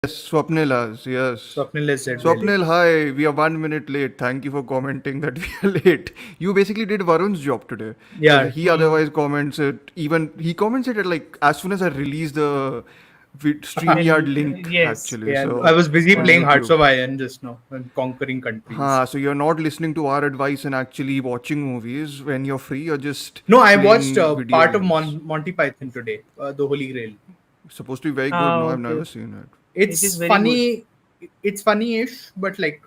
Yes, Swapnil has. Yes. Swapnil has said we're late. Swapnil, hi. We are 1 minute late. Thank you for commenting that we are late. You basically did Varun's job today because Yeah, he otherwise comments it. Even he comments it at like as soon as I release the StreamYard link Yes. actually. yeah. I So was busy on playing Hearts YouTube. of Iron just now and conquering countries. So you're not listening to our advice and actually watching movies when you're free. You're just No, I watched playing video part of games. Monty Python today, The Holy Grail. It's supposed to be very good. No, I've Okay. never seen it. It is It's very good. funny. It's funny-ish, but like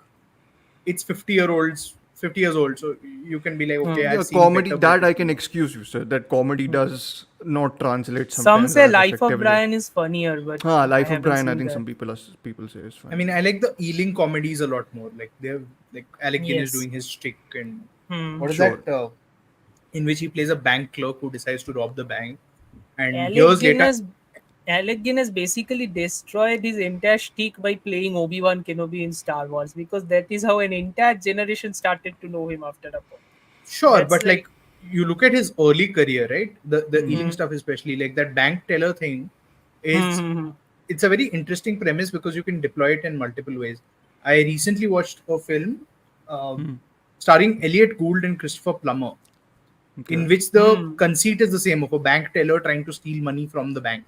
it's 50 years old, so you can be like, okay, Yeah, I've seen comedy better, but that I can excuse you, sir. That comedy does not translate Some sometimes say as Life of effectively. Brian is funnier, but I Life of haven't Brian. I seen think that. some people say is I fine. mean, I like the Ealing comedies a lot more. Like they have like Alec Guinness Yes. doing his stick, and Hmm. what is Sure. that? In which he plays a bank clerk who decides to rob the bank, and Alec years later, Guinness Alec Guinness basically destroyed his entire shtick by playing Obi-Wan Kenobi in Star Wars because that is how an entire generation started to know him after a point. sure, That's but like like you look at his early career, right? The Ealing hmm, stuff, especially like that bank teller thing, hmm, is hmm, hmm. it's a very interesting premise because you can deploy it in multiple ways. I recently watched a film um, starring Elliot Gould and Christopher Plummer, in Okay. which the Hmm. conceit is the same of a bank teller trying to steal money from the bank,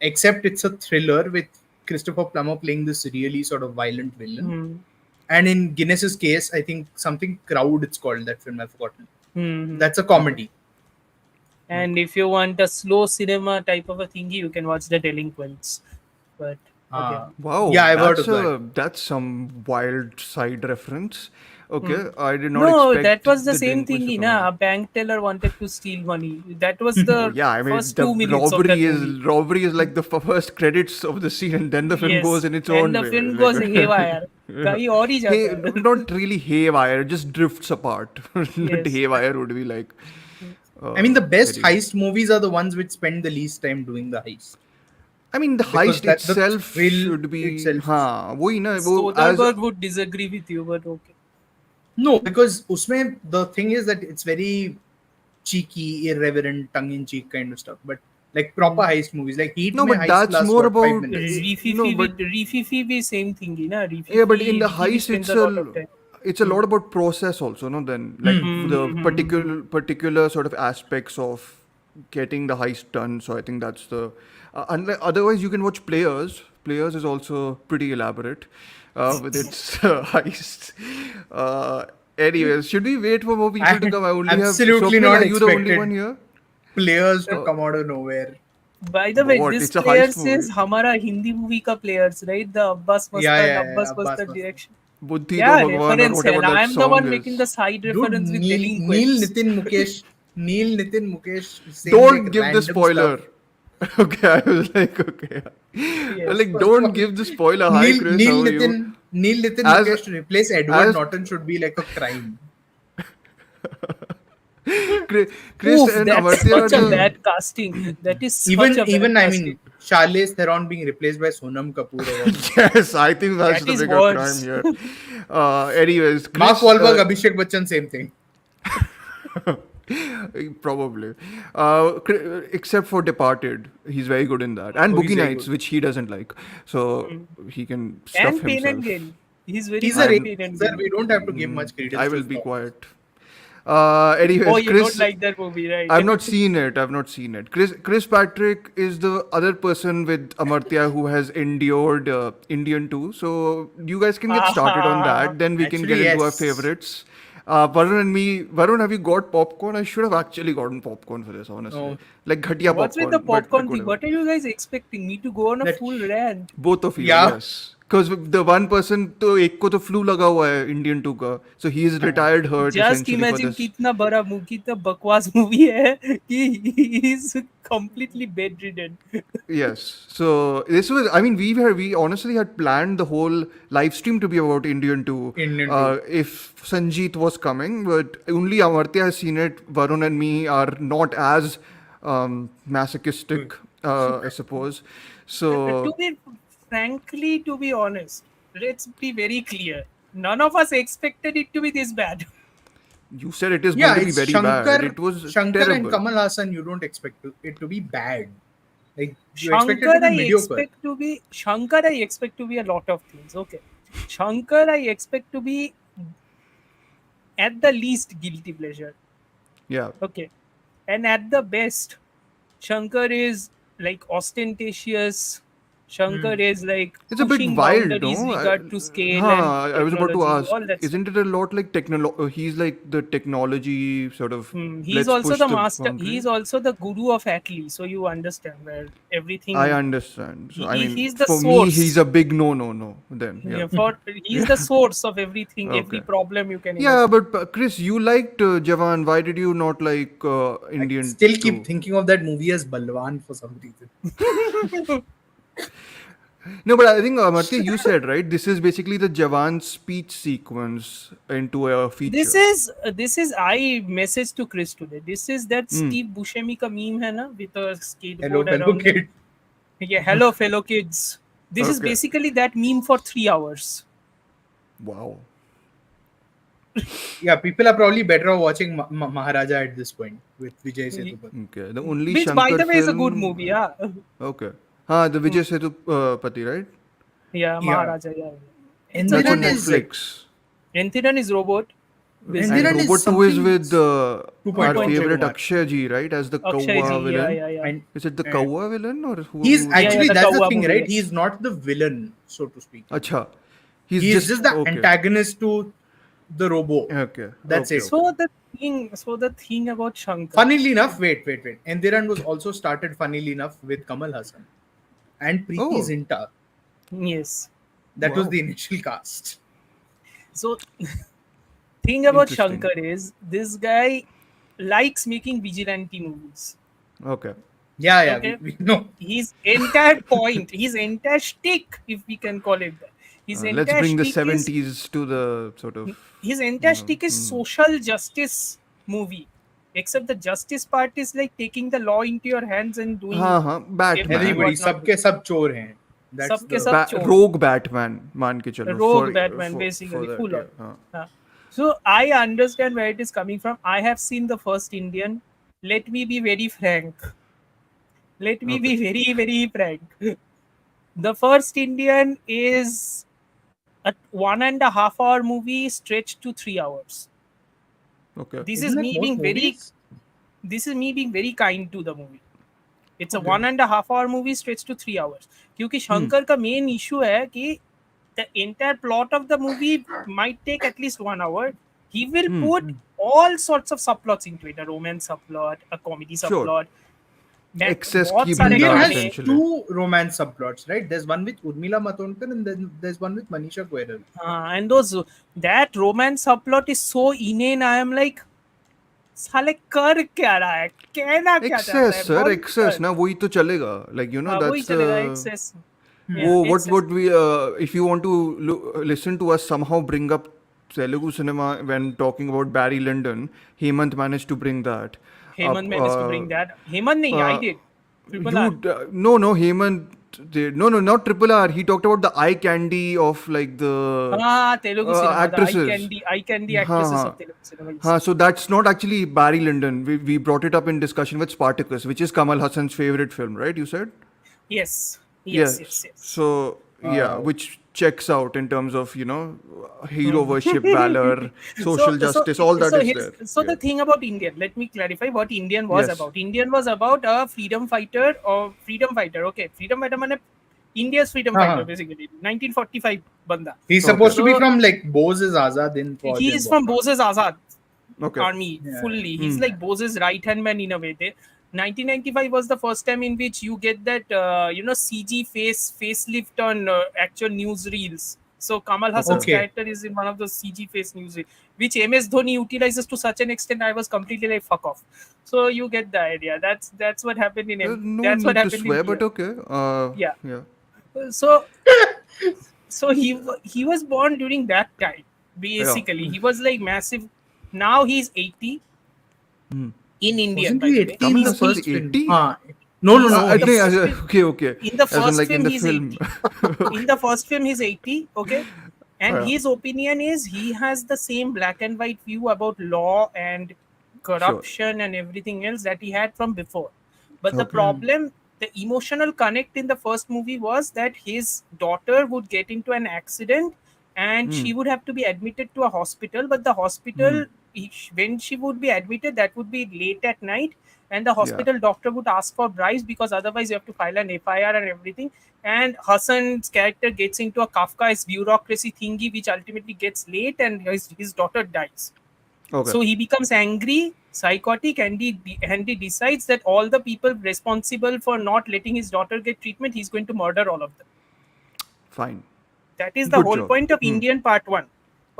except it's a thriller with Christopher Plummer playing this really sort of violent villain. Hmm. And in Guinness's case, I think something Crowd it's called that film. I've forgotten. Hmm, hmm. That's a Okay. comedy. And if you want a slow cinema type of a thingy, you can watch The Delinquents. But okay. Yeah, Wow, I've heard of that. that's some wild side reference. Hmm. Okay, I did not No, that expect was the the same delinquents to thingy, come na. out. A bank teller wanted to steal money. That was Oh the yeah, I mean first the 2 minutes of robbery that is movie. robbery is like the first credits of the scene, and then the film goes Yes, in its and own the way. film goes haywire. कहीं और ही Hey, जाता है. not really haywire, just drifts apart. Not Yes. haywire would be like I mean, the best very. heist movies are the ones which spend the least time doing the heist I mean, the because heist that the itself thrill should be, itself is वही ना वो as Soderbergh would disagree with you, but okay. no, because usme the thing is that it's very cheeky, irreverent, tongue-in-cheek kind of stuff. But like proper heist movies, like Heat no, mein but heist that's lasts more what, five about minutes. no, but Rififi भी same thingy ना. yeah, but in the Rififi heist spends a lot of time. it's a lot about process also, no? Then like the particular sort of aspects of getting the heist done. So I think that's the unlike, otherwise you can watch Players. Players is also pretty elaborate with its heist. Anyways, should we wait for more people to I come? I only have absolutely Swapnil. not Are you the only one expected here? players to Oh, come out of nowhere. By the way, what? this It's a heist players is movie. हमारा Hindi movie का players, right? The Yeah. Abbas Abbas Mustard Mustard. direction. Buddhi to Yeah, Bhagwan or reference है. whatever And that I'm the song one making the is. side Dude, reference with Neil delinquents. Nitin Mukesh, Neil Nitin Mukesh saying Don't like give the random stuff. spoiler. Okay, I was like, okay. Yes. Like, First of don't all, give the spoiler. Hi, Chris, how are you? Neil Nitin As Mukesh to replace Edward as Norton should be like a crime. Chris Oof, and that's Amartya are such a the bad casting. That is such a bad I casting. mean, Charlize Theron being replaced by Sonam Kapoor or whatever. yes. I think that's That the is bigger crime worse. here. Anyways, Mark Chris, Wahlberg, Abhishek Bachchan, same thing. probably, except for Departed, he's very good in that, and Oh, he's Boogie very Nights, good. which he doesn't like, so he can stuff And Pain and himself. Gain. He's very He's good a in I'm Pain and sir. Gain. We don't have to give much I credence to will his be performance. quiet. Oh, Anyways, you don't Chris, like that movie, right? I've not seen it. I've not seen it. Chris Patrick is the other person with Amartya who has endured Indian too. So you guys can get started on Ah, that. Then we can get Actually, into our yes. favorites. Varun and me. Varun, have you got popcorn? I should have actually gotten popcorn for this, honestly. No, Like ghatia What's with the popcorn, but popcorn thing? whatever. What are you guys expecting? Me to go on a that full rant? Both of you, yeah. yes. Because the one person तो एक को तो flu लगा हुआ है Indian 2 का, so he is retired hurt Just essentially for imagine this. कितना बड़ा कितना बकवास मूवी है कि he is completely bedridden. Yes. So this was. I mean, we honestly had planned the whole live stream to be about Indian 2. Indian too. If Sanjeet was coming, but only Amartya has seen it. Varun and me are not as masochistic, I suppose. To So be frankly, to be honest, let's be very clear. None of us expected it to be this bad. you said it is going Yeah, to be it's very bad. Shankar, It was Shankar and terrible. Kamal Hassan. You don't expect it to be bad. Like you expect it to be mediocre. Shankar, I expect to be a lot of things. Okay, Shankar, I expect to be at the least guilty pleasure. Yeah. Okay, and at the best, Shankar is like ostentatious. Shankar is like It's a bit pushing wild, boundaries no? regard to scale and I was about to technology, ask, all that stuff. isn't it a lot like he's like the technology sort of, He's let's also push the the master. boundary. He's also the guru of Atlee, so you understand where I everything. understand. So, I mean, He's the for me, he's source. a big no then. Yeah. Yeah, he's the source of everything, every Okay. problem you can Yeah, imagine. but Chris, you liked Jawan. Why did you not like I Indian still keep 2? thinking of that movie as Balwan for some reason. No, but I think Amartya, you said right. This is basically the Jawan speech sequence into a feature. This is I message to Chris today. This is that Steve Buscemi ka meme hai na, with a Hello, skateboard fellow around him. kid. Yeah, hello fellow kids. This is Okay. basically that meme for 3 hours. Wow. Yeah, people are probably better off watching Maharaja at this point with Vijay Sethupathi. Okay. The only Which, by Shankar the way, is a film. good movie. Yeah, Okay. The Vijay Sethupathi, right? yeah, Yeah. Maharaja. Yeah, it's That's a on Endiran good is Netflix. Enthidhan is robot. And Endiran is Robot 2 is something with our 2.0 favorite Kumar. Akshay Ji, right? As the Akshay Kawa ji, villain. yeah. And Is it the and Kawa villain or who? he's who's actually the that's the Kawa thing, movie, right? yes. He's not the villain, so to speak. Acha. He's He's just the okay. antagonist to the robo. Okay. That's okay, it. okay. So the thing about Shankar. Funnily enough, wait. Endiran was also started, funnily enough, with Kamal Hassan and Preeti Oh. Zinta. Yes. That was Wow. the initial cast. So thing about Interesting. Shankar is this guy likes making vigilante movies. Okay. Yeah, Okay. we know. His entire point, his entire shtick, if we can call it that, his Let's entire bring the shtick is 70s to the sort of. his entire shtick is social justice movie. Except the justice part is like taking the law into your hands and doing Batman. Everybody, what not सबके सब चोर हैं. That's सबके the सब चोर. Rogue Batman, मान के चलो. Rogue Batman, basically, that, full on. yeah. So I understand where it is coming from. I have seen the first Indian. Let me be very frank. Let me be very, very frank. The first Indian is a 1.5 hour movie stretched to 3 hours. Okay. This Isn't is that me most being movies? very kind to the movie. It's a 1.5 hour movie stretched to 3 hours. क्योंकि शंकर का main issue है कि the entire plot of the movie might take at least 1 hour. He will put all sorts of subplots into it. A romance subplot, a comedy Sure. subplot. Excess बहुत की सारे Indian बुनियाद has गाने. essentially. two romance subplots, right? There's one with Urmila Matondkar and then there's one with Manisha Koiral. And that romance subplot is so inane. I am like, साले कर क्या रहा है? कहना क्या चाहता है? Excess, sir, बोल excess. कर. ना वही तो चलेगा. Like वही that's चलेगा, the. excess. Oh, Yeah, excess. what we if you want to listen to us somehow bring up Telugu cinema when talking about Barry Lyndon, Hemant managed to bring that. Hemant managed to bring that. Hemant nahi, I did. Triple R. No, Hemant did. No, not Triple R. He talked about the eye candy of like the Telugu cinema, actresses. the eye candy actresses of Telugu cinema. Yes. So that's not actually Barry Lyndon. We brought it up in discussion with Spartacus, which is Kamal Hassan's favorite film, right? You said? Yes. So which checks out in terms of hero worship, valor, social justice, all that is there. So the thing about Indian, let me clarify what Indian was Yes. about. Indian was about a freedom fighter. Okay, freedom fighter means India's freedom fighter, basically. 1945 banda. He's supposed to be So- from like Bose's Azad in Fauj He and is from whatnot. Bose's Azad Okay. army Yeah. fully. He's like Bose's right hand man in a way. 1995 was the first time in which you get that CG facelift on actual newsreels. So Kamal Hassan's Okay. character is in one of those CG face newsreels, which MS Dhoni utilizes to such an extent I was completely like fuck off. So you get the idea. That's what happened in No that's what need to happened swear, in but here. okay. Yeah. So he was born during that time. Basically, he was like massive. Now he's 80 in Indian. Wasn't By he the way. 80 in the Kamal first Hassan film? 80? No. Okay. In the As in, first like film, in the he's film. 80. In the first film, he's 80. Okay. And Yeah. his opinion is he has the same black and white view about law and corruption and everything else that he had from before. But the Okay. problem the emotional connect in the first movie was that his daughter would get into an accident and she would have to be admitted to a hospital, but the hospital, when she would be admitted, that would be late at night, and the hospital doctor would ask for bribes because otherwise you have to file an FIR and everything. And Hassan's character gets into a Kafka's bureaucracy thingy, which ultimately gets late, and his daughter dies. Okay. So he becomes angry, psychotic, and he decides that all the people responsible for not letting his daughter get treatment, he's going to murder all of them. Fine. That is the Good whole job. point of Indian Part 1.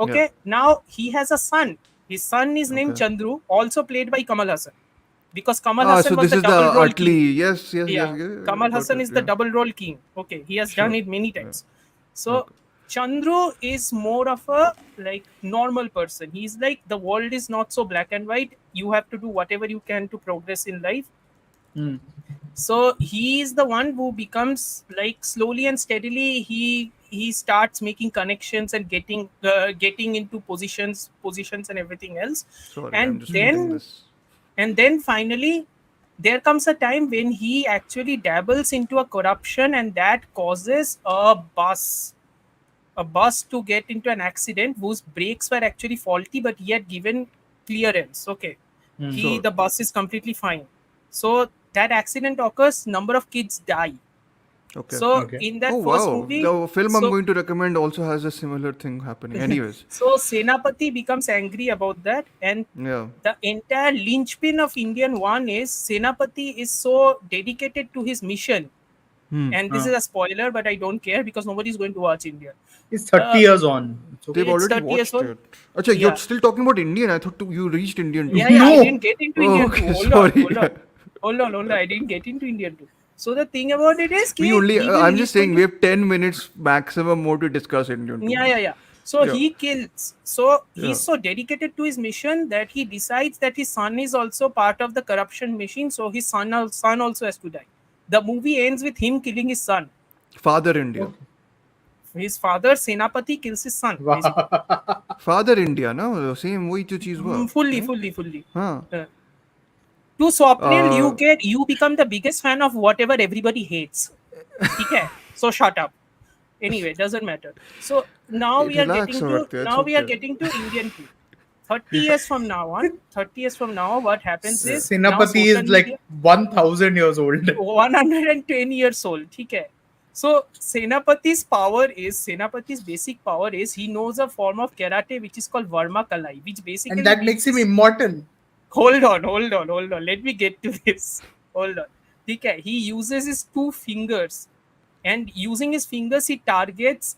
Okay, Yeah. now he has a son. His son is named Okay. Chandru, also played by Kamal Hassan. Because Kamal Ah, Hassan so was this the is the double role Atli. king. Yes. Yeah, Kamal got Hassan it, is the yeah. double role king. Okay, he has done Sure. it many times. So Okay. Chandru is more of a like normal person. He's like, the world is not so black and white. You have to do whatever you can to progress in life. So he is the one who becomes like slowly and steadily he starts making connections and getting into positions and everything else. Sorry, I'm And just reading this. then finally there comes a time when he actually dabbles into a corruption, and that causes a bus to get into an accident whose brakes were actually faulty, but he had given clearance. Okay, Sure. the bus is completely fine. So that accident occurs, number of kids die. Okay. So Okay. in that Oh first wow, movie, the film I'm so going to recommend also has a similar thing happening. Anyways, so Senapati becomes angry about that, and yeah. the entire linchpin of Indian One is Senapati is so dedicated to his mission. And this is a spoiler, but I don't care because nobody's going to watch India. It's 30 years on. It's okay. They've It's already 30 years watched old. it. Acha, you're Yeah. still talking about Indian. I thought you reached Indian too. Yeah, I No. didn't get into Oh, Indian okay, too. Hold sorry. on. I didn't get into Indian too. So the thing about it is, We कि only. he will- I'm he's just saying going we to- have 10 minutes maximum more to discuss Indian too. Yeah. So Yeah. he kills. So Yeah. he's so dedicated to his mission that he decides that his son is also part of the corruption machine. So his son also has to die. The movie ends with him killing his son. Father India. Okay. His father, Senapati, kills his son. Basically. Father India, no? Same वही जो चीज हुआ. Fully. हाँ. To Swapnil, Uh, you become the biggest fan of whatever everybody hates. Okay, so shut up. Anyway, doesn't matter. So now we are Relax, getting Amartya, to it's now we are okay. getting to Indian 2. 30 years from now on, what happens is now Senapati social is like media- 1000 years old. 110 years old. Okay. So Senapati's basic power is he knows a form of karate which is called Varma Kalai, which basically And that makes him immortal. Hold on. Let me get to this. Hold on. Okay, he uses his two fingers, and using his fingers, he targets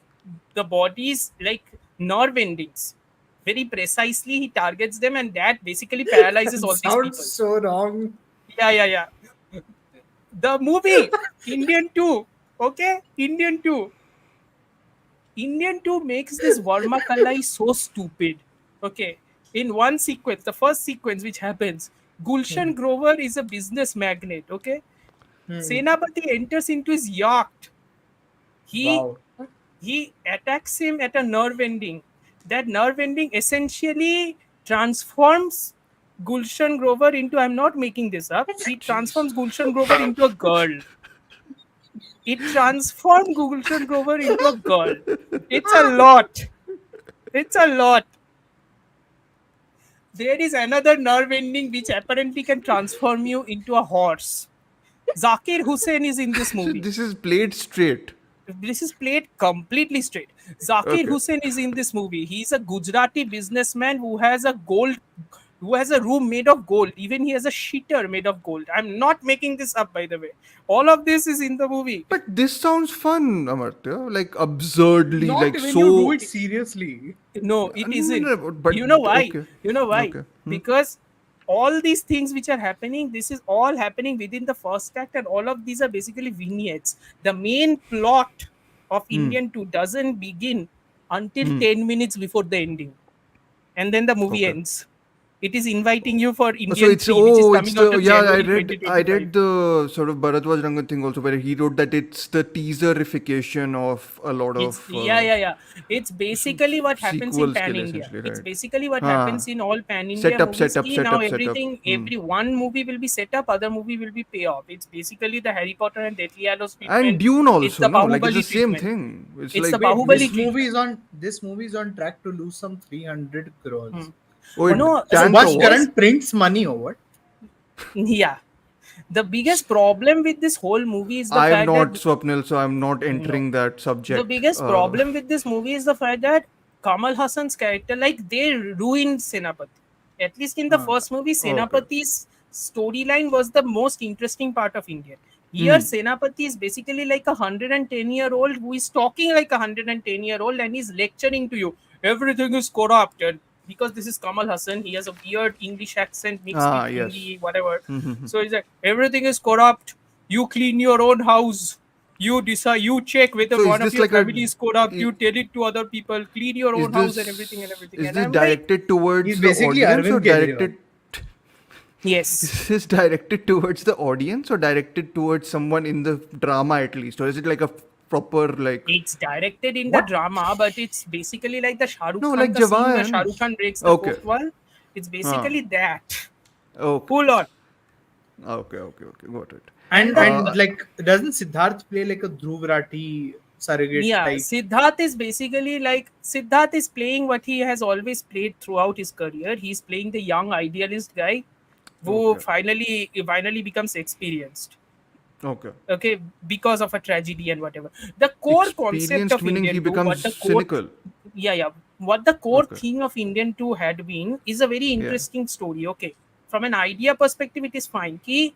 the body's like nerve endings. Very precisely, he targets them, and that basically paralyzes all these people. Sounds so wrong. Yeah. The movie, Indian 2. Okay? Indian 2. Indian 2 makes this Varma Kalai so stupid. Okay. In one sequence, the first sequence which happens, Gulshan Grover is a business magnate. Okay. Senapati enters into his yacht. Wow. He attacks him at a nerve ending. That nerve ending essentially transforms Gulshan Grover into, I'm not making this up, he transforms Gulshan Grover into a girl. It transformed Gulshan Grover into a girl. It's a lot. There is another nerve ending which apparently can transform you into a horse. Zakir Hussain is in this So movie. this is played straight. This is played completely straight. Zakir Okay. Hussain is in this movie. He's a Gujarati businessman who has a room made of gold. Even he has a shitter made of gold. I'm not making this up, by the way. All of this is in the movie. But this sounds fun, Amartya. Like absurdly, Not like when so. you do it seriously. No, it No, isn't. but You know why? okay. You know why? Okay. Because all these things which are happening, this is all happening within the first act, and all of these are basically vignettes. The main plot of Indian 2 doesn't begin until 10 minutes before the ending. And then the movie Okay. ends. It is inviting you for So Indian it's 3, which is it's coming out the of yeah January I 2025. read the sort of Bharadwaj Rangan thing also where he wrote that it's the teaserification of a lot It's of yeah. It's basically what happens in sequels के pan लिए India. essentially, It's right? basically what हाँ, happens in all pan India setup movies. setup Ki now setup setup. every one movie will be set up, other movie will be payoff. It's basically the Harry Potter and Deathly Hallows And treatment. Dune It's also, the no, like it's the Bahubali same treatment. thing. It's It's like the Wait, Bahubali treatment. this movie is on track to lose some 300 crores. Hmm. oh, Oh, it no, So tanked or what's what? current print's money or what? yeah. The biggest problem with this whole movie is the I'm fact not that Swapnil, so I'm not no. entering that The subject. biggest problem with this movie is the fact that Kamal Hassan's character, like they ruined Senapati. At least in the Huh. first movie, Okay. Senapati's storyline was the most interesting part of Indian. Here, Hmm. Senapati is basically like a 110-year-old who is talking like a 110-year-old and he's lecturing to you. Everything is corrupt. And because this is Kamal Hassan, he has a weird English accent mixed with Ah, yes. Hindi, whatever. So he's like, everything is corrupt. You clean your own house. You decide, you check whether So is one of this your like a family is corrupt. i- You tell it to other people. Clean your is own house and everything and everything. is And this I'm like, directed towards He's the basically audience or Arvind Kejriwal. directed yes. is this directed towards the audience or directed towards someone in the drama at least, or is it like a proper like It's directed in the what? drama, but it's basically like the Shah Rukh No, Khan like ka scene where Jawan. Shah Rukh Khan breaks the Okay. fourth wall. It's Ah. basically that. Okay. Full on. Okay. Got it. And the- and like doesn't Siddharth play like a Dhruv Rathi surrogate Yeah, type? Siddharth is basically like Siddharth is playing what he has always played throughout his career. He's playing the young idealist guy who Okay. finally becomes experienced. Okay. Okay, because of a tragedy and whatever. The core concept Experienced of meaning he Indian 2, becomes what the core cynical. yeah what the core Okay. thing of Indian 2 had been is a very Yeah. interesting story. Okay, from an idea perspective it is fine. Ki,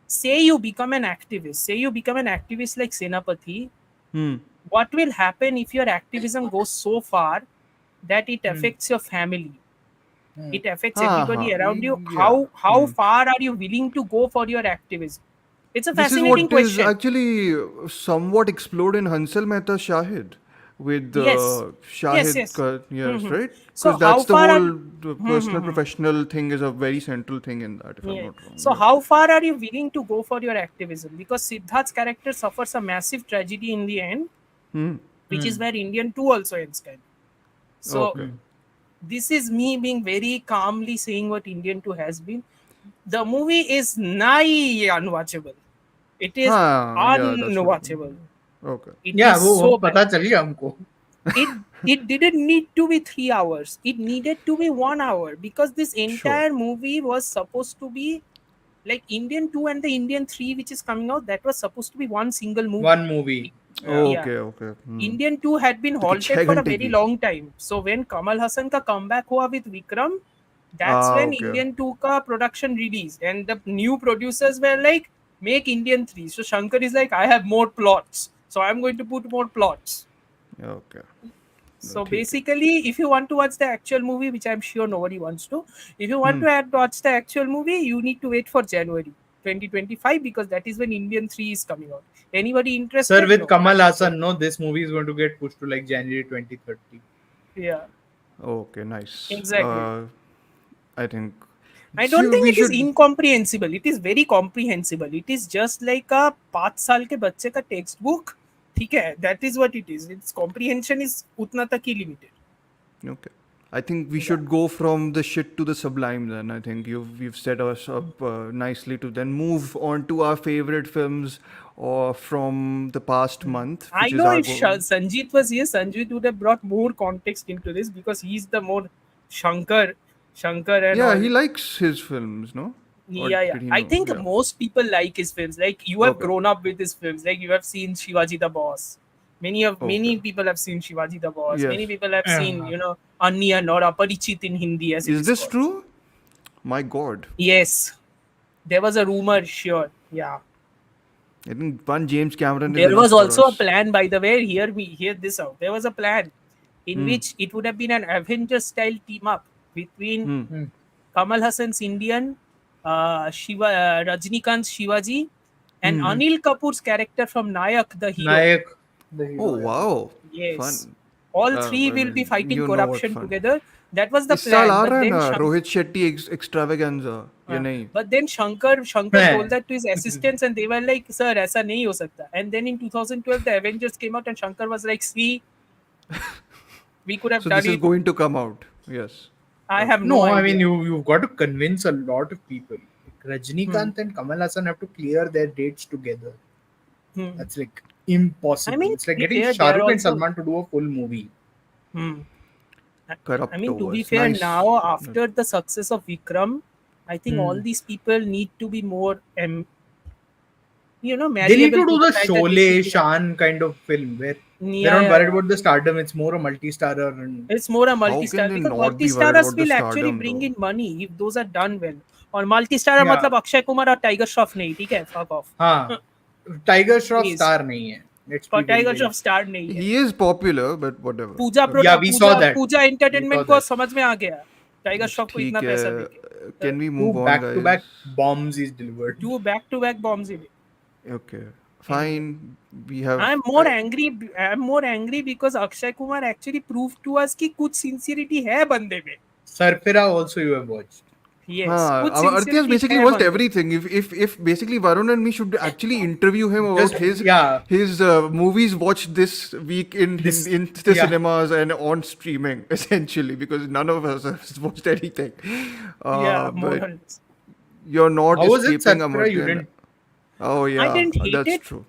say you become an activist like Senapati. Hmm. What will happen if your activism goes so far that it affects your family, Hmm. it affects Ha everybody ha. around you? Yeah. How far are you willing to go for your activism? It's a This is fascinating what is question. actually somewhat explored in Hansal Mehta's Shahid with Yes. Shahid, Yes. yes, Mhm. right? So Because how that's the far are whole the personal professional thing is a very central thing in that, if I'm yeah. not wrong. So Yeah. how far are you willing to go for your activism? Because Siddharth's character suffers a massive tragedy in the end, Hmm. which is where Indian 2 also ends kind of. So Okay. this is me being very calmly saying what Indian 2 has been. The movie is nigh unwatchable. It is Yeah, that's what. unwatchable. Okay. It Yeah, is वो so bad. पता चल गया हमको. it it didn't need to be 3 hours. It needed to be 1 hour because this entire movie was supposed to be like Indian 2 and the Indian 3 which is coming out, that was supposed to be one single movie. One movie. Yeah. Yeah. Okay. Indian 2 had been तो कि halted 6 for a घंटे very की. long time. So when Kamal Hassan ka comeback hua with Vikram, that's when Okay. Indian 2 ka production released and the new producers were like, make Indian 3. So Shankar is like, I have more plots, so I'm going to put more plots. Okay. So ठीक है. basically, if you want to watch the actual movie, which I'm sure nobody wants to, if you want to watch the actual movie, you need to wait for January 2025 because that is when Indian 3 is coming out. Anybody interested? Sir, with No. Kamal Hassan, no, this movie is going to get pushed to like January 2030. Yeah. Okay, nice. Exactly. I think. I don't think we it is should. incomprehensible. It is very comprehensible. It is just like a 5 साल के बच्चे का textbook. ठीक है, that is what it is. Its comprehension is उतना तक ही limited. Okay. I think we should go from the shit to the sublime then. I think you've set us up nicely to then move on to our favorite films from the past month. I which know is if our Sanjeet was here, Sanjeet would have brought more context into this because he's the more Shankar and Yeah, all. he likes his films, no? Or Yeah. did he I know? think Yeah. most people like his films. Like you have Okay. grown up with his films. Like you have seen Shivaji the Boss. Many Okay. people have seen Shivaji the Boss. Yes. Many people have seen, Anyan or Aparichit in Hindi as it Is this called. true? My God. Yes. There was a rumor, sure. Yeah. I think one James Cameron is There enough was for also a us. plan, by the way. Hear this out. There was a plan in which it would have been an Avengers style team up between Kamal Hassan's Indian, Rajnikant's Shivaji, and Anil Kapoor's character from Nayak, the hero. Nayak. Oh, wow. Yes. Fun. all three will be fighting you know what corruption fun. together. That was the इस साल plan. Uh But रहा है then ना Rohit Shetty extravaganza ये नहीं but then Shankar Yeah. told that to his assistants and they were like, sir, aisa nahi ho sakta. And then in 2012 the Avengers came out and Shankar was like, see, we could have so done this is it. going to come out. Yes. I have No, no I idea. mean you've got to convince a lot of people. Like Rajnikant and Kamal Hassan have to clear their dates together. Hmm. That's like impossible. I mean, it's like to be getting fair, Shah they're Rukh and also- Salman to do a full movie. Hmm. Corrupt I mean, to be overs. fair, Nice. now after the success of Vikram, I think all these people need to be more, They need malleable to do to the fact that Sholay, this is- Shan kind of film where they're Yeah, not yeah, worried yeah. about the stardom. It's more a multi-starrer. And It's more a can multi-star they because not be worried multi-starrers about the will actually stardom, bring though? in money if those are done well. और multi-starrer Yeah. मतलब अक्षय कुमार और tiger Shroff नहीं, ठीक है? Fuck off. हाँ, Tiger Shroff Please. star नहीं है. Let's be और very, Tiger very- Shroff star नहीं है. He is popular, but whatever. Pooja Yeah, we saw that. Pooja We entertainment saw को that. समझ में आ गया. टाइगर श्रॉफ को ठीक इतना पैसा है. देके. Can we Two move on, back-to-back guys? bombs he's delivered. Two back-to-back bombs in it. Okay. Fine. We have. I'm more angry because Akshay Kumar actually proved to us कि कुछ sincerity है बंदे में. Sarfira also you have watched. Yes. हाँ, कुछ Amartya has sincerity basically है watched बंदे में. everything. If basically Varun and me should actually interview him about Just- yeah. his movies watched this week in the yeah. cinemas and on streaming essentially because none of us has watched anything. Yeah, more but or less. you're not How was it, escaping Sarfira? You Amartya. didn't. Oh yeah, didn't hate that's it. true.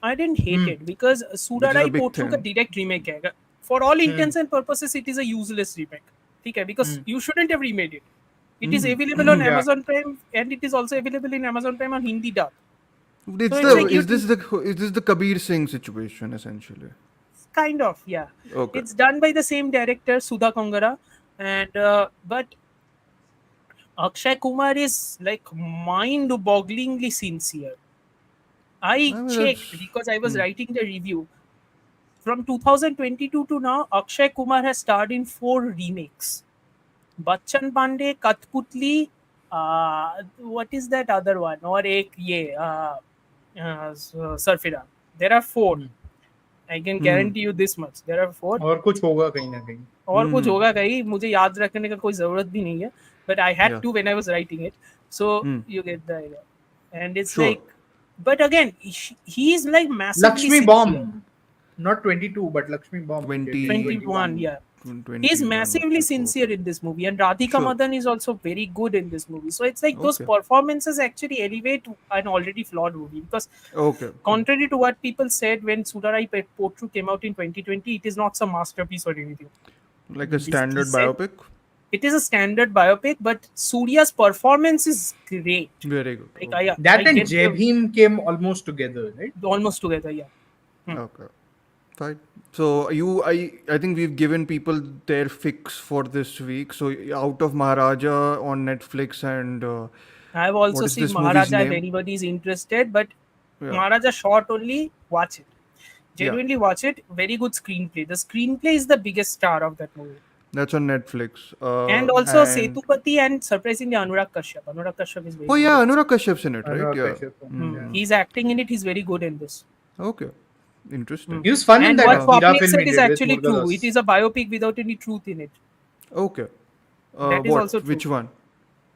I didn't hate it because Which is Sudarai a big Potru का thing. direct remake है. For all intents and purposes, it is a useless remake. ठीक है, because you shouldn't have remade it. It is available on Yeah. Amazon Prime and it is also available in Amazon Prime on Hindi dub. It's So the, it's like you is this the Kabir Singh situation essentially? Kind of, yeah. Okay. It's done by the same director, Sudha Kongara, and but Akshay Kumar is like mind-bogglingly sincere. I mean, checked that's- because I was writing the review. From 2022 to now, Akshay Kumar has starred in 4 remakes. Bachchan Pandey, Kathputli, what is that other one? Or ek ye, Sarfira. There are 4. I can guarantee you this much. There are 4. और कुछ होगा कहीं ना कहीं. और कुछ होगा कहीं मुझे याद रखने का कोई जरूरत भी नहीं है. But I had Yeah. to when I was writing it. So you get the idea. And it's Sure. like, but again, he is like massively Lakshmi sincere. Bomb. Not 22, but Lakshmi Bomb. 21, yeah. 21, He's massively 24. sincere in this movie, and Radhika Sure. Madan is also very good in this movie. So it's like those Okay. performances actually elevate an already flawed movie. Because Okay. contrary to what people said when Sudarai Potru came out in 2020, it is not some masterpiece or anything. Like a standard he said- biopic. It is a standard biopic, but Surya's performance is great. Very good. Like Okay. That I and get Jai Bhim came almost together, right? almost together, yeah. Okay. Fine. So I think we've given people their fix for this week. So Out of Maharaja on Netflix and I've What also is seen this movie's Maharaja if name? anybody is interested, but Yeah. Maharaja short only, watch it. Genuinely watch it. Very good screenplay. The screenplay is the biggest star of that movie. that's on Netflix. And also Setupati and surprisingly Anurag Kashyap. Anurag Kashyap is very Oh good. yeah, Anurag Kashyap's in it, right? Anurag Yeah. Kashyap, yeah. He's acting in it. He's very good in this. Okay. Interesting. He was fun in And that what Akira Swapnik film said he is did with actually true. Murugadoss. It is a biopic without any truth in it. Okay. That is what? also true. Which one?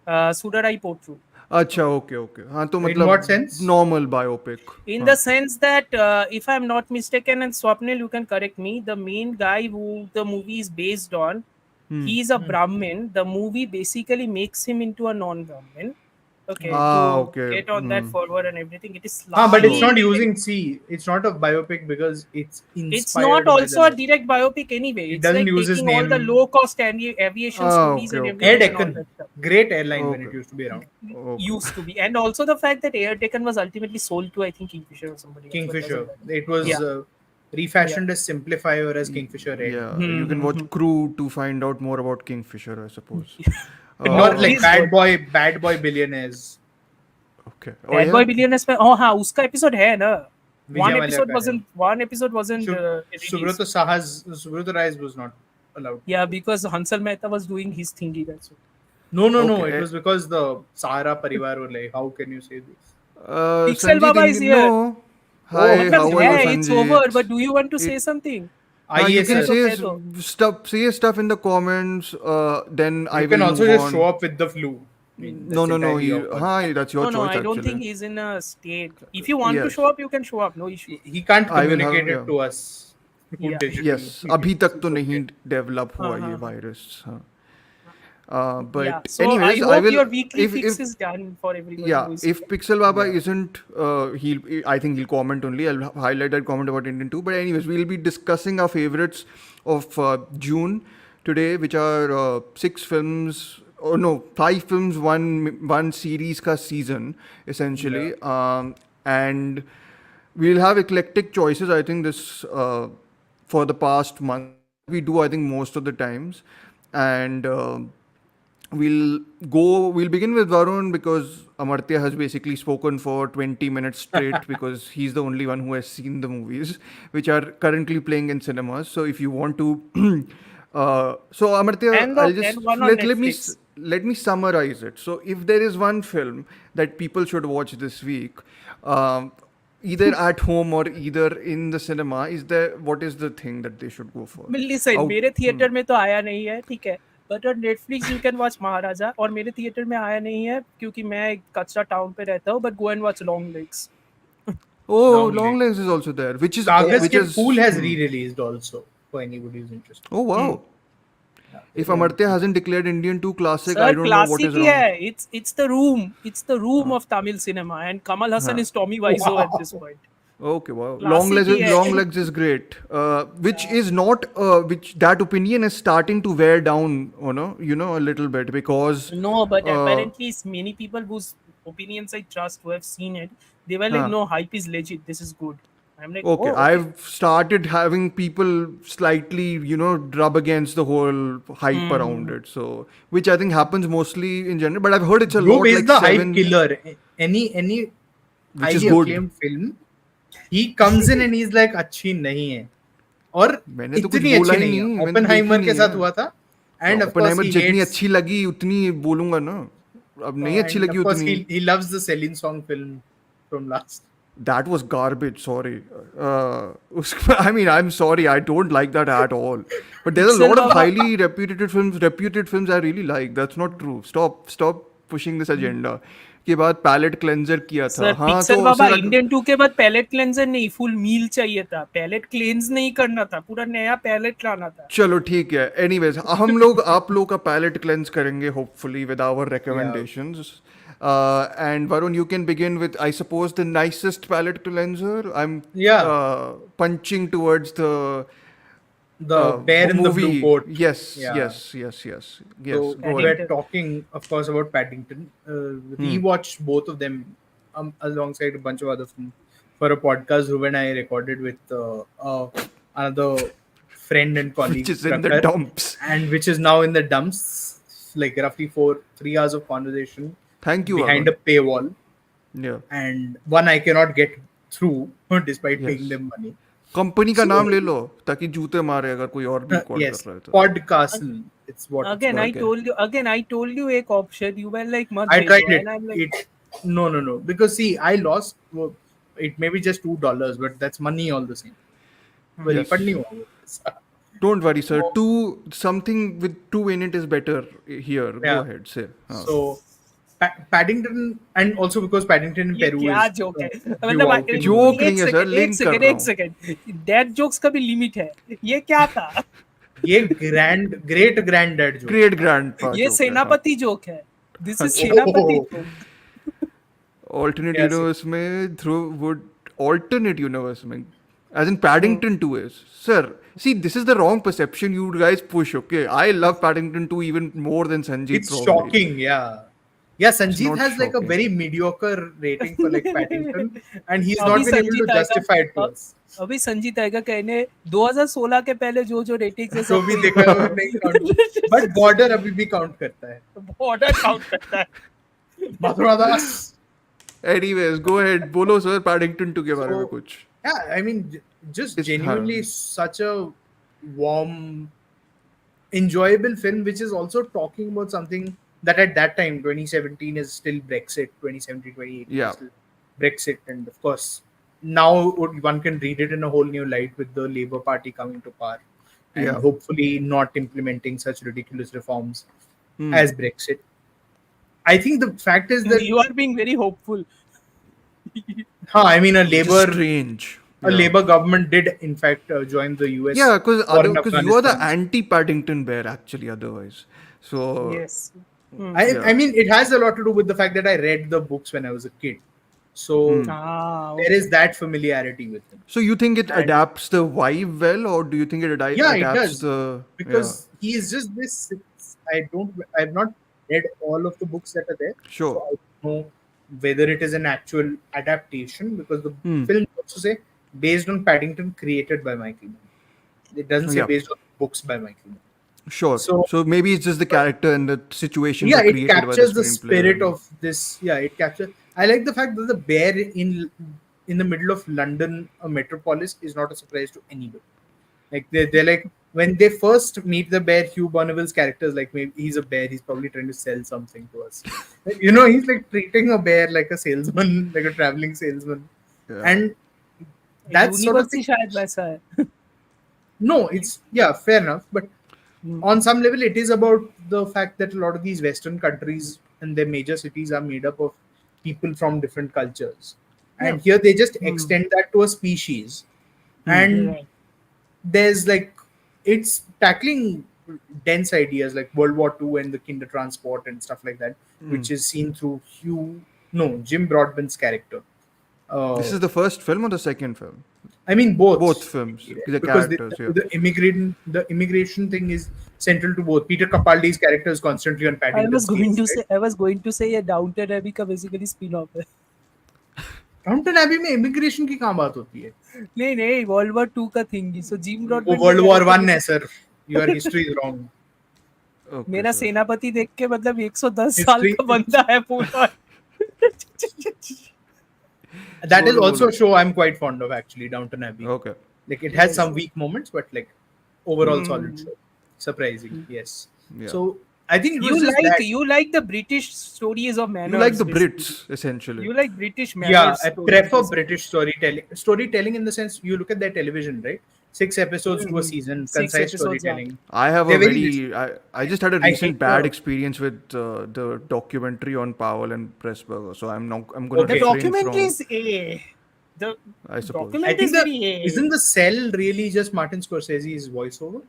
Sudarai Potru. अच्छा okay. हाँ तो In मतलब what sense? normal biopic. In the sense that, if I'm not mistaken, and Swapnil, you can correct me, the main guy who the movie is based on, he's a Brahmin. The movie basically makes him into a non-Brahmin. Okay, to get on that forward and everything. It is but it's not slightly- using it's not a biopic because it's inspired. It's not by also the a direct biopic anyway. It's doesn't like use his taking all the name. low-cost aviation stories and okay. everything. Air and all Deccan, that stuff. great airline when Okay. it used to be around. Okay. Used to be, and also the fact that Air Deccan was ultimately sold to, I think, Kingfisher or somebody. else, but Kingfisher. doesn't matter. It was Yeah. refashioned as Simplifier as Kingfisher Air. Yeah, you can watch Crew to find out more about Kingfisher, I suppose. Not like Please bad boy billionaires. Okay. Bad Boy Billionaires में हाँ उसका episode है ना. One Vijay episode Mallya wasn't released. Subrata Rais was not allowed. Yeah, because Hansal Mehta was doing his thingy. That's it. No. Okay. It was because the Sahara Parivar were like, how can you say this? Pixel Baba is here. No. Hi, Matlab, how are you, hey, it's Sanjeet? over. But do you want to say something? You can ISS. say stuff in the comments. Then I You will can also move just on. show up with the flu. I mean, No, that's no, no. entirely your call. Hi, that's your No, choice I don't actually. think he's in a state. If you want to Yes. show up, you can show up. No issue. He can't I will communicate have. it Yeah. to us through Yeah. digital. Yes. अभी तक तो It's okay. नहीं develop हुआ ये हाँ. virus. हाँ. Yeah. But So anyways, I I hope will your weekly if fix is done for everybody yeah, who is. if Pixel Baba Yeah. isn't, I think he'll comment only. I'll highlight that comment about Indian 2. But anyways, we'll be discussing our favorites of June today, which are 6 films. Oh no, 5 films, one series ka season essentially. And we'll have eclectic choices. I think this for the past month we do. I think most of the times, and. We'll begin with Varun because Amartya has basically spoken for 20 minutes straight because he's the only one who has seen the movies which are currently playing in cinemas. So if you want to so Amartya, And I'll just one on let me Netflix. let me summarize it. So if there is one film that people should watch this week, either at home or either in the cinema, what is the thing that they should go for? Listen, मेरे theatre में तो आया नहीं है, ठीक है. But on Netflix you can watch महाराजा और मेरे थिएटर में आया नहीं है क्योंकि मैं कचरा टाउन पे रहता हूँ. But go and watch Long Legs. Oh, Long Long Legs is also there, which is Kagaz which Ke is Phool has re-released also for anybody who's interested. Oh wow. If Amartya hasn't declared Indian 2 classic, Sir, I don't know what classic is he wrong. है. It's the room. It's the room of Tamil cinema, and Kamal Hassan is Tommy Wiseau at this point. Okay, wow. Classic ही है. Long Legs is great. Which is not which that opinion is starting to wear down, a little bit because No, but apparently many people whose opinions I trust who have seen it, they were like, no, hype is legit. This is good. I'm like, okay, oh, I've started having people slightly, rub against the whole hype around it. So, which I think happens mostly in general, but I've heard it's a Dhruv lot is like the 7, hype killer. Any which is highly good. acclaimed film, he comes in and he's like अच्छी नहीं है और मैंने तो कुछ इतनी बोला अच्छी ही नहीं नहीं, है. मैंने तो Oppenheimer देखी के नहीं साथ है. हुआ था and of course Oppenheimer he जितनी hates अच्छी लगी उतनी बोलूंगा ना. अब नहीं अच्छी and लगी of course उतनी. he loves the Celine Song film from last. That was garbage. Sorry. I mean, I'm sorry. I don't like that at all. But there's a lot of highly reputed films I really like. That's not true. Stop pushing this agenda. के बाद palette cleanser किया था. Sir हाँ pixel तो बाबा sir Indian 2 के बाद palette cleanser नहीं, full meal चाहिए था. पैलेट क्लेंज नहीं करना था, पूरा नया पैलेट लाना था. चलो ठीक है. एनीवेज हम लोग आप लोग का पैलेट क्लेंज करेंगे hopefully with our recommendations. And Varun, you can begin with, I suppose, the nicest palette cleanser. I'm punching towards the Bear in the movie. Blue Coat. Yes, Yeah. yes. So Go we're ahead. talking, of course, about Paddington. Rewatched both of them alongside a bunch of other films for a podcast Dhruv and I recorded with another friend and colleague, Which is in the Prakhar, dumps. and which is now in the dumps. Like roughly 3 hours of conversation Thank you, behind Varun. a paywall, Yeah. and one I cannot get through despite paying them money. Company का नाम ले लो ताकि जूते मारे अगर कोई और भी कॉल Yes, कर रहा है तो. podcast. It's what. it's Again, called. I told you एक option. You were like, मत I भेजो, tried and I'm like, it. No. Because see, I lost. It may be just $2, but that's money all the same. Well, Yes. refund नहीं हुआ. Don't worry, sir. Something with 2 in it is better here. Go Yeah. ahead, say. So Paddington, and also because Paddington in ये Peru क्या is joke है? due मतलब out in Joke June. नहीं है sir, link कर रहा एक हूँ. सेकंड. Dad jokes का भी लिमिट है. ये क्या था? ये great granddad joke. Great grandpa. ये joke है, हाँ. सेनापति जोक है. This is सेनापति joke. Alternate Yes. universe में Dhruv would alternate universe में as in Paddington 2 is. Sir, see, this is the wrong perception you guys push, okay? I love Paddington 2 even more than Sanjeev. It's probably. shocking, yeah. Yeah, Sanjeev not has like a shocking. very mediocre rating for like Paddington, and he's अभी not been able to Sanjeet आएगा- justify it to us. अभी संजीत आएगा कहने 2016 के पहले जो ratings है तो भी देखा है, वो नहीं count. But border अभी भी count करता है. बॉर्डर काउंट करता है. मथुरा दास. Anyways, go ahead. बोलो sir Paddington 2 के बारे में So, कुछ. Yeah, I mean, just It's genuinely hard. such a warm, enjoyable film, which is also talking about something that at that time, 2017 is still Brexit, 2017, 2018 Yeah. is still Brexit, and of course, now one can read it in a whole new light with the Labour Party coming to power and Yeah. hopefully not implementing such ridiculous reforms Hmm. as Brexit. I think the fact is that You are being very hopeful. I mean, Which is strange. a Yeah. Labour government did in fact join the US. Yeah, because war in you are the Afghanistan. anti-Paddington Bear actually. Otherwise, so Yes. I mean, it has a lot to do with the fact that I read the books when I was a kid, so there is that familiarity with him. So you think it And- adapts the vibe well, or do you think it Yeah, it adapts does the because he is just this. I've not read all of the books that are there, Sure. so I don't know whether it is an actual adaptation because the Hmm. film also say based on Paddington created by Michael Mann. It doesn't say Yeah. based on books by Michael Mann. Sure. So- So maybe it's just the character and the situation Yeah, it created by captures the screenplay. spirit of this. Yeah, it captures. I like the fact that the bear in the middle of London, a metropolis, is not a surprise to anybody. Like they're like when they first meet the bear, Hugh Bonneville's character is like maybe he's a bear. He's probably trying to sell something to us. He's like treating a bear like a salesman, like a traveling salesman, Yeah. and that's sort of universe ही शायद वैसा है. no, it's fair enough, but on some level, it is about the fact that a lot of these Western countries and their major cities are made up of people from different cultures, and here they just extend that to a species, and Right. there's like it's tackling dense ideas like World War II and the Kinder transport and stuff like that, which is seen through Jim Broadbent's character. This is the first film or the second film? I mean both. Both films. The Because characters. the immigration thing is central to both. Peter Capaldi's character is constantly on I Paddington's was going to case, say ये Downton Abby का basically spin off है. Downton Abbey में immigration की कहाँ बात होती है? नहीं World War II का thing so Jim वो Broadbent World War One है sir. Your history is wrong. Okay, मेरा sir. सेनापति देख के मतलब 110 साल का बंदा है पूरा. That is also a show I'm quite fond of actually, Downton Abbey. Okay. Like it has some weak moments, but like overall solid show. Surprising, yes. Yeah. So I think it was just that. You like the British stories of manners. You like the basically. Brits essentially. You like British manners. Yeah, I stories, prefer basically. British storytelling. Storytelling in the sense you look at their television, right? 6 episodes to a season, 6 concise episodes, storytelling. I have They're a very I just had a I recent hate bad the- experience with the documentary on Powell and Pressburger, so I'm going to Okay. The refrain documentary from, is A. The I suppose. I documentary think is very A. isn't the Cell really just Martin Scorsese's voiceover?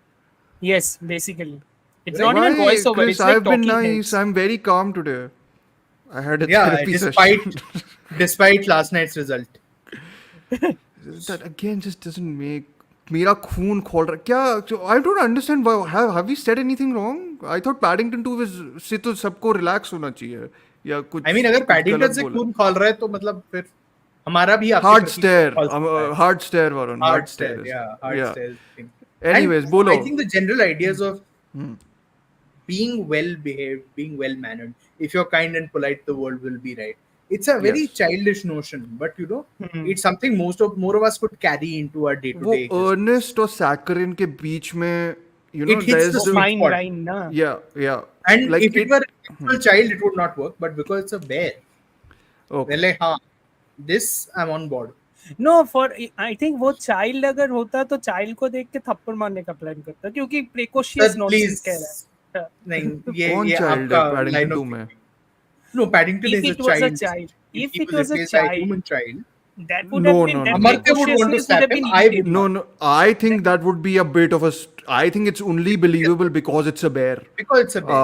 Yes, basically. It's Right. not even Why, voiceover. Chris, It's like I've been talking nice. heads. I'm very calm today. I had a Yeah, therapy despite session. despite last night's result. That again just doesn't make मेरा खून खोल रहा क्या so I don't understand why have we said anything wrong? I thought Paddington 2 से तो सबको relax होना चाहिए या कुछ I mean अगर कुछ पैडिंगटन गलत से बोला। खून खोल रहा है तो मतलब फिर हमारा भी आपके hard प्रति stare खोल सकता है। hard stare Varun hard stare, is- yeah, hard stare thing. Anyways, And bolo I think the general ideas of being well behaved, being well mannered. If you're kind and polite, the world will be right. It's a very Yes. childish notion, but it's something more of us could carry into our day to वो day. earnest और saccharine के बीच में you know It hits there's the sweet Fine spot. line, na. yeah And like if it were an actual child, it would not work. But because it's a bear, okay. they're like, this I'm on board. No, for I think वो child अगर होता तो child को देख के थप्पड़ मारने का plan करता क्योंकि precocious Sir, nonsense please. कह रहा है. नहीं, कौन ये child है आपका Paddington line 2 of में no, Paddington If is it a was child. a child, if he it was a replaced by child, human child. that would No, have been no, that no. Amartya would want to precociousness slap would have him. been I would irritating. no I think that would be a bit of a I think it's only believable because it's a bear Because it's a bear.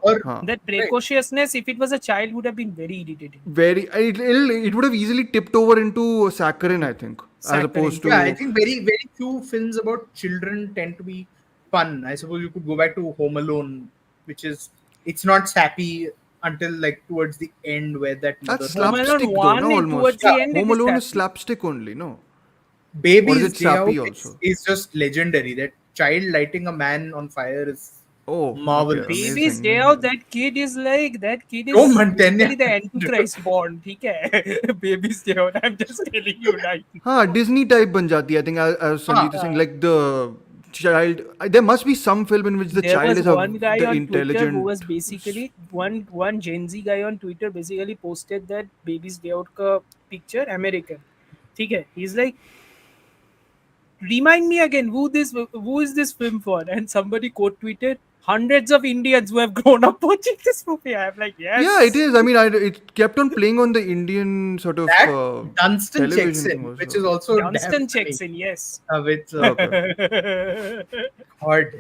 Or That precociousness, if it was a child, would have been very irritating. very it would have easily tipped over into saccharine I think as Saccharine. opposed to yeah, I think very very few films about children tend to be fun. I suppose you could go back to Home Alone, which is it's not sappy until like towards the end where that mother that's Home Alone slapstick though 1 no and almost towards the end it Home is Alone is sappy. slapstick only no Or is Baby's it Day Out sappy also? is just legendary. That child lighting a man on fire is oh Marvelous. okay, Baby's amazing. Day Out, that kid is Don't maintain basically it. the Antichrist born. ठीक है? Baby's Day Out. I'm just telling you right. हाँ Disney type बन जाती है I think as Sanjeet is saying like the child there must be some film in which the There child was is a one guy the on intelligent Twitter who was basically one Gen Z guy on Twitter basically posted that Baby's Day Out ka picture American. ठीक है, he's like, remind me again who is this film for? And somebody quote tweeted, hundreds of Indians who have grown up watching this movie. I'm like, yes. Yeah, it is. I mean, it kept on playing on the Indian sort of That Dunstan checks television in, thing also. which is also Dunstan damn checks funny. in, yes. With hard.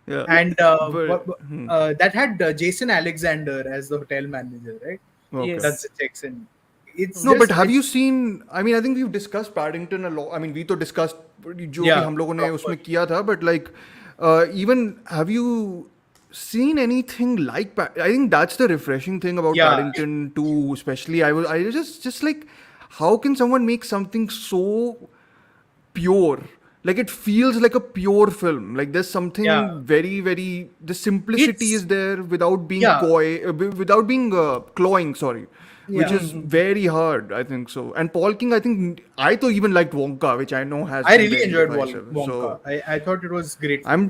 Yeah. And But- that had Jason Alexander as the hotel manager, right? Okay. Yes. Dunstan checks in. It's No, just- but have you seen? I mean, I think we've discussed Paddington a lot. I mean, we तो discussed जो Yeah, भी हम लोगों ने proper. उसमें किया था, but like, even have you seen anything like? I think that's the refreshing thing about Yeah. Paddington 2, especially. I was just like, how can someone make something so pure? Like it feels like a pure film. Like there's something Yeah. very, very. The simplicity It's- is there without being Yeah. coy, without being cloying. Sorry. Which Yeah. is very hard, I think so. And Paul King, I think I too even liked Wonka, which I know has. I been really very enjoyed divisive. Wonka. So I thought it was great. I'm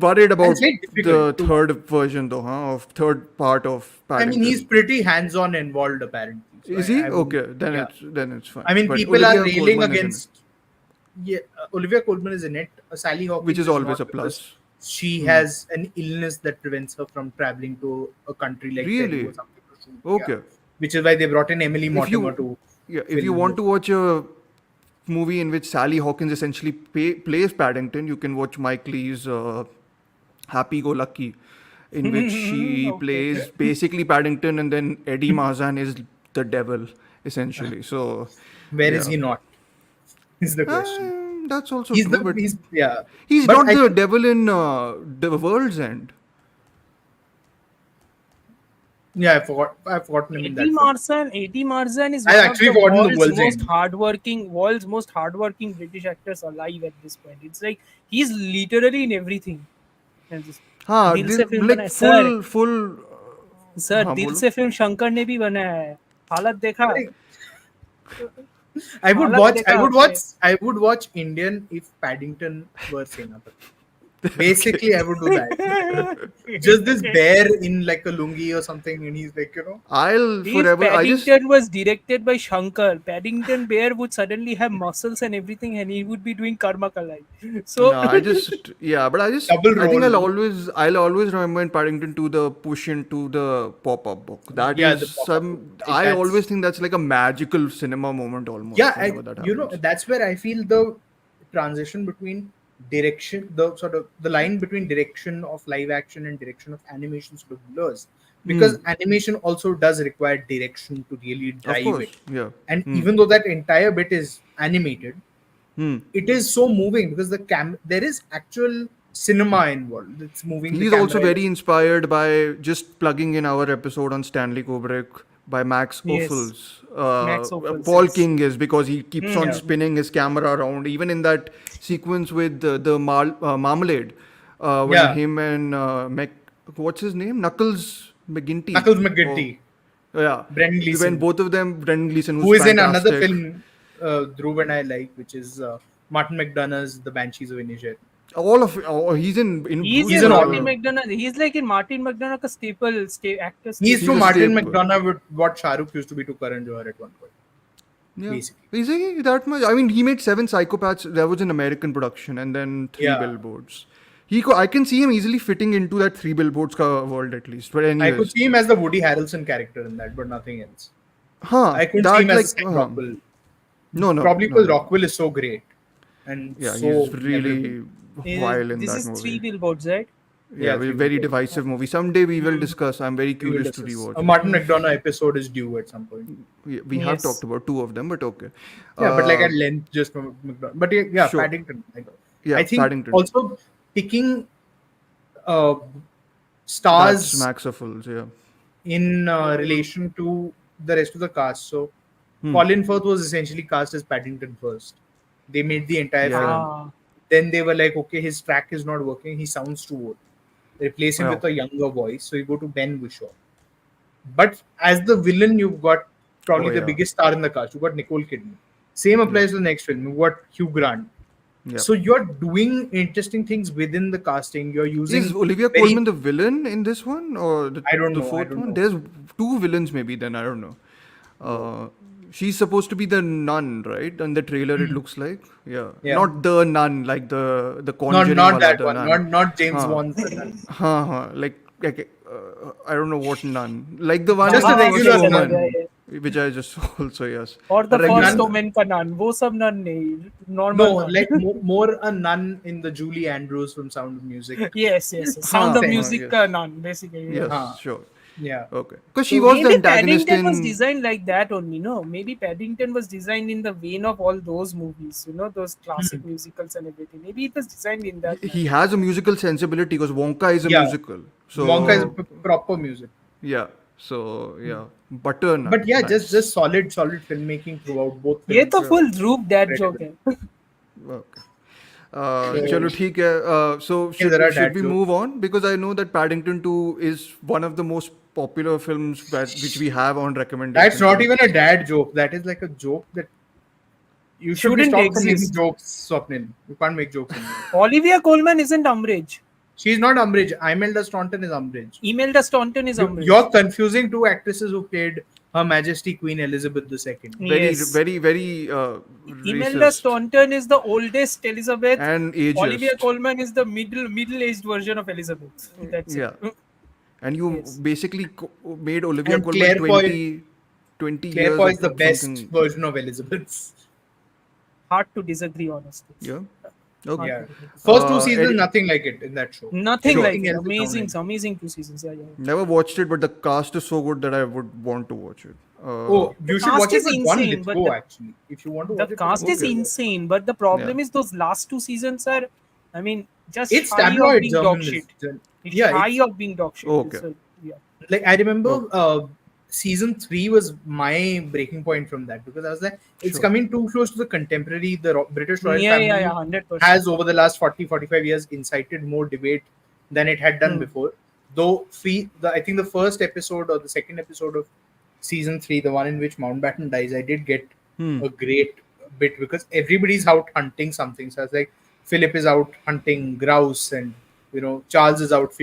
worried about it's very the difficult to- third version, though, of third part of I Paddington. mean, he's pretty hands-on involved apparently. So Is he? I wouldn't- Okay, then yeah. it's fine. I mean, But people are Olivia railing Colman is in against. Yeah, Olivia Colman is in it. Sally it, Hawkins, which is always not a plus. because She has an illness that prevents her from traveling to a country like Really? Peru or something to shoot. Okay. Yeah. Which is why they brought in Emily If Mortimer you- to. Yeah, if you film want it. to watch a movie in which Sally Hawkins essentially plays Paddington, you can watch Mike Leigh's Happy Go Lucky, in which she Okay. plays basically Paddington, and then Eddie Marzan is the devil, essentially. So Where is yeah. he not? Is the question. that's also He's true, the. but He's yeah. he's But not I the think- devil in The World's End. Yeah, I've forgotten him in that. Eddie Marzan is I one of actually the forgotten the world's world's most end. hardworking British actors alive at this point. It's like he's literally in everything. And just- हाँ, दिल से film like बना है, full. Sir हाँ, दिल बोलो। से film Shankar ने भी बनाया है, हालत देखा? I would हालत watch. देखा आपने? I would watch Indian if Paddington were Senapati. Basically, I would do that. Just this bear in like a lungi or something, and he's like, I'll If forever. Paddington was directed by Shankar, Paddington Bear would suddenly have muscles and everything, and he would be doing Karma Kalai. So No, I just but I Double think roll. I'll always remember in Paddington to the push into the pop-up book. That Yeah, is the pop-up some. book. I That's- always think that's like a magical cinema moment almost. yeah, whenever that happens. that's where I feel the transition between direction, the line between direction of live action and direction of animation sort of blurs, because animation also does require direction to really Of drive course, it. yeah. And even though that entire bit is animated, Hmm. it is so moving because there is actual cinema involved. It's moving. the He's also camera. very inspired by just plugging in our episode on Stanley Kubrick by Max Yes. Ophuls. Max Ophuls, Paul yes. King is because he keeps on Yeah. spinning his camera around. Even in that sequence with the marmalade, when Yeah. him and what's his name? Knuckles McGinty. Knuckles McGinty, Oh, yeah. Brendan Gleeson. When both of them, Brendan Gleeson, who is in fantastic. another film Dhruv and I like, which is Martin McDonagh's The Banshees of Inisherin. All of he's in he's He's in in all Martin of McDonough. He's like in Martin McDonough ka staple actor. He's He's from a Martin staple. McDonough with what Shah Rukh used to be to Karan Johar at one point. Yeah. Basically. Is he that much? I mean, he made 7 Psychopaths. That was an American production, and then 3 Yeah. Billboards. I can see him easily fitting into that 3 Billboards world at least. But I anyways, could see him as the Woody Harrelson character in that, but nothing else. I couldn't that, see him as like, Sam Rockwell. No, Probably no. because Rockwell is so great. And Yeah, so he's really wild in This that is movie. 3 billboards, right? Yeah, Yeah, very, 3 very Billboards. divisive movie. Someday we will discuss. I'm very we will curious to discuss. rewatch. A Martin McDonough episode is due at some point. We have Yes. talked about 2 of them, but okay. Yeah, but like at length, just from McDonough. But yeah, Sure. Paddington. Yeah, I think Paddington. also picking That's stars Max Ophuls, yeah. in relation to the rest of the cast. So Hmm. Colin Firth was essentially cast as Paddington first. They made the entire Yeah. film. Then they were like, okay, his track is not working. He sounds too old. Replace him Yeah. with a younger voice. So you go to Ben Whishaw. But as the villain, you've got probably Oh, the yeah. biggest star in the cast. You've got Nicole Kidman. Same applies to the next film. You've got Hugh Grant. Yeah. So you're doing interesting things within the casting. You're using Is Olivia very- Colman the villain in this one, or I don't the know, I fourth don't one? know. There's 2 villains maybe. Then I don't know. she's supposed to be the nun, right? On the trailer, it looks like. Yeah. Yeah. Not the nun, like the Not Conjuring not wala, that the one. nun. Not James Huh. Wan's. Like I don't know what nun. Like the one Just with a the regular first nun. woman, which I just also yes. और the A regular first nun. Omen का nun, वो सब nun नहीं, normal No, nun. like more a nun in the Julie Andrews from Sound of Music. Yes. Sound of हाँ, Music yes. का nun, basically. Yes, Huh. sure. Yeah. Okay. Because she was the Maybe antagonist Paddington was in. designed like that only, no? Maybe Paddington was designed in the vein of all those movies, those classic musicals and everything. Maybe it was designed in that. He has a musical sensibility because Wonka is a Yeah. musical. So Wonka is proper music. yeah. So yeah, butter naan. But yeah, Nice. just solid filmmaking throughout both ये films. तो full Dhruv dad joke है. Okay. चलो ठीक है. So should there are we dad jokes. move on because I know that Paddington 2 is one of the most popular films which we have on recommendation. That's not even a dad joke. That is like a joke that you shouldn't Shouldn't stop making exist. jokes, Swapnil. You can't make jokes anymore. Olivia Colman isn't Umbridge. She's not Umbridge. Imelda Staunton is Umbridge. Imelda Staunton is Umbridge. You're confusing two actresses who played Her Majesty Queen Elizabeth II. Yes. very Imelda racist Staunton is the oldest Elizabeth. and ageist. Olivia Colman is the middle-aged version of Elizabeth. That's Yeah. it. And you Yes. basically made Olivia And Colman Claire 20 Claire years Foy of is the best something- version of Elizabeth. Hard to disagree, honestly. Yeah. Okay. Yeah. First two seasons, Eddie- nothing like it in that show. Nothing Sure. like Nothing else is amazing, found amazing 2 seasons. Yeah. Never watched it, but the cast is so good that I would want to watch it. Oh, you should cast watch it is with one insane, with but go the- actually. If you want to The watch it, cast with is go. insane, but the problem Yeah. is those last 2 seasons are, I mean, just It's high of tabloid being dog shit. journalism. It's Yeah, high it's- of being dog shit. Okay. So, yeah. Like I remember season 3 was my breaking point from that because I was like, it's Sure. coming too close to the contemporary. The British royal Yeah, family 100%. has over the last 40-45 years incited more debate than it had done before. Though I think the first episode or the second episode of season 3, the one in which Mountbatten dies, I did get a great bit because everybody's out hunting something. So I was like, Philip is out hunting grouse, and Charles is out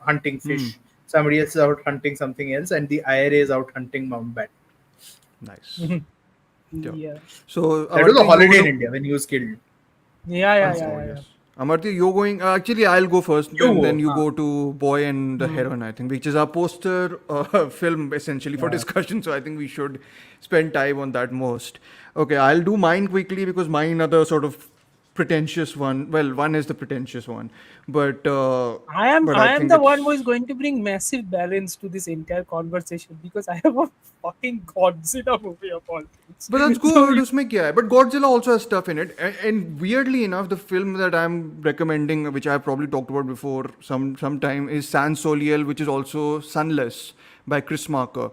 hunting fish. Somebody else is out hunting something else, and the IRA is out hunting Mountbatten. Nice. Yeah. Yeah. So That was a Amartya, holiday you in India when he was killed. Yeah. Yes. Amartya, you're going. Actually, I'll go first, You and go. then you go to Boy and the Heron. I think, which is our poster film essentially for discussion. So I think we should spend time on that most. Okay, I'll do mine quickly because mine are the sort of pretentious one. Well, one is the pretentious one, but I am but the think one it's- who is going to bring massive balance to this entire conversation because I have a fucking Godzilla movie of all things. But that's So good. उसमें क्या है? But Godzilla also has stuff in it. And weirdly enough, the film that I'm recommending, which I've probably talked about before some time, is Sans Soleil, which is also Sunless by Chris Marker.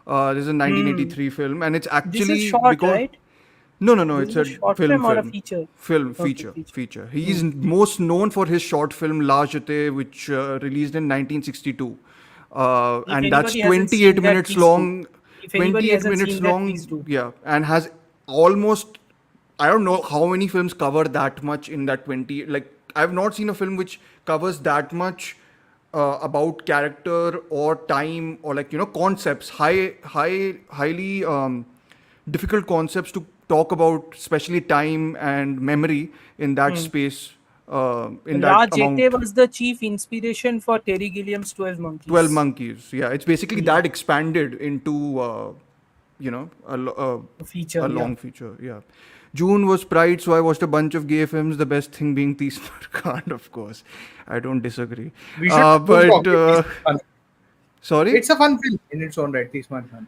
This is a 1983 film, and it's actually this is short, because right? no, This it's is a short film. or a feature? Feature. He is most known for his short film La Jetée, which released in 1962, and that's anybody hasn't 28 seen that, minutes please long. If anybody 28 hasn't minutes seen that, long, please do. yeah, and has almost, I don't know how many films cover that much in that 20. Like, I've not seen a film which covers that much about character or time or concepts, highly difficult concepts to talk about, especially time and memory in that space. In La that amount. Jetée was the chief inspiration for Terry Gilliam's 12 Monkeys. 12 Monkeys. Yeah, it's basically that expanded into, a feature. long feature. Yeah. June was Pride, so I watched a bunch of gay films. The best thing being Teesmar Khan, of course. I don't disagree. We should But it's fun. sorry, It's a fun film in its own right. Teesmar Khan.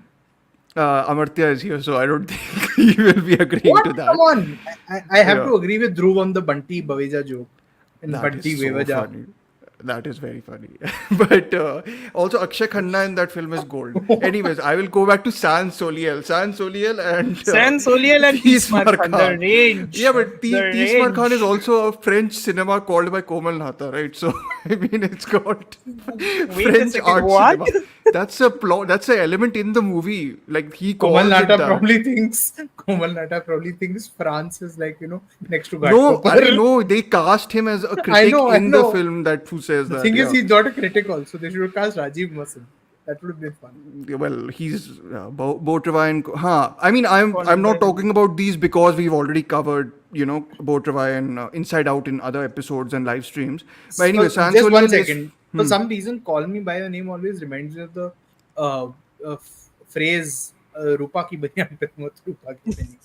Amartya is here, so I don't think he will be agreeing What? to that. Come on. I have Yeah. to agree with Dhruv on the Bunty Baweja joke. And That Bunty is so Baweja. funny. That is very funny. But also Akshay Khanna in that film is gold. Anyways, I will go back to Sans Soleil. Sans Soleil and Sans Soleil and Teesmar Khan, the range. Yeah, but The Teesmar Khan is range. also a French cinema called by Komal Nahta, right? So I mean, it's got a French second, art what? cinema. That's a plot. That's an element in the movie. Like he calls Komal it Nahta that. probably thinks France is like, next to No, Ghatkopar. I don't know. They cast him as a critic I in the know. film that who says The that. thing is, yeah. he's not a critic also. They should cast Rajiv Masand. That would be fun. Well, he's Botrava and I mean, I'm not talking about these because we've already covered, Botrava and Inside Out in other episodes and live streams. But anyway, So, just one Sansoliel is second. For some reason, "Call Me by Your Name" always reminds me of the phrase "Rupa ki banyan pe mat Rupa ki bani."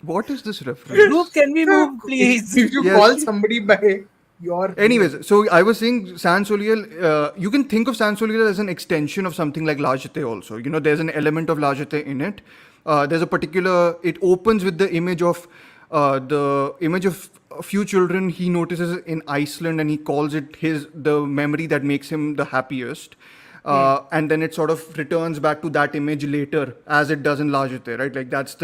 what is this reference? Dhruv, can we move, please? If you Yes. call somebody by your Anyways, so I was saying Sansoliel, you can think of Sansoliel as an extension of something like La Jetée also. There's an element of La Jetée in it. There's a particular, it opens with the image of a few children he notices in Iceland, and he calls it the memory that makes him the happiest. And then it sort of returns back to that image later, as it does in La Jetée, right? Like that's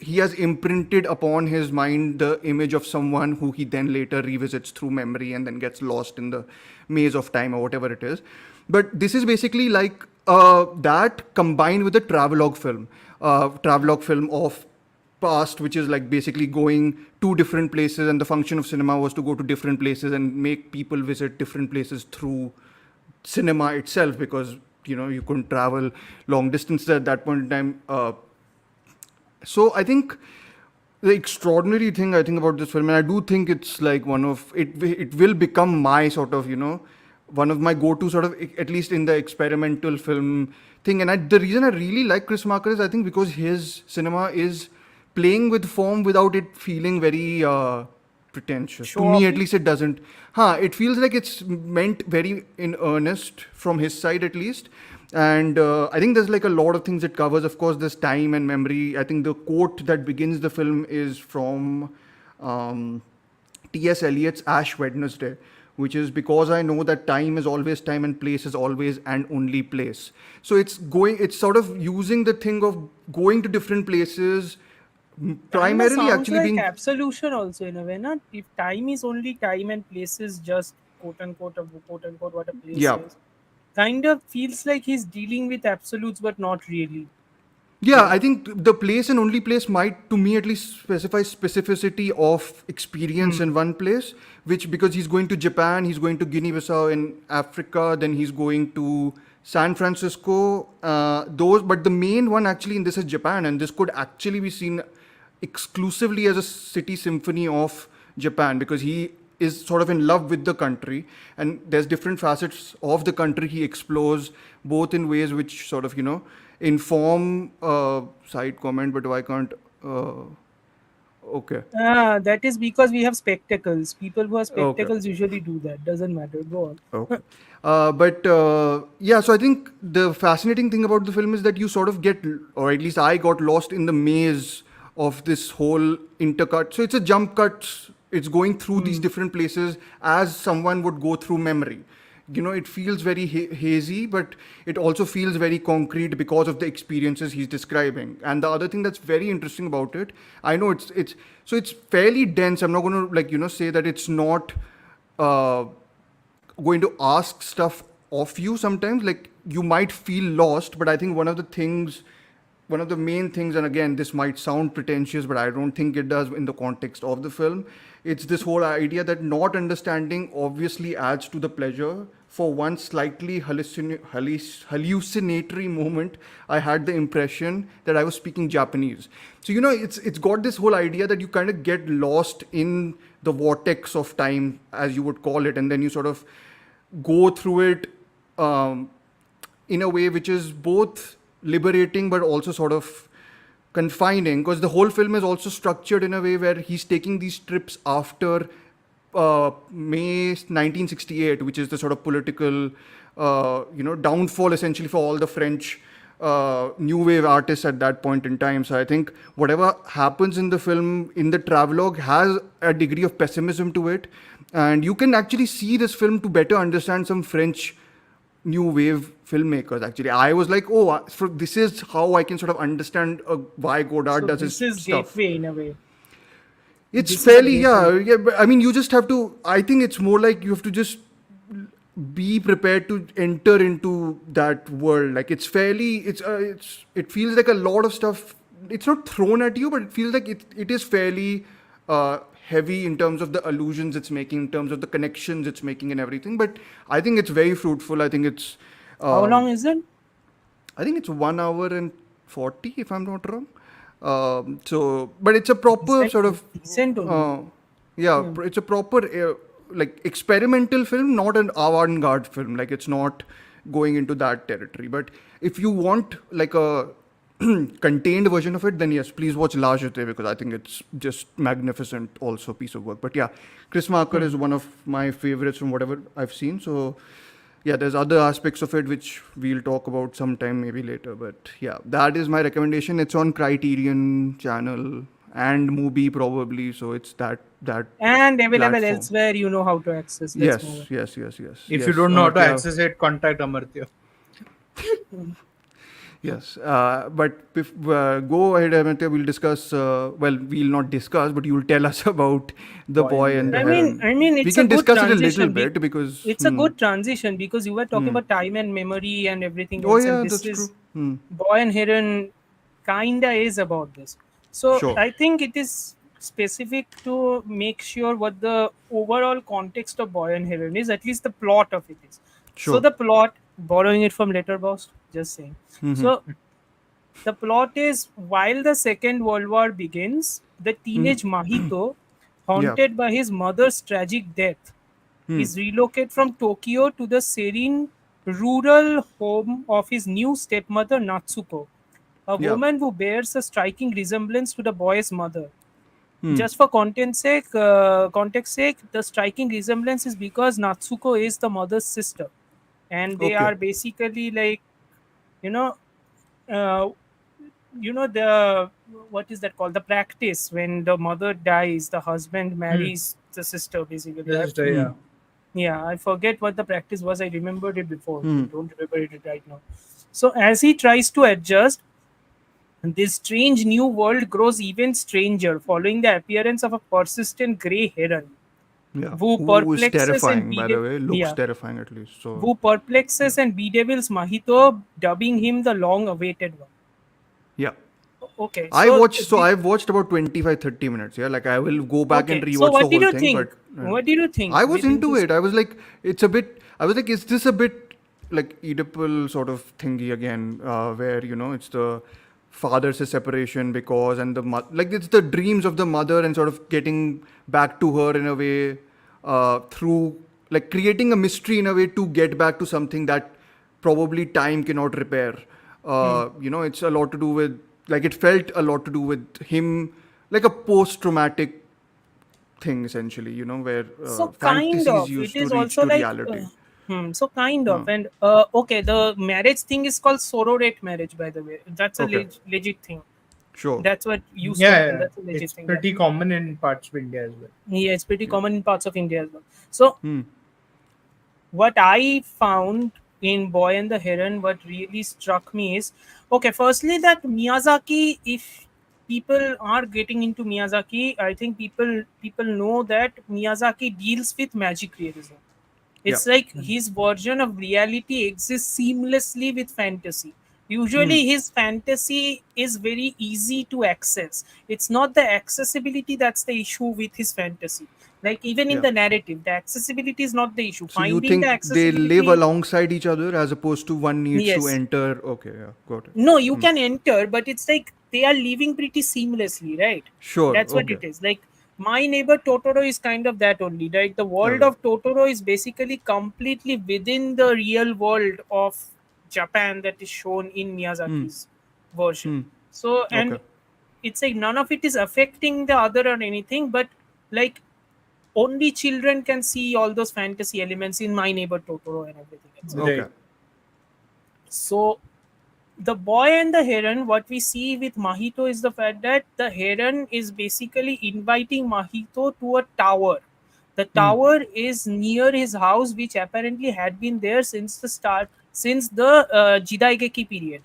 he has imprinted upon his mind the image of someone who he then later revisits through memory and then gets lost in the maze of time or whatever it is. But this is basically like that combined with a travelogue film of past, which is like basically going to different places, and the function of cinema was to go to different places and make people visit different places through cinema itself, because you couldn't travel long distances at that point in time. So I think the extraordinary thing I think about this film, and I do think it's like it will become my sort of, one of my go-to sort of, at least in the experimental film thing. And the reason I really like Chris Marker is I think because his cinema is playing with form without it feeling very pretentious. To me, at least, it doesn't. It feels like it's meant very in earnest from his side, at least. And I think there's like a lot of things it covers. Of course, there's time and memory. I think the quote that begins the film is from T.S. Eliot's Ash Wednesday, which is, "Because I know that time is always time and place is always and only place." So it's sort of using the thing of going to different places, primarily actually like being absolution also in a way, not if time is only time and place is just quote unquote what a place is. Kind of feels like he's dealing with absolutes, but not really. Yeah, I think the place and only place might, to me at least, specify specificity of experience in one place, which, because he's going to Japan, he's going to Guinea-Bissau in Africa, then he's going to San Francisco, but the main one actually in this is Japan, and this could actually be seen exclusively as a city symphony of Japan, because he is sort of in love with the country, and there's different facets of the country he explores, both in ways which sort of, inform side comment, but why can't okay. That is because we have spectacles. People who have spectacles usually do that. Doesn't matter. Go on. Okay. So I think the fascinating thing about the film is that you sort of get, or at least I got lost in the maze of this whole intercut. So it's a jump cut. It's going through these different places as someone would go through memory. It feels very hazy, but it also feels very concrete because of the experiences he's describing. And the other thing that's very interesting about it, I know it's fairly dense. I'm not going to say that it's not going to ask stuff of you sometimes. Like, you might feel lost, but I think one of the main things, and again, this might sound pretentious, but I don't think it does in the context of the film. It's this whole idea that not understanding obviously adds to the pleasure. For one slightly hallucinatory moment, I had the impression that I was speaking Japanese. So, it's got this whole idea that you kind of get lost in the vortex of time, as you would call it, and then you sort of go through it in a way which is both liberating but also sort of confining, because the whole film is also structured in a way where he's taking these trips after May 1968, which is the sort of political downfall essentially for all the French new wave artists at that point in time. So I think whatever happens in the film, in the travelogue, has a degree of pessimism to it, and you can actually see this film to better understand some French new wave filmmakers. Actually, I was like, this is how I can sort of understand why Godard does his stuff. This is gateway in a way. It's fairly, but I mean, you just have to, I think it's more like you have to just be prepared to enter into that world. Like, it's fairly, it feels like a lot of stuff, it's not thrown at you, but it feels like it is fairly heavy in terms of the allusions it's making, in terms of the connections it's making and everything. But I think it's very fruitful. I think it's How long is it? I think it's 1 hour and 40, if I'm not wrong. But it's a proper Decent- sort of decent only. it's a proper like experimental film, not an avant-garde film. Like it's not going into that territory. But if you want like a contained version of it, then yes, please watch La Jetée, because I think it's just magnificent, also piece of work. But yeah, Chris Marker is one of my favorites from whatever I've seen. So yeah, there's other aspects of it which we'll talk about sometime maybe later. But yeah, that is my recommendation. It's on Criterion channel and Mubi probably. So it's that And available platform. elsewhere, you know how to access. Yes, Let's move on. yes. If you don't know how to Amartya. access it, contact Amartya. Yes, but go ahead, Amartya. We'll discuss. Well, we'll not discuss, but you'll tell us about the boy and the heron. I mean, it's we can a good discuss it a transition little bit because it's a good transition because you were talking about time and memory and everything Oh else, yeah, and this that's is true. Boy and Heron kinda is about this. So Sure. I think it is specific to make sure what the overall context of Boy and Heron is, at least the plot of it is. So Sure. the plot, borrowing it from Letterboxd, just saying. So the plot is, while the Second World War begins, the teenage Mahito, haunted by his mother's tragic death, is relocated from Tokyo to the serene rural home of his new stepmother Natsuko, a Yeah. woman who bears a striking resemblance to the boy's mother. Just for context sake, the striking resemblance is because Natsuko is the mother's sister, and they Okay. are basically like, you know, uh, the, what is that called? The practice when the mother dies, the husband marries the sister, basically. Yeah. Yeah, I forget what the practice was. I remembered it before. I don't remember it right now. So as he tries to adjust, this strange new world grows even stranger following the appearance of a persistent grey heron Yeah. who Who is perplexes and terrifying, by the way? Looks terrifying at least. So who perplexes and bedevils Mahito, dubbing him the long-awaited one. yeah. Okay, I've watched about 25-30 minutes. Yeah, like I will go back and okay. rewatch So what the did whole you thing. think? But What did you think? I was within into this- it. I was like, is this a bit like Oedipal sort of thingy again, where it's the father's separation because and the like it's the dreams of the mother and sort of getting back to her in a way through like creating a mystery in a way to get back to something that probably time cannot repair. It's a lot to do with like it felt a lot to do with him, like a post-traumatic thing essentially, where So fantasies kind of. used It to is reach also to like. reality. So kind of. And okay, the marriage thing is called sororate marriage, by the way. That's a Okay. legit thing. Sure. That's what used to Yeah, happen. yeah. That's a legit It's thing. pretty common in parts of India as well. Yeah, it's pretty common in parts of India as well. So what I found in Boy and the Heron, what really struck me is, okay, firstly that Miyazaki, if people are getting into Miyazaki, I think people know that Miyazaki deals with magic realism. It's like his version of reality exists seamlessly with fantasy. Usually, his fantasy is very easy to access. It's not the accessibility that's the issue with his fantasy. Like, even in Yeah. the narrative, the accessibility is not the issue. So you Finding the think they accessibility. live alongside each other as opposed to one needs to Yes. enter? Okay, yeah, got it. No, you can enter, but it's like they are living pretty seamlessly, right? Sure. That's what Okay. it is. Like, My Neighbor Totoro is kind of that only, right? The world Okay. of Totoro is basically completely within the real world of Japan that is shown in Miyazaki's version. So, and Okay. it's like none of it is affecting the other or anything, but like only children can see all those fantasy elements in My Neighbor Totoro and everything else. Okay. Right. So the Boy and the Heron, what we see with Mahito is the fact that the heron is basically inviting Mahito to a tower. The tower is near his house, which apparently had been there since the start, since the Jidaigeki period.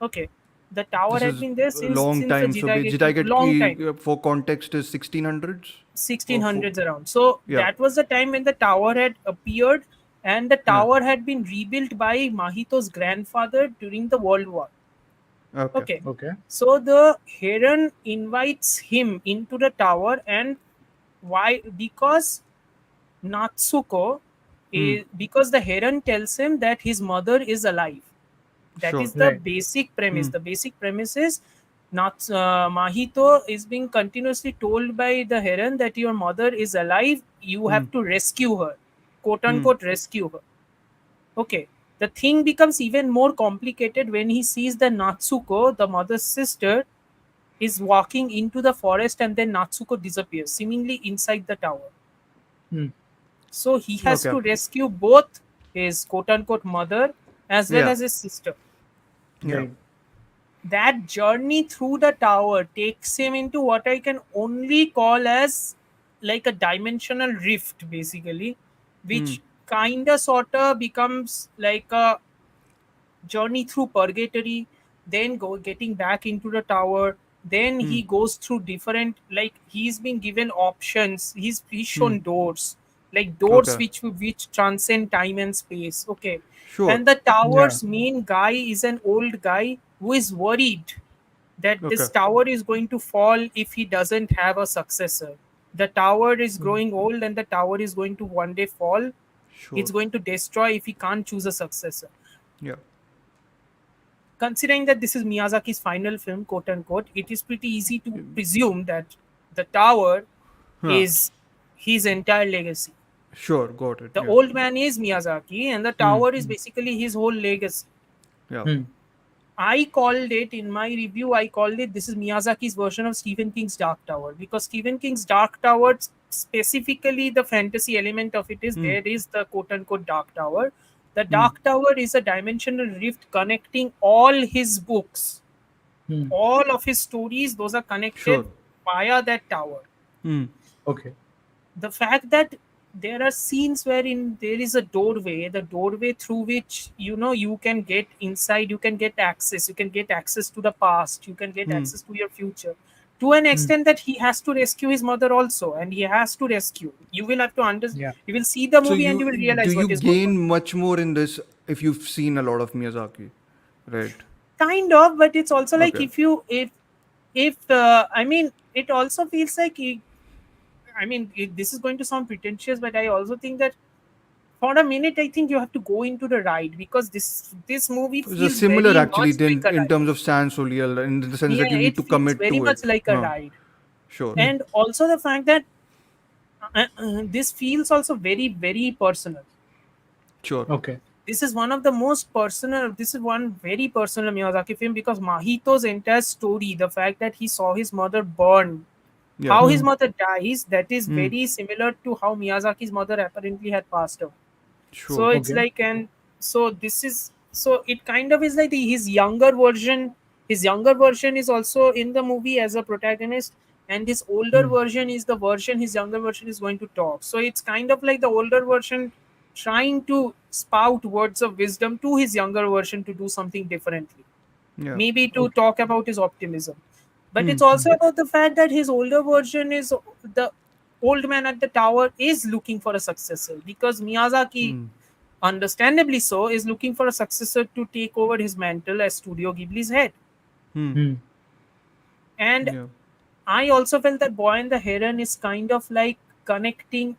Okay, the tower This had is been there a since long the time. So Jidaigeki, long time. Jidaigeki, for context, is 1600s. 1600s around. So Yeah. that was the time when the tower had appeared, and the tower had been rebuilt by Mahito's grandfather during the World War. Okay. Okay. So the heron invites him into the tower, and Why? Because Natsuko is because the Heron tells him that his mother is alive. That Sure. is the Right. basic premise. The basic premise is Mahito is being continuously told by the Heron that your mother is alive. You have to rescue her, quote unquote, rescue her. Okay. The thing becomes even more complicated when he sees that Natsuko, the mother's sister, is walking into the forest and then Natsuko disappears, seemingly inside the tower. Hmm. So he has Okay. to rescue both his quote unquote mother as well Yeah. as his sister. Yeah. Right. That journey through the tower takes him into what I can only call as like a dimensional rift, basically, which kind of sort of becomes like a journey through purgatory, then getting back into the tower. Then he goes through different, like he's been given options. He's shown doors, like doors Okay. which transcend time and space. Okay, Sure. and the Yeah. tower's main guy is an old guy who is worried that Okay. this tower is going to fall if he doesn't have a successor. The tower is growing old and the tower is going to one day fall. Sure. It's going to destroy if he can't choose a successor. Yeah. Considering that this is Miyazaki's final film, quote unquote, it is pretty easy to presume that the tower Huh. is his entire legacy. Sure. Got it. The Yeah. old man is Miyazaki, and the tower is basically his whole legacy. Yeah. Hmm. I called it in my review, I called it this is Miyazaki's version of Stephen King's Dark Tower, because Stephen King's Dark Tower, specifically the fantasy element of it is there is the quote unquote Dark Tower. The Dark Tower is a dimensional rift connecting all his books, Hmm. all of his stories, those are connected Sure. via that tower. Hmm. Okay. The fact that there are scenes wherein there is a doorway, the doorway through which you can get inside, you can get access to the past, you can get access to your future, to an extent that he has to rescue his mother also, and he has to rescue. You will have to understand. Yeah. You will see the So movie and you will do realize you what is going on. gain much more in this if you've seen a lot of Miyazaki, right? Kind of, but it's also like Okay. if I mean, it also feels like this is going to sound pretentious, but I also think that for a minute I think you have to go into the ride, because this movie It's a feels similar very actually much then like a in ride. terms of Sans Soliel in the sense that Yeah, you need it to feels commit very to much it. like a ride. Sure. And also the fact that this feels also very, very personal. Sure. Okay. This is one of the most personal, this is one very personal Miyazaki film, because Mahito's entire story, the fact that he saw his mother burn, Yeah. how his mother dies, that is very similar to how Miyazaki's mother apparently had passed away. So Sure. it's Okay. like, and so this is, so it kind of is like his younger version. His younger version is also in the movie as a protagonist, and his older version is the version his younger version is going to talk. So it's kind of like the older version trying to spout words of wisdom to his younger version to do something differently, Yeah. maybe to Okay. talk about his optimism. But it's also about the fact that his older version is the old man at the tower is looking for a successor, because Miyazaki, understandably so, is looking for a successor to take over his mantle as Studio Ghibli's head. Hmm. And Yeah. I also felt that Boy and the Heron is kind of like connecting,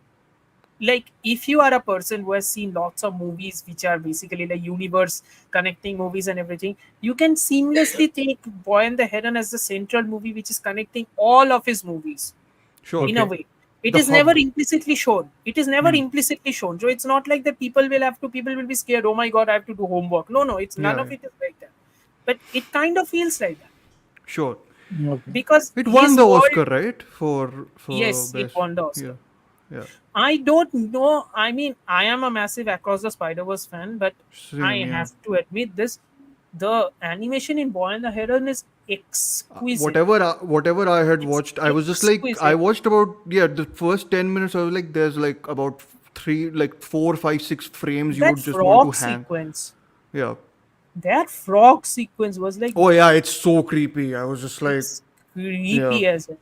like if you are a person who has seen lots of movies which are basically like universe connecting movies and everything, you can seamlessly take Boy and the Heron as the central movie which is connecting all of his movies Sure. in a Okay. way. It The is never hub. implicitly shown. It is never implicitly shown. So it's not like that people will be scared, oh my god, I have to do homework. No, it's none Yeah. of it is like that. But it kind of feels like that. Sure. Okay. Because It won his the world, Oscar, right? For yes, it best. won the Oscar. Yeah. Yeah. I don't know. I mean, I am a massive Across the Spider-Verse fan, but I Same. Yeah. have to admit this. The animation in Boy and the Heron is exquisite. Whatever I had It's watched, I was just like I exquisite. watched about the first 10 minutes. I was like, there's like about three, like 4, 5, 6 frames you That would just want to frog hang. sequence. Yeah. That frog sequence was like, Oh yeah, it's so creepy. I was just like, it's yeah, creepy as hell.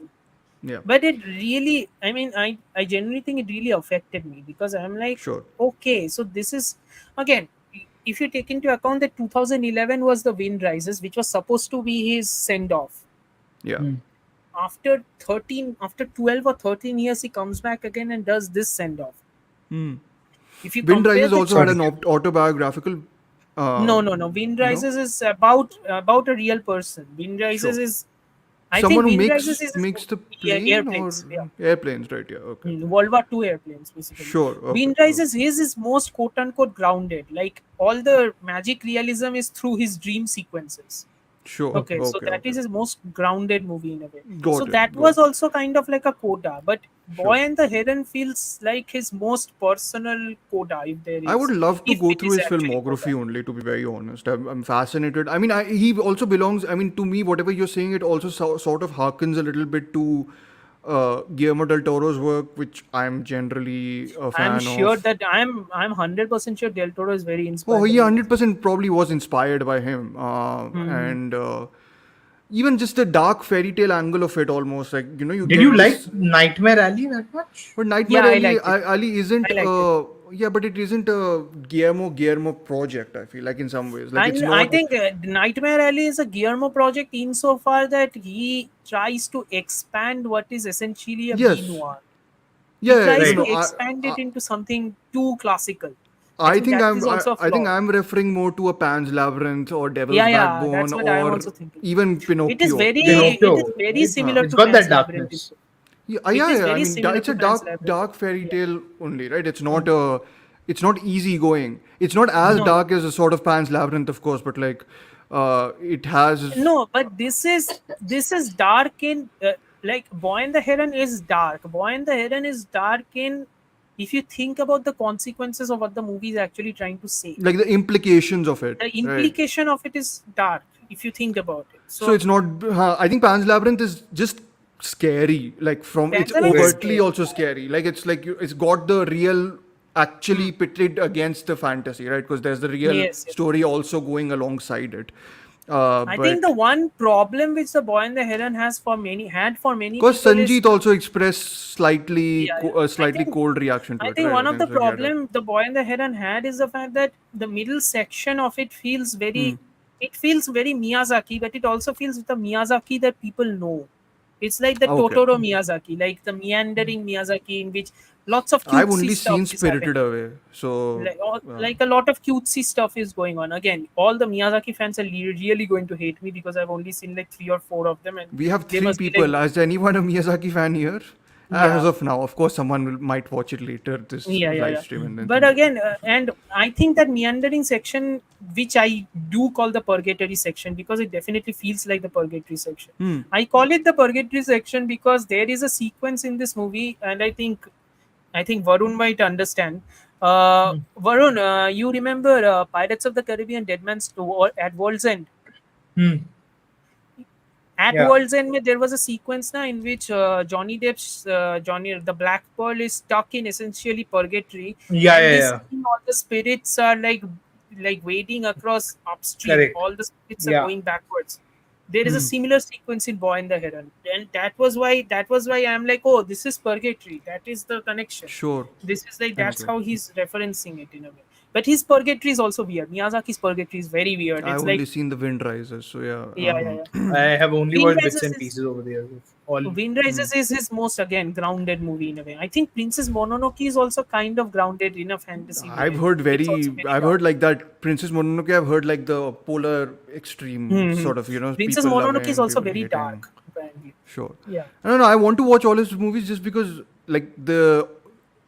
yeah, But it really, I mean, I genuinely think it really affected me, because I'm like, sure, okay, so this is, again, if you take into account that 2011 was The Wind Rises, which was supposed to be his send off. yeah, Hmm. after 12 or 13 years, he comes back again and does this send off. Hmm. If you Wind compare Rises the also had an autobiographical. no. Wind Rises is about a real person. Wind Rises Sure. is, I Someone think, who Wind Rises is makes the plane or airplanes. Yeah. airplanes, right? Yeah. Okay. World War II airplanes, basically. Sure. Okay. Wind Rises, his is most quote unquote grounded. Like all the magic realism is through his dream sequences. Sure. Okay, so Okay. that Okay. is his most grounded movie in a way. Got So it. that Got was it. also kind of like a coda, but Boy Sure. and the Heron feels like his most personal coda, if there I would is. love to If go it through is his actually filmography coda. only, to be very honest. I'm fascinated. I mean, he also belongs, I mean, to me, whatever you're saying, it also sort of harkens a little bit to Guillermo del Toro's work, which I'm generally a I'm fan sure of. that I'm 100% sure Del Toro is very Oh, inspired by he him. 100% probably was inspired by him. Hmm. And even just the dark fairy tale angle of it almost, like, you Did get you like this. Nightmare Alley that much? But Yeah, Nightmare I Alley, liked it. Ali isn't, I liked it. yeah, but it isn't a Guillermo project, I feel like, in some ways. Like, it's And I not. think Nightmare Alley is a Guillermo project insofar that he tries to expand what is essentially a B Yes. noir. He Yeah, tries Right. to expand it into something too classical. I I think think that is also a I think flaw. I'm referring more to a Pan's Labyrinth or Devil's Yeah, Backbone that's what I am or also thinking. even Pinocchio. It is Pinocchio, very right? similar It's to got Pan's that Labyrinth. darkness. Yeah, It is yeah. I very mean, similar it's to a Pan's Labyrinth. dark fairy Yeah. tale only, right? It's not easy going. It's not as No, dark as a sort of Pan's Labyrinth, of course, but like, it has. no, but this is dark in like Boy and the Heron is dark. Boy and the Heron is dark in if you think about the consequences of what the movie is actually trying to say. Like the implications of it, The right? implication of it is dark if you think about it. So So it's not. I think Pan's Labyrinth is just scary. Like from it's Pan's Labyrinth is overtly scary. also scary. Like it's like it's got the real actually pitted against the fantasy, right? Because there's the real Yes. story also going alongside it. I think But the one problem which the Boy and the Heron had for many because people is Sanjeet also expressed slightly yeah. a I slightly think cold reaction to I it, think right? I one of think the so. He had a, problem the Boy and the Heron had is the fact that the middle section of it feels hmm. very Miyazaki, but it also feels the Miyazaki that people know. It's like the Okay. Totoro Miyazaki, like the meandering Miyazaki in which lots of I've cutesy only stuff seen is happening. Spirited Away, so Like a lot of cutesy stuff is going on. Again, all the Miyazaki fans are really going to hate me because I've only seen like 3 or 4 of them, and we have they three must be like, people. Is anyone a Miyazaki fan here? As yeah. of now, of course, someone might watch it later this live stream and then. But think, again, and I think that meandering section, which I do call the purgatory section because it definitely feels like the purgatory section. I call it the purgatory section because there is a sequence in this movie, and I think Varun might understand. Varun, you remember Pirates of the Caribbean: Dead Man's at World's End? Hmm. At Yeah. World's End, there was a sequence now in which Johnny Depp's the Black Pearl is stuck in essentially purgatory, Yeah, and yeah, this yeah. all the spirits are like wading across upstream. Correct. All the spirits are Yeah. going backwards. There is a Hmm. similar sequence in Boy and the Heron, and that was why I'm like, oh, this is purgatory. That is the connection. Sure. This is like that's Okay. how he's referencing it in a way. But his purgatory is also weird. Miyazaki's purgatory is very weird. I've It's only like seen the Wind Rises, so yeah. yeah. I have only Wind watched bits Rises and is pieces over there. All Wind Rises is his most again grounded movie in a way. I think Princess Mononoke is also kind of grounded in a fantasy way. I've heard It's also very I've dark. heard like that Princess Mononoke. I've heard like the polar extreme sort of, Princess people Mononoke is loving, also people very hating. dark, apparently. Sure. Yeah. I don't know. I want to watch all his movies just because like the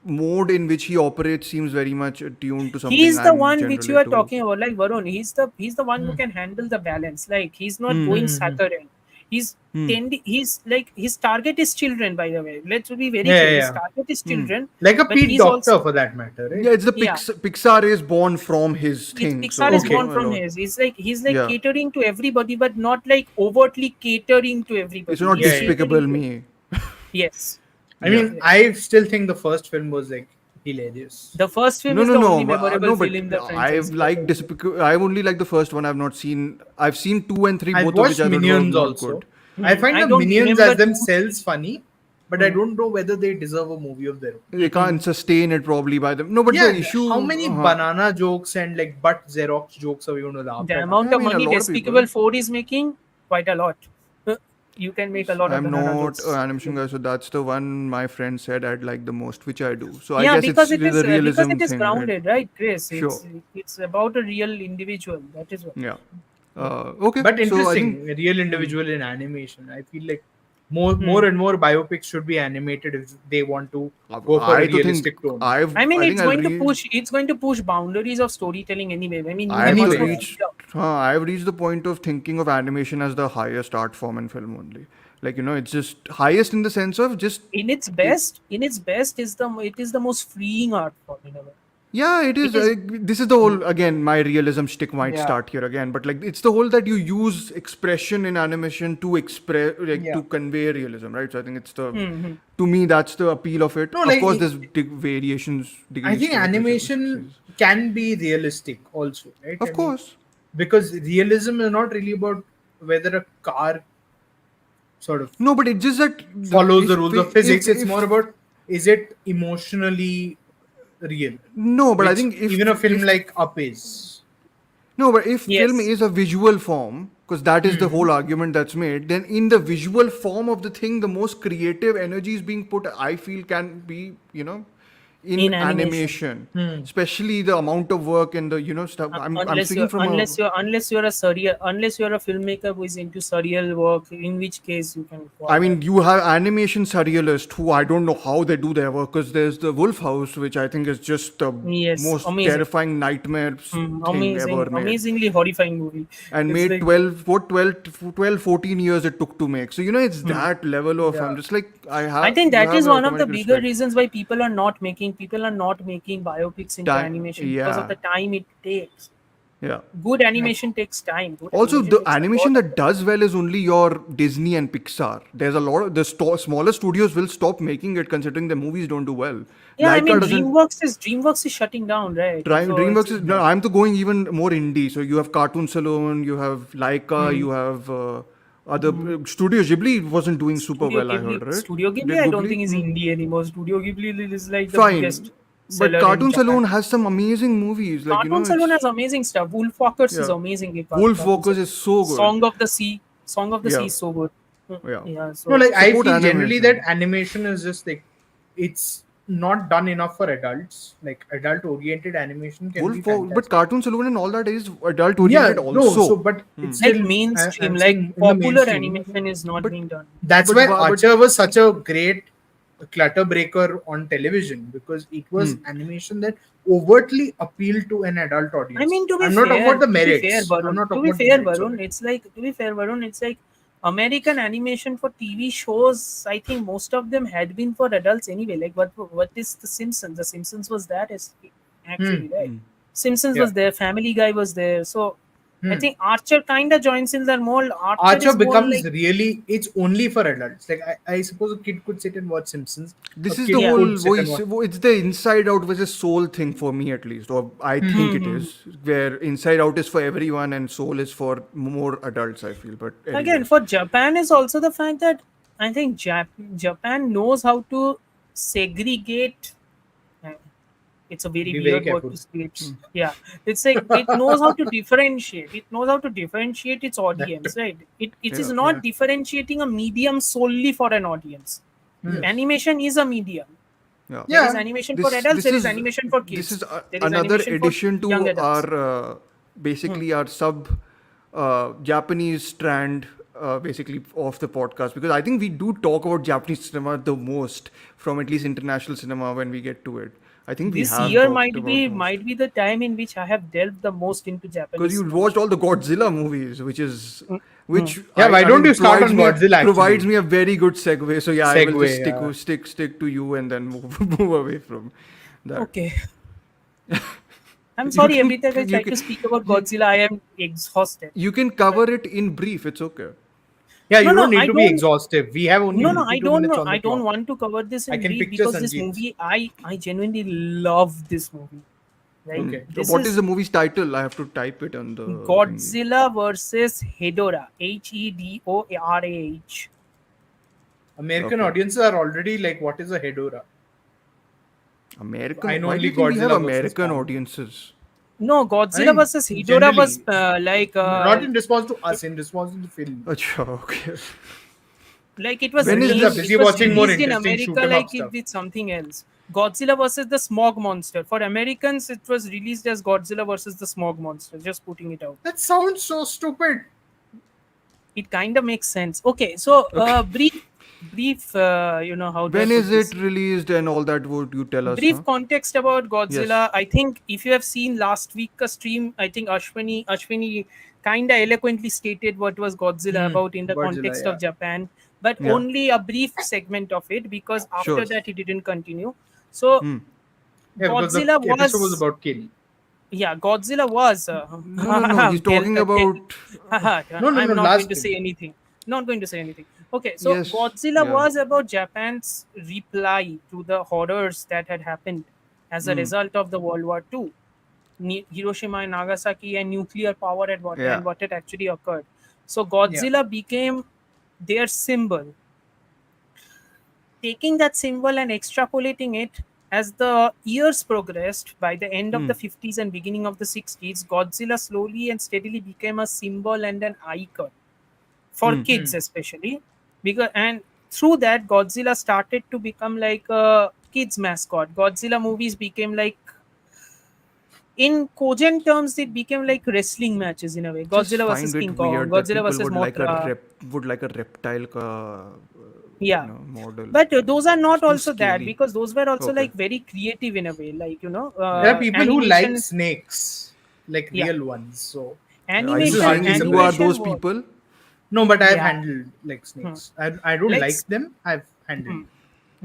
mode in which he operates seems very much attuned to something. He's the I'm one which you generally are too. talking about, like Varun. He's the one who can handle the balance. Like he's not going saccharine. He's his target is children, by the way. Let's be very Yeah, clear. yeah, His yeah. target is children. Like a but Pete he's Doctor also, for that matter, right? Yeah, it's the Yeah. Pixar is born from his thing. Pixar so, is born a from lot- his. He's like Yeah. catering to everybody, but not like overtly catering to everybody. It's not He's Despicable catering to- Me. Yes. I mean, I still think the first film was like hilarious. The first film No, is no, the no. only But, memorable no, but film in the franchise. I've liked Despicable. I've only liked the first one. I've not seen. I've seen 2 and 3, I've both of which watched I thought were Minions not also. good. I find I the don't Minions remember as too- themselves funny, but I don't know whether they deserve a movie of their own. They can't sustain it probably by them. No, but Yeah, the issue. how many banana jokes and like butt Xerox jokes are we going to laugh The at? amount I of mean, a money lot of Despicable people. 4 is making, quite a lot. You can make a lot of I'm banana not jokes. an animation guy, so that's the one my friend said I'd like the most, which I do. So I Yeah, guess because it's it is the realism because it is thing, right? grounded, right, Chris? Sure. It's about a real individual. That is what. Yeah. Okay. But So I interesting, think a real individual in animation. I feel like more and more biopics should be animated if they want to go for a I to think realistic tone. I mean, I think it's I'll going to read. push. It's going to push boundaries of storytelling anyway. I mean, you have I've much Anyway, more yeah. reached. freedom. I've reached the point of thinking of animation as the highest art form in film only. Like it's just highest in the sense of just In its it, best, it is the most freeing art form in a way. yeah, it is. It is. This is the whole again. My realism stick might Yeah. start here again, but like it's the whole that you use expression in animation to express, like Yeah. to convey realism, right? So I think it's the Mm-hmm. to me that's the appeal of it. No, Of like course, there's variations. I Degrees think to it, animation can be realistic also, right? of I mean, course. because realism is not really about whether a car sort of No, but it's just that follows the if rules we- of physics. It's if- more about, is it emotionally real? no, but I Which think even a film if like Up is. no, but if film Yes. is a visual form, because that is the Hmm. whole argument that's made, then in the visual form of the thing, the most creative energy is being put, I feel, can be, in In animation. animation. Especially the amount of work and the, stuff. I'm speaking from Unless you're a filmmaker who is into surreal work, in which case you can. I mean, you have animation surrealists who I don't know how they do their work, because there's the Wolf House, which I think is just the Yes, most amazing. terrifying nightmare thing Amazing, ever made. amazingly horrifying movie. And It's made like- 12, 14 years it took to make. So, it's that level of, I'm just like, I think that is one of the bigger reasons why people are not making biopics into animation because of the time it takes. Yeah. Good animation takes time. Good Also, animation the takes a animation lot that does well is only your Disney and Pixar. There's a lot of the smaller studios will stop making it considering the movies don't do well. Yeah, I Laika mean, doesn't. DreamWorks is shutting down, right? So DreamWorks it's- is. No, I'm to going even more indie. So you have Cartoon Saloon, you have Laika, you have other Studio Ghibli wasn't doing super Studio well. I Ghibli, heard, right? Studio Ghibli, Did I don't Ghibli? think is indie anymore. Studio Ghibli is like the Fine. biggest But seller Cartoon in Japan. Saloon has some amazing movies. Like Cartoon Saloon has amazing stuff. Wolf Walkers is Yeah. amazing. Wolf Walkers is so good. Song of the Sea Yeah. is so good. Yeah. So No, like I Support feel generally animation. that animation is just like, it's not done enough for adults. Like adult oriented animation can be fantastic. But Cartoon Saloon and all that is adult yeah, oriented no, also. so but it's like still mainstream, I'm like saying in the popular mainstream. animation is not But- being done. That's But why wha- but- Archer was such a great clutter breaker on television, because it was animation that overtly appealed to an adult audience. I mean, to be I'm fair, not talking about the to be merits. fair, Varun, I'm not to talking be about the fair, merits of Varun, it. it's like American animation for TV shows. I think most of them had been for adults anyway. Like what is The Simpsons? The Simpsons was that actually right. Simpsons Yeah. was there. Family Guy was there. So I think Archer kind of joins in that mold. Archer is more becomes like, really, it's only for adults. Like I suppose a kid could sit and watch Simpsons. This A is kid the Yeah. whole could sit and voice. watch- It's the inside out versus soul thing for me, at least, or I think it is. Where inside out is for everyone and soul is for more adults. I feel, but anyway. again, for Japan is also the fact that I think Japan knows how to segregate. It's a very Be very weird word careful. to say. Yeah, it's like it knows how to differentiate. It knows how to differentiate its audience, right? It is Yeah. not differentiating a medium solely for an audience. Animation is a medium. Yeah. There is animation for adults. There is animation for kids. This is There is another animation for addition to young adults. our basically our sub Japanese strand basically of the podcast, because I think we do talk about Japanese cinema the most from at least international cinema when we get to it. I think This we have year talked might about be most. might be the time in which I have delved the most into Japanese. Because you cinema. watched all the Godzilla movies, which Yeah, why don't you start provides on me Godzilla, actually? provides me a very good segue. So yeah, I will just Segue, stick to you and then move away from that. Okay. I'm sorry, can- every time I you try can- to speak about Godzilla, I am exhausted. You can cover it in brief. It's okay. Yeah, you No, don't no, need I to be don't- exhaustive. We have only No, I 52 don't minutes know. on the I don't clock. want to cover this in I can brief picture because this Sanjeev's. movie, I genuinely love this movie. Right? Okay. This What is the movie's title? I have to type it on the thingy. Godzilla versus Hedorah. Hedorah. American Okay. audiences are already like, what is a Hedorah? American. I know Why only do you think we have Godzilla versus American Kong. audiences? No, Godzilla mean, versus Hedorah was generally. like Not in response to us, in response to the film. Achha, okay. Like it was When is released, this? Busy it was watching more released in interesting America shoot 'em up like stuff. with something else. Godzilla versus the Smog Monster. For Americans, it was released as Godzilla versus the Smog Monster. Just putting it out. That sounds so stupid. It kind of makes sense. Okay, so brief, how do I When put is this? it released and all that? Would you tell us? Brief Huh? context about Godzilla. Yes. I think if you have seen last week a stream, I think Ashwini kind of eloquently stated what was Godzilla about in the Godzilla, context yeah. of Japan, but Yeah. only a brief segment of it because after Sure. that he didn't continue. So Hmm. Yeah, because the Godzilla episode was was about kill. Godzilla was No. He's talking about. No, I'm not last going to thing. say anything. Not going to say anything. Okay, so Yes, Godzilla yeah. was about Japan's reply to the horrors that had happened as a result of the World War II. Hiroshima and Nagasaki and nuclear power and Yeah. what had actually occurred. So Godzilla became their symbol. Taking that symbol and extrapolating it as the years progressed, by the end of the 50s and beginning of the 60s, Godzilla slowly and steadily became a symbol and an icon for kids, especially. And through that, Godzilla started to become like a kids' mascot. Godzilla movies became like, in cogent terms, it became like wrestling matches in a way. Just Godzilla find versus it King Kong, weird that Godzilla people versus would like Mothra. a reptile Yeah. model. But those are not It's too also that, scary. because those were also Okay. like very creative in a way. Like, There are people who animation, like snakes, like Yeah. real ones. So Are you animation, saying animation you are animation those was- people? no, but I've Yeah. handled like snakes. I don't Like like them. I've handled.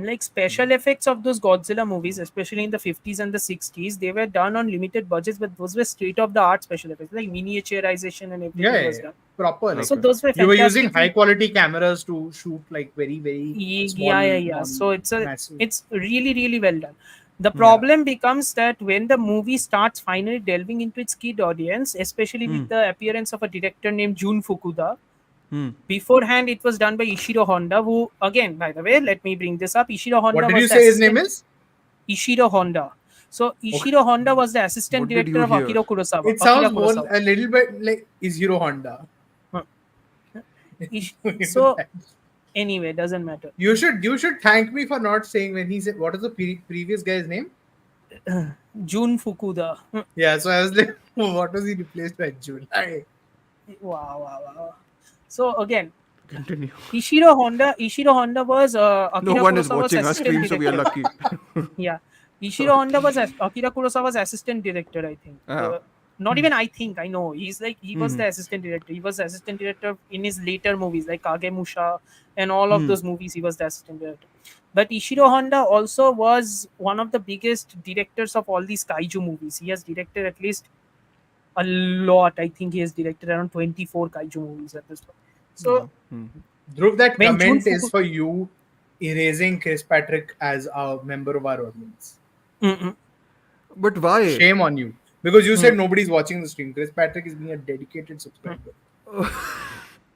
Like special effects of those Godzilla movies, especially in the 50s and the 60s, they were done on limited budgets, but those were state of the art special effects, like miniaturization and everything Yeah, was yeah, done. proper. Like, So those were you were using fantastic. high quality cameras to shoot like very small. Yeah. So massive. it's really well done. The problem becomes that when the movie starts finally delving into its kid audience, especially with the appearance of a director named Jun Fukuda. Beforehand, it was done by Ishiro Honda, who, again, by the way, let me bring this up. Ishiro Honda What did was you the say his name assistant- is? Ishiro Honda. So Ishiro Honda was the assistant What did director you of hear? Akira Kurosawa. It sounds more a little bit like Izuro Honda. So anyway, doesn't matter. You should thank me for not saying when he said what is the previous guy's name? Jun Fukuda. Yeah, so I was like, what was he replaced by? July. Wow. So again, Continue. Ishiro Honda was Akira No one is Kurosawa's watching our assistant stream, so we are director. lucky. Yeah, Ishiro Honda was Akira Kurosawa's assistant director, I think. Not even I think, I know. He was the assistant director. He was the assistant director in his later movies like Kagemusha and all of those movies. He was the assistant director. But Ishiro Honda also was one of the biggest directors of all these kaiju movies. He has directed at least a lot. I think he has directed around 24 kaiju movies at this point. So Dhruv, that When comment Jun is for you erasing Chris Patrick as a member of our audience. But why? Shame on you. Because you said nobody's watching the stream. Chris Patrick is being a dedicated subscriber.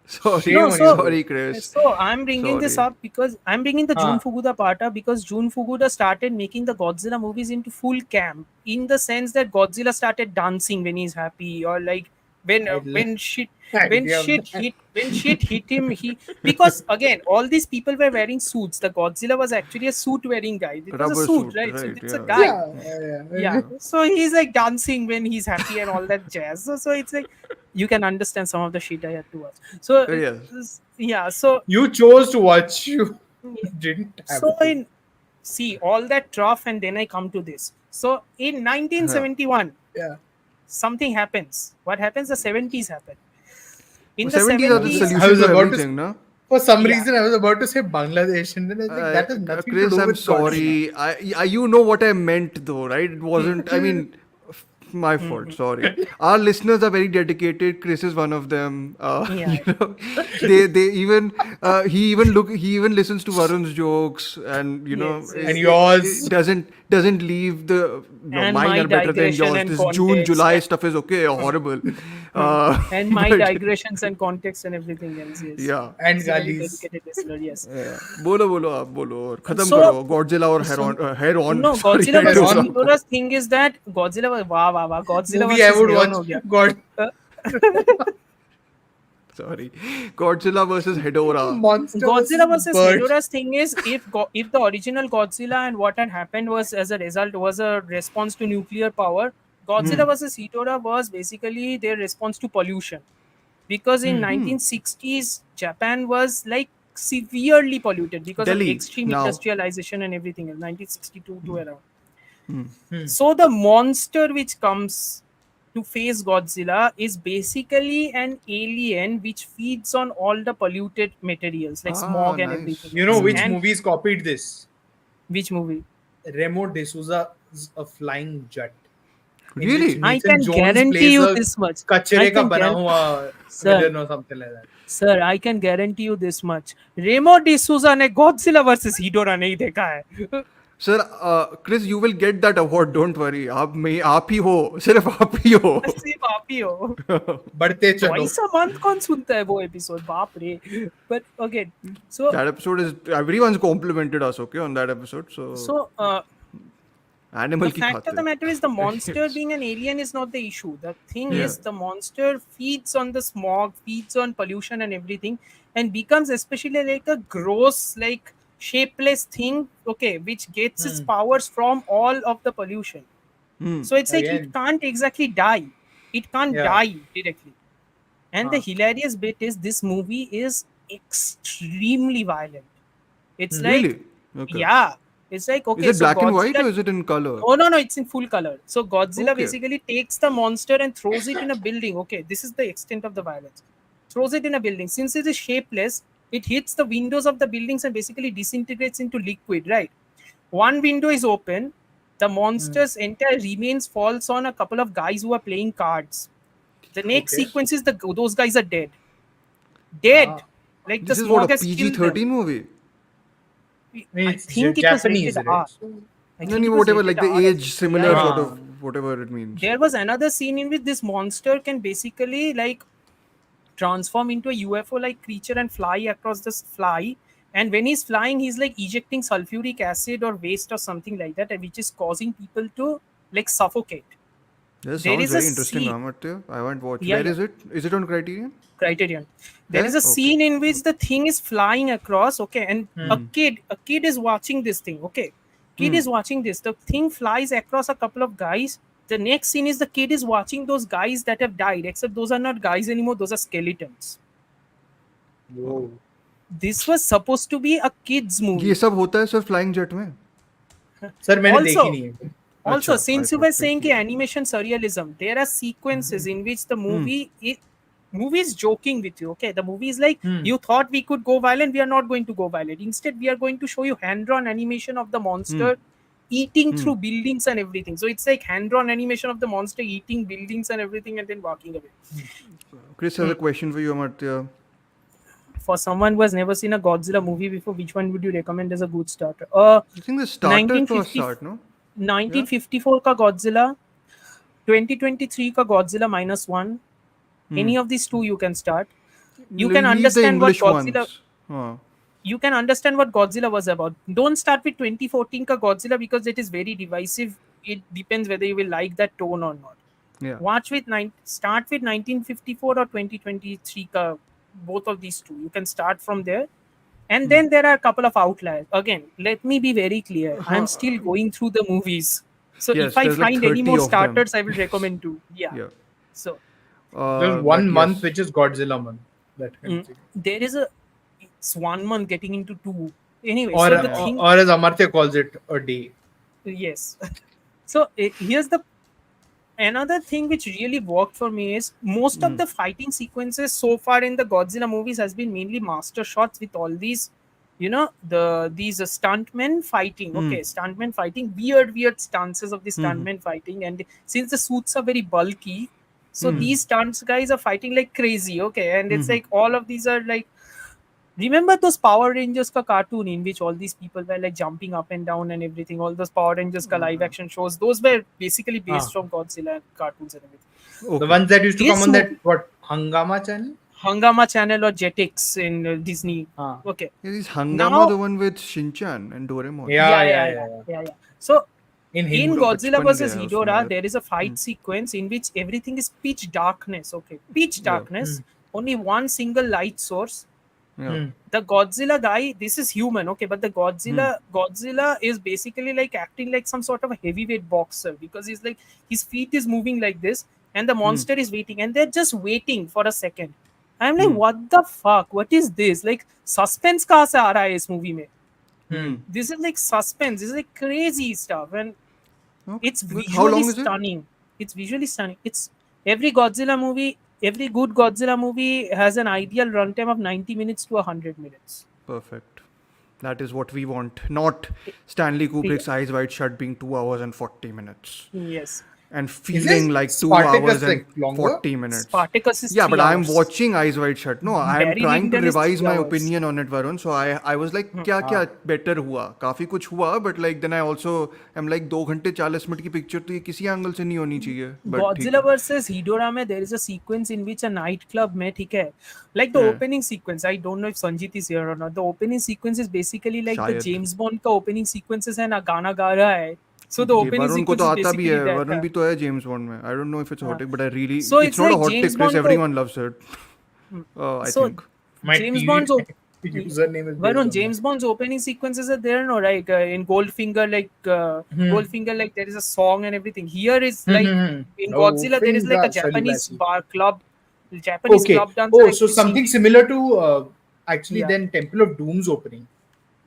Sorry, No, sorry, Chris. So I'm bringing this Sorry. up because I'm bringing the Jun Fukuda part up because Jun Fukuda started making the Godzilla movies into full camp, in the sense that Godzilla started dancing when he's happy, or like when shit hit him, because again all these people were wearing suits. The Godzilla was actually a suit wearing guy. It was Rubber a suit, suit, right? So right, it's a yeah. guy. Yeah. So he's like dancing when he's happy and all that jazz. So it's like you can understand some of the shit I had to watch. So Yes. So You chose to watch. You didn't have so to. see all that trough, and then I come to this. So in 1971, Yeah. something happens. What happens? The 70s happen. In The 70s are the 70s, solution I was to about to everything, no? For some Yeah. reason, I was about to say Bangladesh, and then I was like, that has nothing Chris, to do I'm with sorry. You know what I meant, though, right? It wasn't. I mean, my fault. Sorry. Our listeners are very dedicated. Chris is one of them. Yeah. You know, they even he even listens to Varun's jokes, and you know, Yes, And yours. it doesn't leave the. No, And mine my are better than digression yours. and This June, context. July stuff is okay or horrible. and my but- digressions and context and everything else. Yes. Yeah. And He's a very Galis. dedicated listener, yes. बोलो आप बोलो और खत्म So- करो Godzilla और Heron. No, Sorry, Godzilla Heron. was Godzilla's thing is that Godzilla was wow. Godzilla Movie I was would Heron watch. हो गया. God. Sorry. Godzilla versus Hedorah. Monster Godzilla versus bird. Hedorah's thing is if the original Godzilla and what had happened was as a result was a response to nuclear power, Godzilla versus Hedorah was basically their response to pollution. Because in 1960s Japan was like severely polluted because Delhi, of extreme now. industrialization and everything in 1962 to around. So the monster which comes to face Godzilla is basically an alien which feeds on all the polluted materials like smog and nice. everything. You know which And movies copied this? which movie? Remo D'Souza's A Flying Jet. in Really? which I Nathan can Jones guarantee plays you a this much. कचरे I का can बना guar- हुआ Sir. villain or something like that. Sir, I can guarantee you this much. Remo D'Souza ने Godzilla versus Hedorah नहीं देखा है. Sir, Chris, you will get that award. Don't worry. आप ही हो. सिर्फ आप ही हो. सिर्फ आप ही हो. बढ़ते चलो. Twice a month कौन सुनता है वो episode? बाप रे. But okay, so That episode is everyone's complimented us, okay, on that episode. So animal the की fact of खातिर. the matter is the monster being an alien is not the issue. The thing is the monster feeds on the smog, feeds on pollution and everything, and becomes especially like a gross, like shapeless thing, okay, which gets its powers from all of the pollution. So it's like Again. it can't exactly die. It can't die directly. And the hilarious bit is this movie is extremely violent. It's like Really? Okay. yeah. It's like okay. Is it so black and white Godzilla- or is it in color? Oh no, it's in full color. So Godzilla Okay. basically takes the monster and throws it in a building. Okay, this is the extent of the violence. Throws it in a building. Since it is shapeless, it hits the windows of the buildings and basically disintegrates into liquid. Right. One window is open. The monster's entire remains falls on a couple of guys who are playing cards. The next Okay. sequence is those guys are dead. Dead. Like This the is smog what a has killed them. PG-13 movie. I It's think it was Japanese, rated right? R. I think it was Whatever, rated like the R. age, similar Yeah. sort of whatever it means. There was another scene in which this monster can basically like transform into a UFO like creature and fly across this fly. And when he's flying, he's like ejecting sulfuric acid or waste or something like that, which is causing people to like suffocate. This There sounds is very a interesting, scene- Amartya. I haven't watched. Yeah, Where yeah. is it? Is it on Criterion? Criterion. There Yeah? is a Okay. scene in which the thing is flying across, okay, and a kid is watching this thing, okay. Kid is watching this. The thing flies across a couple of guys. The next scene is the kid is watching those guys that have died, except those are not guys anymore, those are skeletons. Whoa. This was supposed to be a kids movie. ये सब होता है सिर्फ flying jet में. Sir, मैंने Also- देखी नहीं है. Also, Acha, since I you were thought saying that- animation surrealism, there are sequences in which the movie is joking with you. Okay, the movie is like you thought we could go violent, we are not going to go violent. Instead, we are going to show you hand-drawn animation of the monster eating through buildings and everything. So it's like hand-drawn animation of the monster eating buildings and everything, and then walking away. Chris has a question for you, Amartya. For someone who has never seen a Godzilla movie before, which one would you recommend as a good starter? I think the starter 1950 first start, no? 1954 का Godzilla, 2023 का Godzilla -1. Any of these two you can start. You can Leave the understand what English Godzilla. ones. Huh. You can understand what Godzilla was about. Don't start with 2014 ka Godzilla because it is very divisive. It depends whether you will like that tone or not. Yeah. Start with 1954 or 2023 ka, both of these two. You can start from there. And then there are a couple of outliers. Again, let me be very clear. I'm still going through the movies. So Yes, if I there's like find any 30 more of them. starters, I will recommend two. Yeah. Yeah. So There's one but month yes. which is Godzilla month. That kind of thing. there is it's 1 month getting into 2. Anyway, Or, so the thing. or as Amartya calls it, a day. Yes. So here's another thing which really worked for me is most of the fighting sequences so far in the Godzilla movies has been mainly master shots with all these, these stuntmen fighting. Okay, stuntmen fighting, weird stances of the stuntmen fighting, and since the suits are very bulky, so these stunts guys are fighting like crazy. Okay, and it's like all of these are like. Remember those Power Rangers ka cartoon in which all these people were like jumping up and down and everything? All those Power Rangers ka live action shows, those were basically based from Godzilla cartoons and everything. Okay. The ones that used to This come on movie- that, what, Hangama channel? Hangama channel or Jetix in Disney. Ah. Okay. Is Hangama Now- the one with Shinchan and Doraemon? Yeah. So In in Hindi. Godzilla Bachpan vs. gaya Hedorah, usme. there is a fight sequence in which everything is pitch darkness. Okay, pitch darkness. only one single light source. Yeah. The Godzilla guy, this is human, okay, but the Godzilla is basically like acting like some sort of a heavyweight boxer, because he's like, his feet is moving like this, and the monster is waiting, and they're just waiting for a second. I'm like, what the fuck? What is this? Like, suspense kahan se aa raha hai is movie mein? This is like suspense. This is like crazy stuff, and Okay. it's How long visually is it? stunning. It's visually stunning. It's every Godzilla movie. Every good Godzilla movie has an ideal runtime of 90 minutes to 100 minutes. Perfect. That is what we want. Not Stanley Kubrick's Eyes Wide Shut being 2 hours and 40 minutes. Yes. And Is feeling it like 2 Spartacus hours and like longer? 40 minutes. Spartacus is Yeah, 3 but I'm hours. watching Eyes Wide Shut. No, I am Barry trying to Lyndon is revise 3 my hours. opinion on it, Varun. So I was like, क्या better हुआ? काफी कुछ हुआ, but like then I also am like 2 घंटे 40 minute की picture तो ये किसी एंगल से नहीं होनी चाहिए. But Godzilla versus Ghidorah में there is a sequence in which a nightclub में, ठीक है, like the opening sequence. I don't know if Sanjit is here or not. The opening sequence is basically like the शायद. James Bond का opening sequences है ना, गाना गा रहा है. So the opening वरुण को sequence तो is आता भी basically है. that. वरुण भी तो है जेम्स बॉन्ड में. I don't know if it's a hot take, but I really So it's it's not a like hot James take, Chris. Bond Everyone loves it. I So think. My James TV Bond's username is Varun, based on James Bond's opening sequences are there, no, like in Goldfinger, Goldfinger, like there is a song and everything. Here is like in Godzilla, there is like a Japanese bar club, Japanese Okay. club dancer. Oh, so actually something singing. similar to actually Yeah. then Temple of Doom's opening,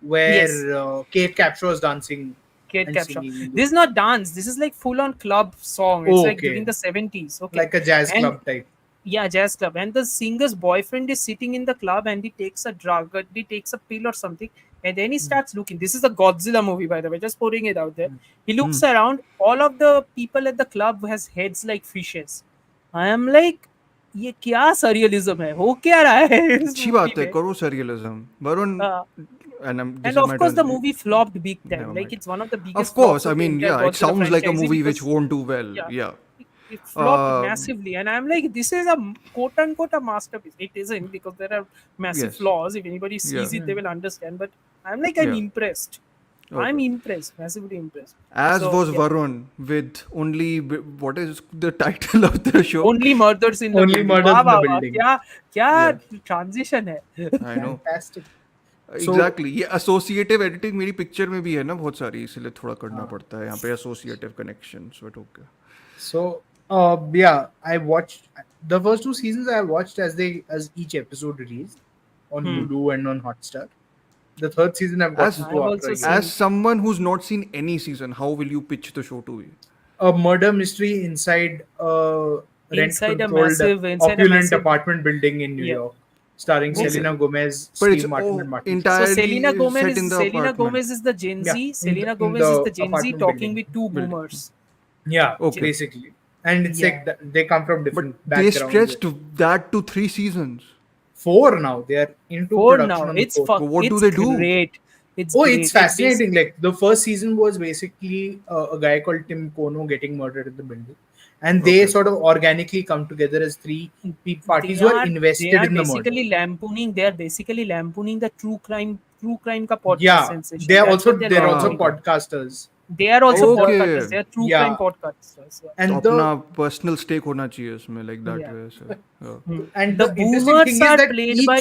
where Yes. Kate Capshaw was dancing Kate and Capshaw. singing. This is not dance. This is like full-on club song. It's like Okay. during the 70s. Okay. Like a jazz And- club type. Yeah, jazz club. And the singer's boyfriend is sitting in the club and he takes a drug, he takes a pill or something, and then he starts looking. This is a Godzilla movie, by the way, just putting it out there. He looks around, all of the people at the club has heads like fishes. I am like, ये क्या surrealism है? हो क्या रहा है इस अच्छी movie बात है. में? करो surrealism. Varun And this is of my course, the turn. movie flopped big time. Never Like mind. it's one of the biggest. Of course, flops I of the mean, entire yeah, it Godzilla sounds like a franchise movie which because- won't do well. Yeah. It flopped massively, and I'm like, this is a quote unquote a masterpiece. It isn't, because there are massive Yes. flaws. If anybody sees Yeah. it, they will understand. But I'm like, I'm Yeah. impressed. Okay. I'm impressed, massively impressed. As So, was yeah. Varun with only what is the title of the show? Only murders in the Only building. murders वाह, in the वाह, वाह, building. क्या Yeah. transition है. I know. Fantastic. So- Exactly. ये associative editing मेरी picture में भी है ना बहुत सारी, इसलिए थोड़ा करना पड़ता है यहाँ पे associative connections. But okay. So yeah, I watched the first 2 seasons. I watched as each episode released on Hulu and on Hotstar. The 3rd season I've As- gotten I've to after also a seen- year. As someone who's not seen any season, how will you pitch the show to me? A murder mystery inside a Inside a rent-controlled massive- opulent apartment building in New Yeah. York, starring Okay. Selena Gomez, But Steve it's Martin, and Martin. entirely So Selena Gomez set in the apartment. Gomez is the Gen Z. Yeah, Selena in Gomez the is the Gen Z apartment talking building. with two Building. boomers. Yeah, Okay. basically. And it's Yeah. like they come from But different they backgrounds. stretched that to 3 seasons. 4 now. They are into Four production now. on the It's 4th. fuck. What do it's they do? Great. It's Oh, great. it's fascinating. Like the first season was basically a guy called Tim Kono getting murdered in the building, and they Okay. sort of organically come together as 3 parties who are invested they are in the basically murder. lampooning. They are basically lampooning the true crime ka podcast Yeah, sensation. they are That's also what they're also lampooning. podcasters, They are also Okay. podcasters. They are true Yeah. crime podcasters. Yeah. and तो the अपना personal stake होना चाहिए इसमें, like that Yeah. way. So, yeah. and The the interesting boomers thing is are that played each, by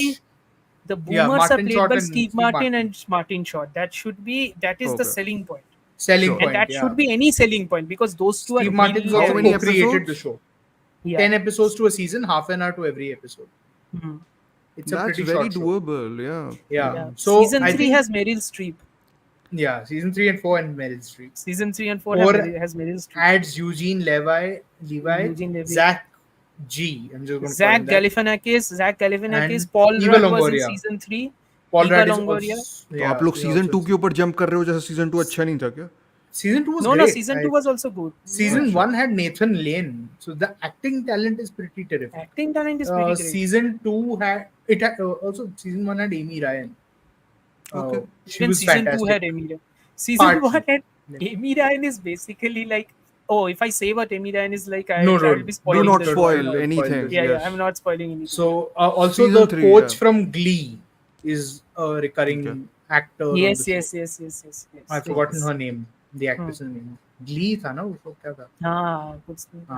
the boomers are Martin played Short by and Steve Steve Martin Martin. and Martin Short. That is the Okay. selling point. selling Sure. point. And that yeah. should be any selling point, because those two Steve are Martin's really How also many co-created episodes? the show. yeah. 10 episodes to a season, half an hour to every episode. Mhm. It's a That's pretty very short show. doable. Yeah. Yeah. Yeah. So season I 3 think, has Meryl Streep. yeah, season 3 and 4 and Meryl Streep. Season 3 and 4 Or has Meryl Streep. Adds Eugene Levi, Eugene Levy. Zach G. I'm just going to Zach Galifianakis, And Paul Eva Rudd was in Longoria. season 3. Paul Eva Rudd is Longoria. also, तो आप लोग season 2 के ऊपर jump कर रहे हो जैसे season 2 अच्छा नहीं था क्या? Season 2 was No, great. season 2 was also good. Season 1 had Nathan Lane. So the acting talent is pretty terrific. Acting talent is pretty great. Season 2 had also season 1 had Amy Ryan. Okay. She Even was season fantastic. 2 had Amy Ryan. Season Part 1 had Yeah. Amy Ryan is basically like, oh, if I say what Amy Ryan is like, I No, will no, be Do spoiling not the show. spoil spoil anything. this. Yeah, yes. I'm not spoiling anything. So also Season the 3, coach yeah. from Glee is a recurring Okay. actor. on yes, the show. yes. I've forgotten her name. The actress's name. Glee था ना वो show क्या था?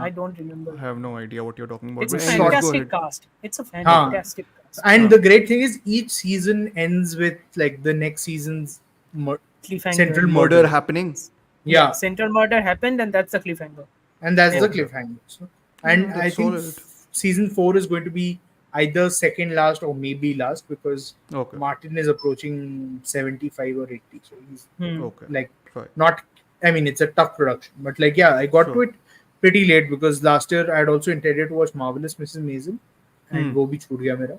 I don't remember. I have no idea what you're talking about. It's a but anyways, go fantastic ahead. cast. It's a fantastic cast. And the great thing is each season ends with like the next season's Cliffhanger. central Murder murder. happening. Yeah. Central murder happened, and that's the cliffhanger. And that's the Okay. cliffhanger. So, and I That's think solid. season 4 is going to be either second last or maybe last because Okay. Martin is approaching 75 or 80. So he's Okay. like Fine. not, I mean, it's a tough production. But like, yeah, I got to Sure. it pretty late because last year I had also intended to watch Marvelous Mrs. Maisel. And वो भी छूट गया मेरा.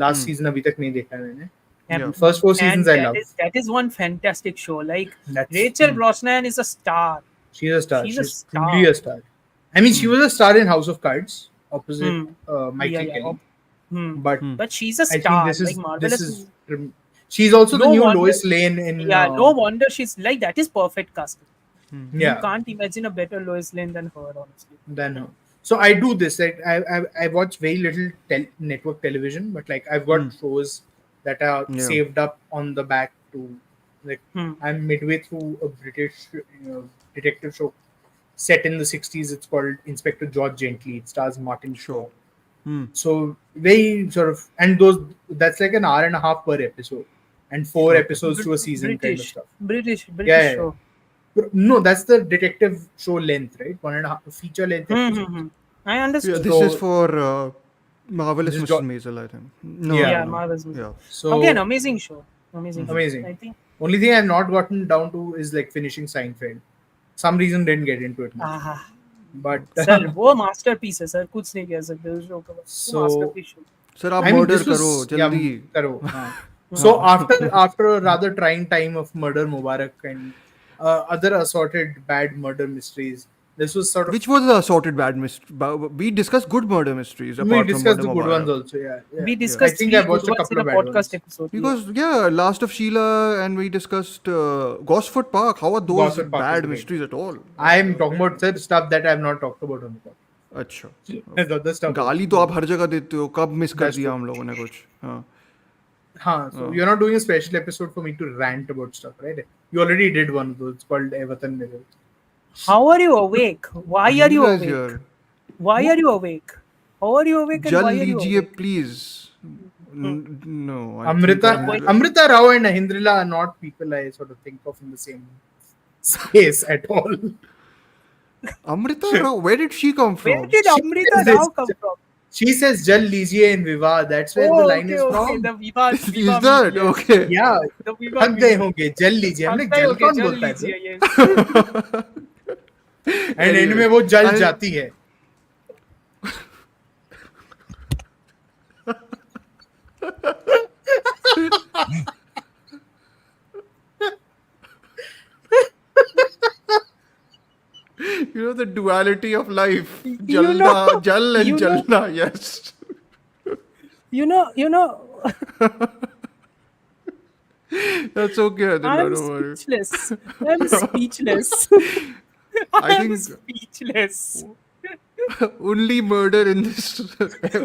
Last season अभी तक नहीं देखा मैंने. Yeah. First 4 seasons I love. That is one fantastic show. Like That's- Rachel Brosnan is a star. She's a star. She's a She's star. truly a star. I mean, she was a star in House of Cards opposite Michael Yeah. Kelly. Hmm. But She is a I star. think this is like Marvelous. she's also the No new wonder- Lois Lane in Yeah, no wonder she's like that is perfect casting. yeah You can't imagine a better Lois Lane than her, honestly. than her. So I do this. Like I watch very little network television, but like I've got shows that are Yeah. saved up on the back to like I'm midway through a British detective show set in the 60s. It's called Inspector George Gently. It stars Martin Shaw. So very sort of and that's like an hour and a half per episode and 4 episodes to a season kind of stuff. British Yeah. show. No, that's the detective show length, right? 1.5 feature length episode. I Yeah, understood. this is for Marvelous This is Mrs. Jo- Maisel, I think. No, Yeah. Yeah, no. Marvelous. Yeah. So Again, amazing show. Amazing. Amazing. I think. only thing I've not gotten down to is like finishing Seinfeld. Some reason didn't get into it. Much. But sir वो masterpiece है sir कुछ नहीं कह सकते उस show का So- masterpiece show. Sir, आप I mean, murder this was- करो yeah, जल्दी. करो, हाँ. So after a rather trying time of Murder Mubarak and other assorted bad murder mysteries, this was sort of Which was the assorted bad mystery? We discussed good murder mysteries. we apart discussed the from good Murder ones Mubarak. also. Yeah. We discussed I think three I watched good a ones couple in of a bad podcast ones. episode. Because Last of Sheila and we discussed Gosford Park. How are those Gosford Park bad is great. mysteries at all? I'm talking about sir, stuff that I've not talked about on the podcast. अच्छा. There's other stuff. गाली तो आप हर जगह देते हो. कब miss कर That's दिया true. हम लोगों ने कुछ? हाँ. So you're not doing a special episode for me to rant about stuff, right? You already did one of those. It's called Everton Mirror. How are you awake? Why are you guys awake? here. Why are you awake? How are you awake and जल why are you लीजिए awake? please. No. I Amrita Rao and Ahendrila are not people I sort of think of in the same space at all. Amrita Rao, where did she come from? Where did Amrita This- Rao come from? She says Jal Lijiye in Viva. That's where the line is from. The Viva, Is that okay? Yeah. The Viva थक गए होंगे जल लीजिए हमने जल कौन बोलता है sir? And end में वो जल And- जाती है. You know the duality of life. Jalna, Jal and you know- Jalna, yes. You know, That's okay, Adil, I'm don't worry. speechless. I'm speechless. I I'm think speechless. only murder in this.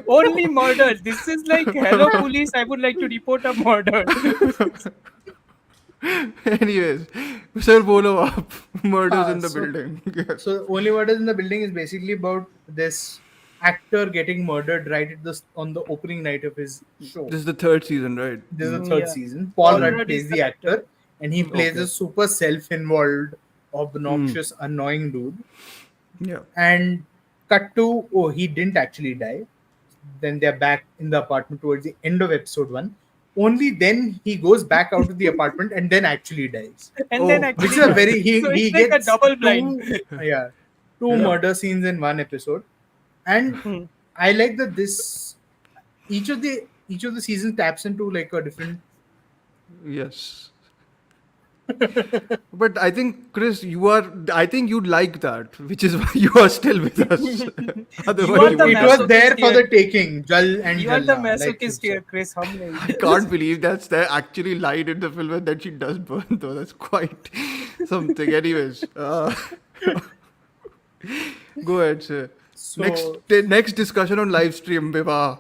Only murder. This is like, hello police, I would like to report a murder. Anyways, sir, bolo aap. Murders in the so- building. Yes. So only murders in the building is basically about this actor getting murdered right at on the opening night of his show. This is the third season, right? This is the third Yeah. season. Paul Paul Rudd Rudd plays is the the actor, and he plays Okay. a super self-involved, obnoxious, annoying dude. Yeah. And cut to, oh, he didn't actually die. Then they're back in the apartment towards the end of episode 1. Only then he goes back out of the apartment and then actually dies. And Oh, then which actually, Which is a very so he it's like gets a double blind. two murder scenes in one episode, and I like that each of the seasons taps into like a different. Yes. But I think, Chris, I think you'd like that, which is why you are still with us. Otherwise, are the would It not. was there for the masochist taking. Jal and You are the Jalna, like masochist you here, said. Chris. हम नहीं. I can't believe that's there actually lied in the film and that she does burn though. That's quite something. Anyways, go ahead, sir. So, Next discussion on live stream, Viva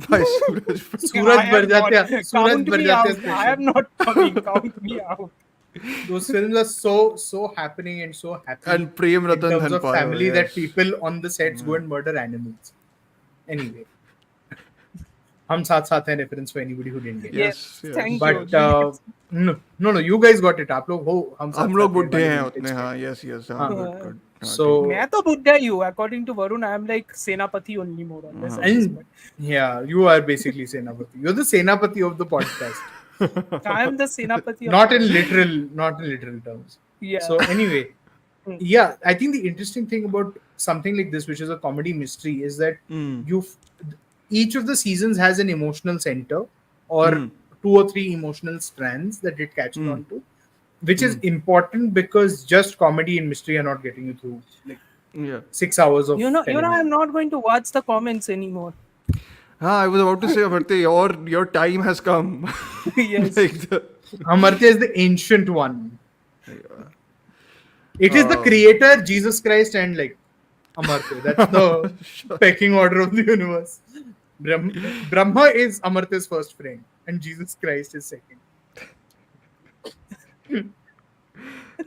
by Suraj. Suraj I am Barjatya. not- Suraj count me Barjatya out. special. I am not coming. Count me out. those films are so happening and so happy And Prem in Ratan terms of Dhanpal, family that yes. people on the sets go and murder animals. Anyway, hum saath saath hai reference for anybody who didn't get it. Yes, Yes, thank yes. But you. no, you guys got it. आप लोग हो हम हम साथ लोग साथ बुढ़े हैं वाले उतने, हाँ, yes, yes, हाँ, हाँ. good, good. हाँ, So मैं तो बुड्ढा ही हूँ. According to Varun, I am like Senapati only more or less. at this and point. yeah, you are basically Senapati. You're the Senapati of the podcast. I am the Senapati. not in literal terms. Yeah. So anyway, Hmm. yeah, I think the interesting thing about something like this, which is a comedy mystery, is that each of the seasons has an emotional center or 2 or 3 emotional strands that it catches on to, which is important because just comedy and mystery are not getting you through like Yeah. 6 hours of You know, television. I'm not going to watch the comments anymore. I was about to say, Amartya, your time has come. Yes. Amartya is the ancient one. It is the creator, Jesus Christ, and like Amartya. That's the pecking order of the universe. Brahma is Amartya's first friend, and Jesus Christ is second.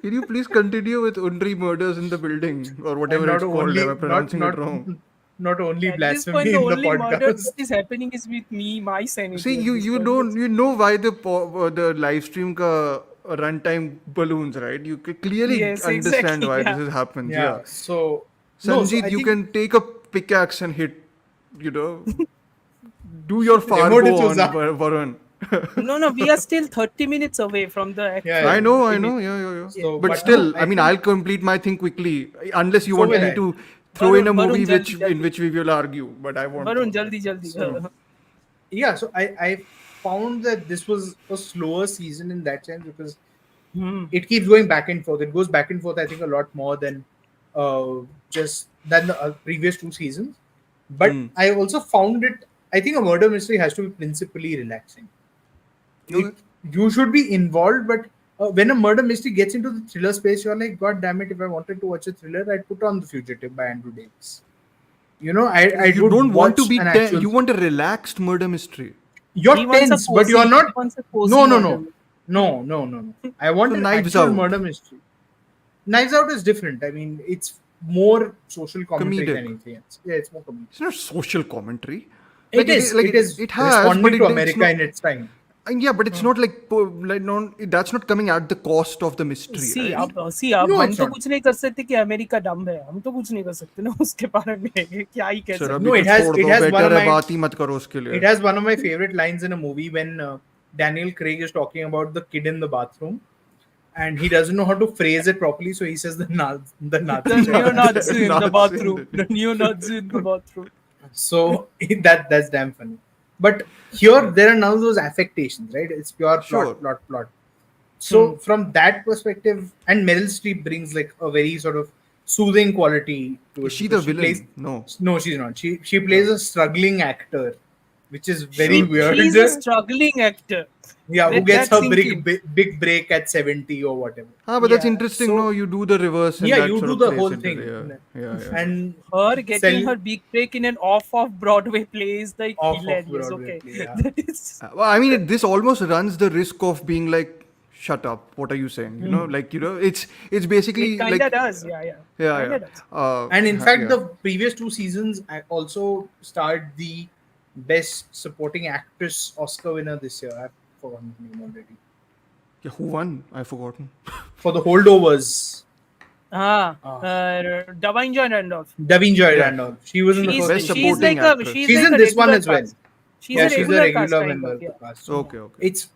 Can you please continue with Undri murders in the building or whatever it's called? Am I pronouncing it wrong? Not only At this blasphemy point, the in the only murder podcast. that is happening is with me, my sanity. See, at you this you point. don't you know why the live stream ka runtime balloons, right? You clearly Yes, understand exactly, why yeah. this happens. Yeah. Yeah. So Sanjeet, I you think can take a pickaxe and hit, do your Remote Fargo it on was up. Varun. No, we are still 30 minutes away from the actual. Yeah, I know, yeah. So, But but still, no, I mean, think- I'll complete my thing quickly, unless you So want will me I. to throw in a Varun, movie jaldi. in which we will argue, but I won't. Varun, throw that. jaldi. So- yeah, so I found that this was a slower season in that sense because it keeps going back and forth. It goes back and forth, I think, a lot more than just than the previous 2 seasons. But I also found it. I think a murder mystery has to be principally relaxing. You should be involved, but when a murder mystery gets into the thriller space, you're like, God damn it! If I wanted to watch a thriller, I'd put on The Fugitive by Andrew Davis. I You would don't want to watch be an tense. actual. You want a relaxed murder mystery. You're He wants a tense, but cozy- you're not. he wants a cozy No. murder. No. I want So an Knives actual Out. murder mystery. Knives Out is different. I mean, it's more social commentary Comedic. than anything else. Yeah, it's more comedic. It's not social commentary. It is. It has, responding but to it's America not, in its time. yeah, but it's not that's not coming at the cost of the mystery. See, right? अब No, हम it's तो not. कुछ नहीं कर सकते कि America डम है. हम तो कुछ नहीं कर सकते ना उसके बारे में. क्या ही कह Sir, सकते. अभी No, तो it has- छोड़ it दो, has one better of है my- बात ही मत करो उसके लिए. It has one of my favorite lines in a movie when Daniel Craig is talking about the kid in the bathroom, and he doesn't know how to phrase it properly, so he says the Nazi. The neo-Nazi in the Nazi. bathroom. The neo-Nazi in the bathroom. So that's damn funny. But here there are now those affectations, right? It's pure Sure. plot. So from that perspective, and Meryl Streep brings like a very sort of soothing quality to it. Is she the because villain? No, she's not. She plays a struggling actor, which is very weird. She's a struggling actor. Yeah, who Let gets that her sink in. big break at 70 or whatever. But that's Yeah, interesting. so- No, you do the reverse. And Yeah, that you sort do of the plays whole into thing. it. Yeah. And Her getting Sell- her big break in an off-Broadway play is like hilarious. Off-Broadway Okay, play, yeah. that is. Well, I mean, this almost runs the risk of being like, "Shut up! What are you saying?" It's basically It kinda like, does. Yeah. Kinda does. And in fact, yeah. the previous 2 seasons I also starred the best supporting actress Oscar winner this year. I've forgotten her name already. Yeah, who won? I've forgotten. For the holdovers, Davine Joy Randolph. Davine Joy Yeah. Randolph. She was in the She's, first. Best she's supporting like actress. she's She's like in a this one regular as well. cast. She's Yeah, a she's a regular regular cast, member kind of the of, yeah. cast. Okay. It's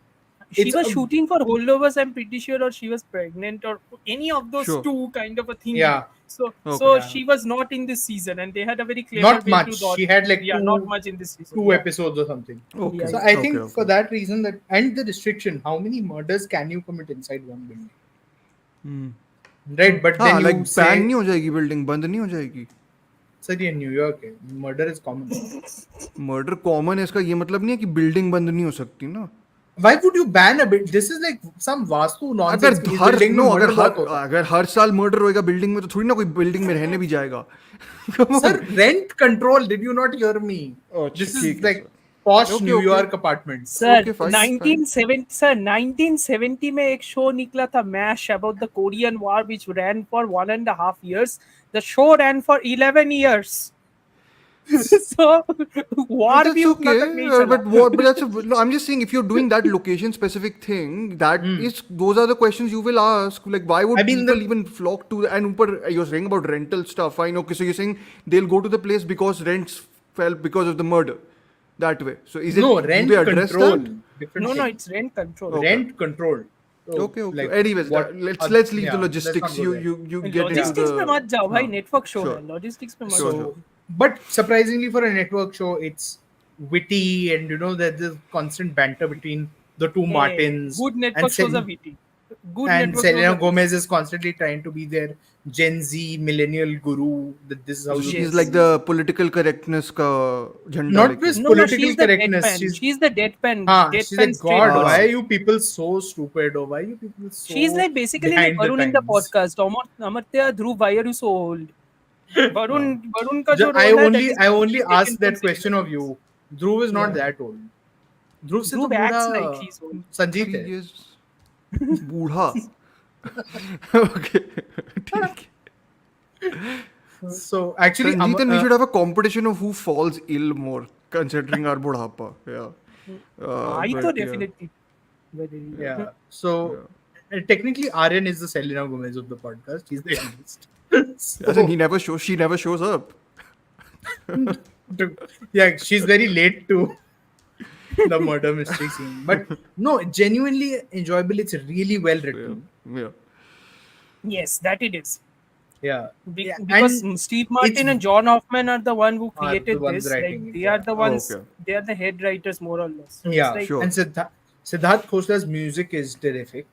She was a- shooting for holdovers, I'm pretty sure, or she was pregnant, or any of those Sure. two kind of a thing. Yeah. So Okay. she was not in this season, and they had a very clever Not way much. to dodge. She had like not much in this season. 2 episodes or something. Okay. So I Okay, think okay. for that reason that and the restriction, how many murders can you commit inside one building? Right, but then like you say, ban नहीं हो जाएगी building, बंद नहीं हो जाएगी. sir, ये New York है. Murder is common. Murder common है, इसका ये मतलब नहीं है कि building बंद नहीं हो सकती ना. Why would you ban a bit? This is like some vastu nonsense. अगर इस हर building में नो murder बहुत होता है. अगर हर साल मर्डर होएगा बिल्डिंग में तो थोड़ी ना कोई बिल्डिंग में रहने भी जाएगा. Come on. Sir, rent control. Did you not hear me? Oh, This ठीक is है, like sir. posh Okay, New okay. York apartments. Sir Okay, fine, 1970 में एक शो निकला था mash about the Korean War which ran for 1.5 years. The show ran for 11 years. So war But भी that's उतना okay. तक नहीं चला. But that's no, I'm just saying if you're doing that location specific thing, that is those are the questions you will ask. Like why would I mean, people even flock to and you're saying about rental stuff. I know. Okay, so you're saying they'll go to the place because rents fell because of the murder. That way. So is it No, do rent they address control. that? Different No, thing. it's rent control. Okay. Rent control. So, Okay, okay. like, Anyways, what let's are- let's leave yeah, the let's not logistics. go You there. you get into Logistics the पे मत जाओ भाई, हाँ, network show sure. है. Logistics पे मत Sure, जाओ. sure. But surprisingly for a network show, it's witty and there's this constant banter between the two Hey, Martins. good network and shows are witty. Good and network Selena shows are Gomez is constantly trying to be their Gen Z millennial guru. That this is how So you she's Yes. like the political correctness ka jhanda Not leke. with No, political she's the correctness. deadpan. She's the deadpan. She's Deadpan like, straight God, person. why are you people so stupid? Or why are you people so She's like basically like behind the Varun in the times? podcast. Amartya, Dhruv, why are you so old? Varun का जो I role है, that is only taken asked from that question Selena of you. Dhruv is not Yeah. that old. Dhruv से तो Dhruv acts बूढ़ा like he's old. Sanjeet 3 है. years. बूढ़ा. Okay. ठीक है. So actually, Sanjeet and we should have a competition of who falls ill more, considering our budhapa. Yeah. I But, तो yeah. definitely. yeah. So technically, Aryan is the Selena Gomez of the podcast. He's the youngest. As in, she never shows up. Yeah, she's very late to the murder mystery scene. But no, genuinely enjoyable. It's really well Yeah. written. Yeah. Yes, that it is. Yeah. Because And Steve Martin it's- and John Hoffman are the one who Are the created ones this. writing Like it, they yeah. are the ones. okay. They are the head writers more or less. So Yeah, it's like Sure. and Siddharth Khosla's music is terrific.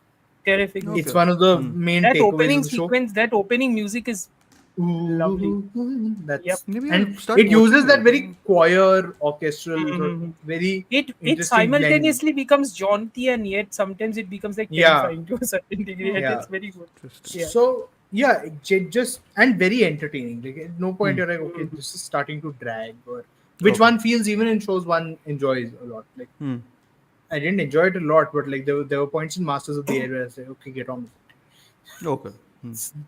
terrific. Okay. It's one of the main That takeaways opening of the show. sequence, that opening music is lovely. That's Yep. Maybe and I'll start it uses watching that it. very choir orchestral, Mhm. very It interesting simultaneously becomes jaunty and yet sometimes it becomes like Yeah. terrifying to a certain degree. And Yeah. it's very good. Interesting. Yeah. So yeah, it just and very entertaining. Like at no point you're like, okay, this is starting to drag, or which Okay. one feels even in shows one enjoys a lot. Like Hmm. I didn't enjoy it a lot, but like there were points in Masters of the Air where I was like, okay, get on with it. Okay.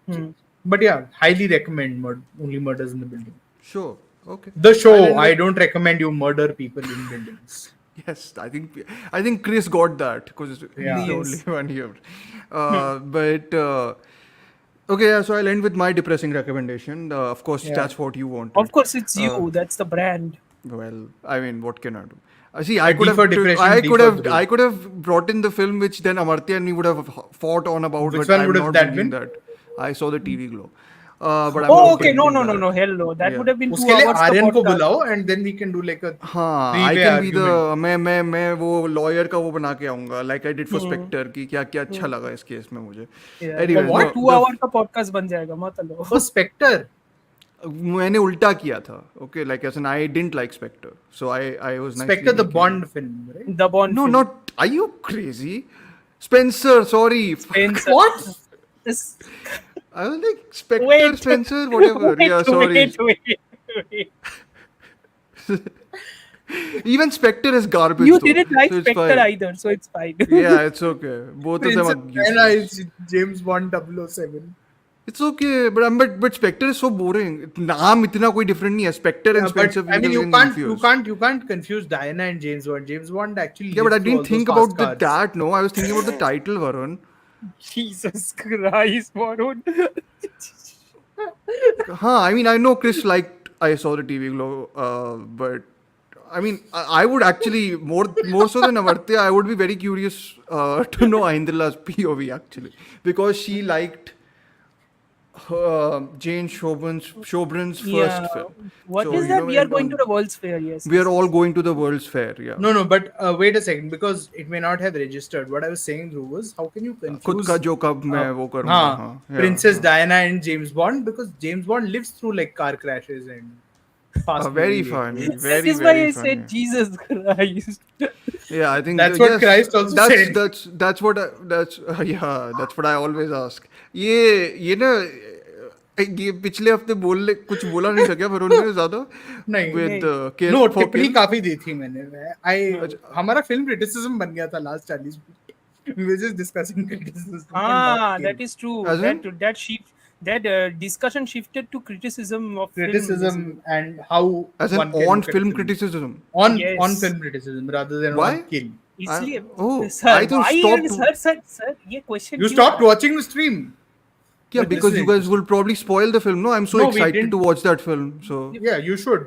Hmm. But yeah, highly recommend Only Murders in the Building. Sure. Okay. The show, I'll- I don't recommend you murder people in buildings. Yes, I think Chris got that because he's Yeah. the Yes. only one here. But okay, yeah. So I'll end with my depressing recommendation. Of course, Yeah. that's what you wanted. Of course, it's you. That's the brand. Well, I mean, what can I do? See, I D could have, for depression, I D could for have, Dhruv. I could have brought in the film, which then Amartya and me would have fought on about. Which but one I'm would have not that bringing been? that. I saw the TV glow. But I'm Oh, not okay. No, bringing no, no, that. no. Hell no. That Yeah. would have been 2 उसके लिए hours. का आर्यन को podcast. बुलाओ and then we can do like a हाँ, I three-way can be the argument. मैं वो lawyer का वो बना के आऊँगा like I did for Spectre कि क्या क्या अच्छा लगा इस केस में मुझे. Yeah. Anyways, What? no, 2 hour का podcast बन जाएगा मत लो. for Spectre. मैंने उल्टा किया था. Okay, like as in I didn't like Spectre, so I was nicely Spectre, the making- Bond film, right? The Bond. No, film. not. Are you crazy? Spencer, sorry. Spencer. What? This- I was like Spectre, Wait. Spencer, whatever. Wait, Yeah, sorry. Wait. Even Spectre is garbage. You though, didn't like so it's Spectre fine. either, so it's fine. Yeah, it's okay. Both of them Princess are Diana useless. is James Bond 007. It's okay, but Spectre is so boring. नाम इतना कोई different नहीं है. Spectre and Yeah, but Spencer. I mean, will you get can't confused. confuse Diana and James Bond. James Bond actually. Yeah, but I lives through all didn't think those about fast cars. that. No, I was thinking about the title, Varun. Jesus Christ, Varun. I mean, I know Chris liked I Saw the TV Glow, but I mean, I would actually more so than Amartya, I would be very curious to know Ahendrila's POV actually, because she liked Jane Shobran's first film. What So, is you that? know, We are when going to on- the World's Fair, yes. We are all going to the World's Fair. Yeah. No, but wait a second, because it may not have registered. What I was saying, Dhruv, was how can you खुद confuse का जो कब मैं वो करूँगा. हाँ, हाँ, yeah. Princess Diana and James Bond, because James Bond lives through like car crashes and fast Very movie funny. vehicles. Very, that is why very I funny. said Jesus Christ. Yeah, I think That's what Christ also said. That's what I always ask. ये ना ये पिछले हफ्ते कुछ बोला नहीं था क्या वरुण ने ज्यादा नहीं with नो for टिप्पणी Kill? काफी दी थी मैंने हमारा फिल्म क्रिटिसिज्म बन गया था last 40 minute we were just discussing criticism and not Kill. That is true. As in? That discussion shifted to criticism of Criticism film. and how As in one can on look at film a criticism. on Yes. film criticism rather than Why? on Kill. इसलिए Oh, I thought sir ये question You stopped watching the stream. Yeah, But because this you is guys will probably spoil the film. No, I'm so No, we excited didn't. to watch that film. So Yeah, you should.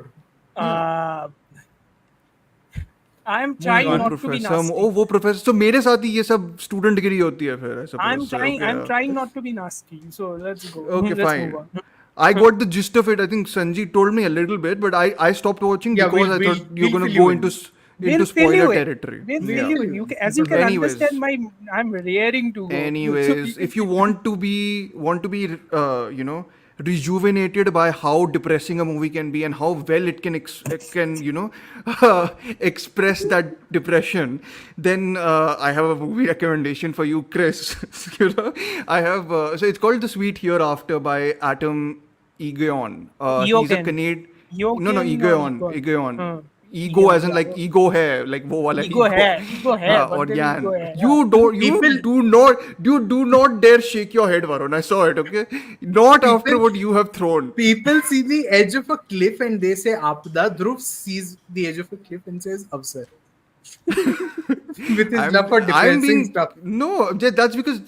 I am trying one not to be professor. nasty. Oh, वो professor. So मेरे साथ ही ये सब student गिरी होती है फिर. I suppose. I'm So, trying. okay, I'm yeah. trying not to be nasty. So let's go. Okay, Let's fine. move on. I got the gist of it. I think Sanji told me a little bit, but I stopped watching Yeah, because we'll- I thought we'll you're going fill to go you in. into fill you spoiler in. territory. We'll Yeah. fill you in. As you can Anyways. understand, I'm raring to go. Anyways, if you want to be rejuvenated by how depressing a movie can be and how well it can express that depression, then I have a movie recommendation for you, Chris. I have so it's called The Sweet Hereafter by Atom Egeon. He's a Eogan. Canadian. Eogan No, or Egeon. Egon? Egeon. हाँ. Ego as in like ego है, like वो वाला Ego है. हाँ, but और then ज्ञान. ego है. You do not dare shake your head, Varun. I saw it. Okay, not after what you have thrown. People see the edge of a cliff and they say Apda. Dhruv sees the edge of a cliff and says Avsar. With his love for depressing stuff. No, that's because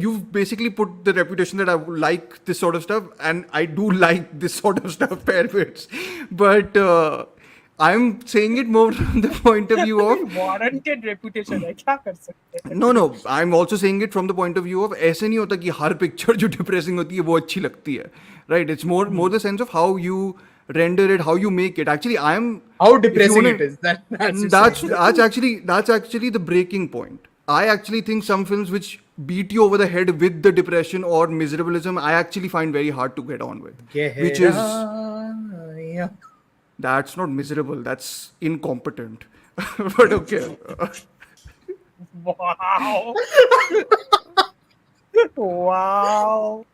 you've basically put the reputation that I like this sort of stuff, and I do like this sort of stuff fair bits, but I'm saying it more from the point of view of warranted reputation है, क्या कर सकते हैं? no, I'm also saying it from the point of view of ऐसे नहीं होता कि हर picture जो depressing होती है वो अच्छी लगती है, right? It's more the sense of how you render it, how you make it. Actually, How depressing it is. That's actually the breaking point. I actually think some films which beat you over the head with the depression or miserableism, I actually find very hard to get on with. Which is that's not miserable. That's incompetent. But okay. Wow. Wow.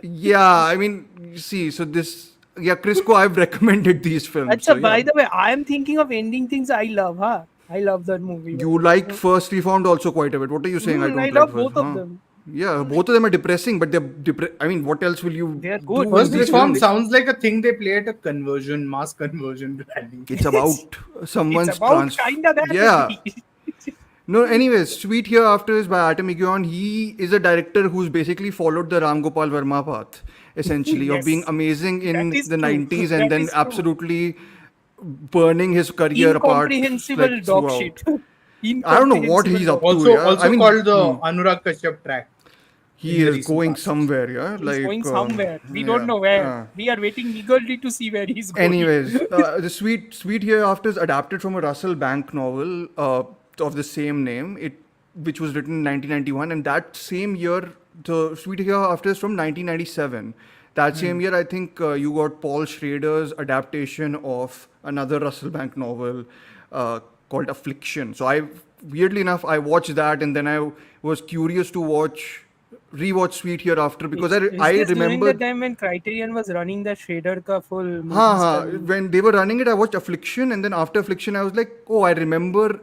Yeah, I mean, see, so Chris ko I've recommended these films. Achha, so, by yeah. the way, I am thinking of ending things I love, huh? I love that movie. You like First Reformed also quite a bit. What are you saying? I don't I like love First- both of huh? them. Yeah, both of them are depressing, but they're I mean, what else will you They're do good. with First these Reform films? sounds like a thing they play at a mass conversion rally. It's about someone's It's about kinda that. Yeah. No, anyways, Sweet Hereafter is by Atom Egeon. He is a director who's basically followed the Ram Gopal Verma path, essentially, of Yes. being amazing in That is the true. 90s and That then is true. absolutely burning his career apart. Incomprehensible like, dog throughout. shit. I don't know what he's up to. Also, Yeah. I mean, called the Anurag Kashyap track. he in the is recent going past. somewhere, yeah. He's like going somewhere. We yeah, don't know where. yeah. We are waiting eagerly to see where he's going. Anyways, the Sweet Hereafter is adapted from a Russell Bank novel of the same name, which was written in 1991, and that same year, the Sweet Hereafter is from 1997. That same year, I think you got Paul Schrader's adaptation of another Russell Bank novel called Affliction. So weirdly enough, I watched that, and then I was curious to rewatch Sweet Hereafter because Is I this remember. during the time when Criterion was running the Shader ka full movie हाँ, study? when they were running it, I watched Affliction, and then after Affliction, I was like, oh, I remember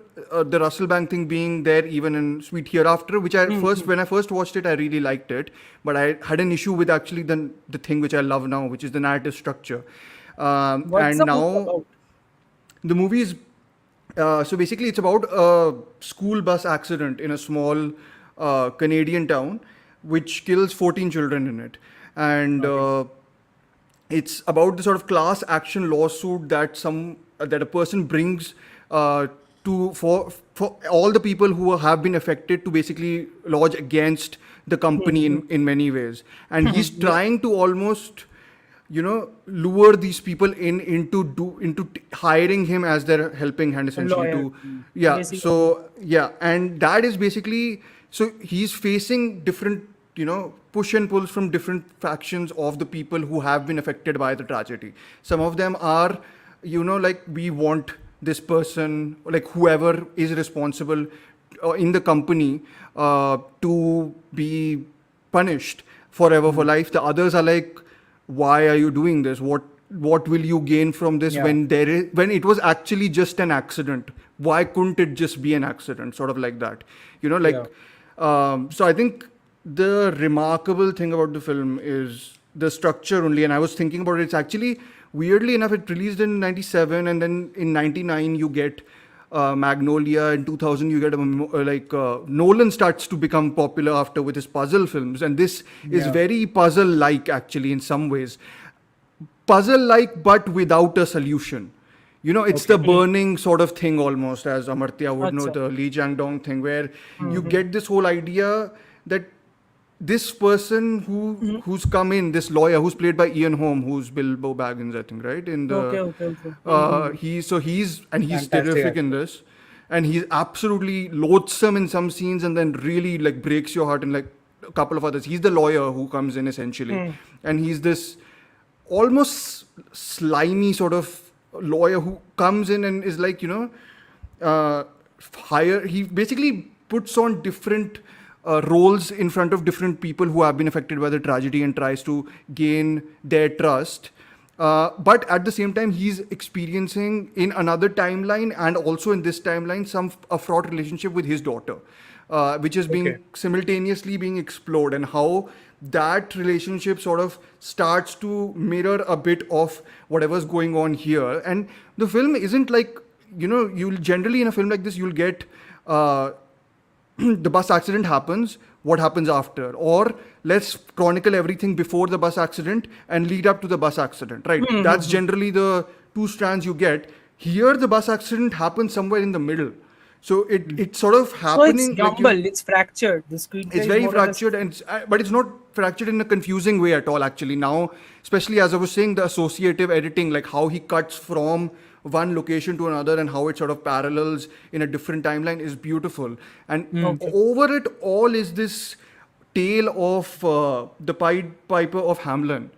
the Russell Bank thing being there even in Sweet Hereafter, which when I first watched it, I really liked it, but I had an issue with actually the thing which I love now, which is the narrative structure. What's And the now book about? the movie is so basically it's about a school bus accident in a small Canadian town which kills 14 children in it, and it's about the sort of class action lawsuit that a person brings for all the people who have been affected to basically lodge against the company in many ways, and he's trying to almost lure these people into hiring him as their helping hand, essentially. Basically. And that is basically, so he's facing different push and pulls from different factions of the people who have been affected by the tragedy. Some of them are like, we want this person, like whoever is responsible in the company to be punished. forever for life. The others are like, why are you doing this? What will you gain from this when it was actually just an accident? Why couldn't it just be an accident? Sort of like that, so I think the remarkable thing about the film is the structure only. And I was thinking about it. It's actually, weirdly enough, it released in 97, and then in 99 you get Magnolia. In 2000 you get Nolan starts to become popular after with his puzzle films, and this is very puzzle-like actually in some ways. Puzzle-like, but without a solution. It's the burning sort of thing almost, as Amartya would know, the Lee Chang-dong thing, where you get this whole idea that this person who's come in, this lawyer who's played by Ian Holm, who's Bilbo Baggins, I think, right? In the he's Fantastic terrific in this, and he's absolutely loathsome in some scenes, and then really like breaks your heart in like a couple of others. He's the lawyer who comes in essentially, and he's this almost slimy sort of lawyer who comes in and is like, he basically puts on different roles in front of different people who have been affected by the tragedy and tries to gain their trust. But at the same time, he's experiencing in another timeline and also in this timeline a fraught relationship with his daughter, which is being simultaneously being explored, and how that relationship sort of starts to mirror a bit of whatever's going on here. And the film isn't like, you'll generally in a film like this, you'll get the bus accident happens, what happens after? Or let's chronicle everything before the bus accident and lead up to the bus accident, right? That's generally the two strands you get. Here, the bus accident happens somewhere in the middle. So it's sort of happening. So it's jumbled, it's fractured. The screenplay it's very fractured, but it's not fractured in a confusing way at all, actually. Now, especially as I was saying, the associative editing, like how he cuts from one location to another and how it sort of parallels in a different timeline is beautiful. And over it all is this tale of the Pied Piper of Hamelin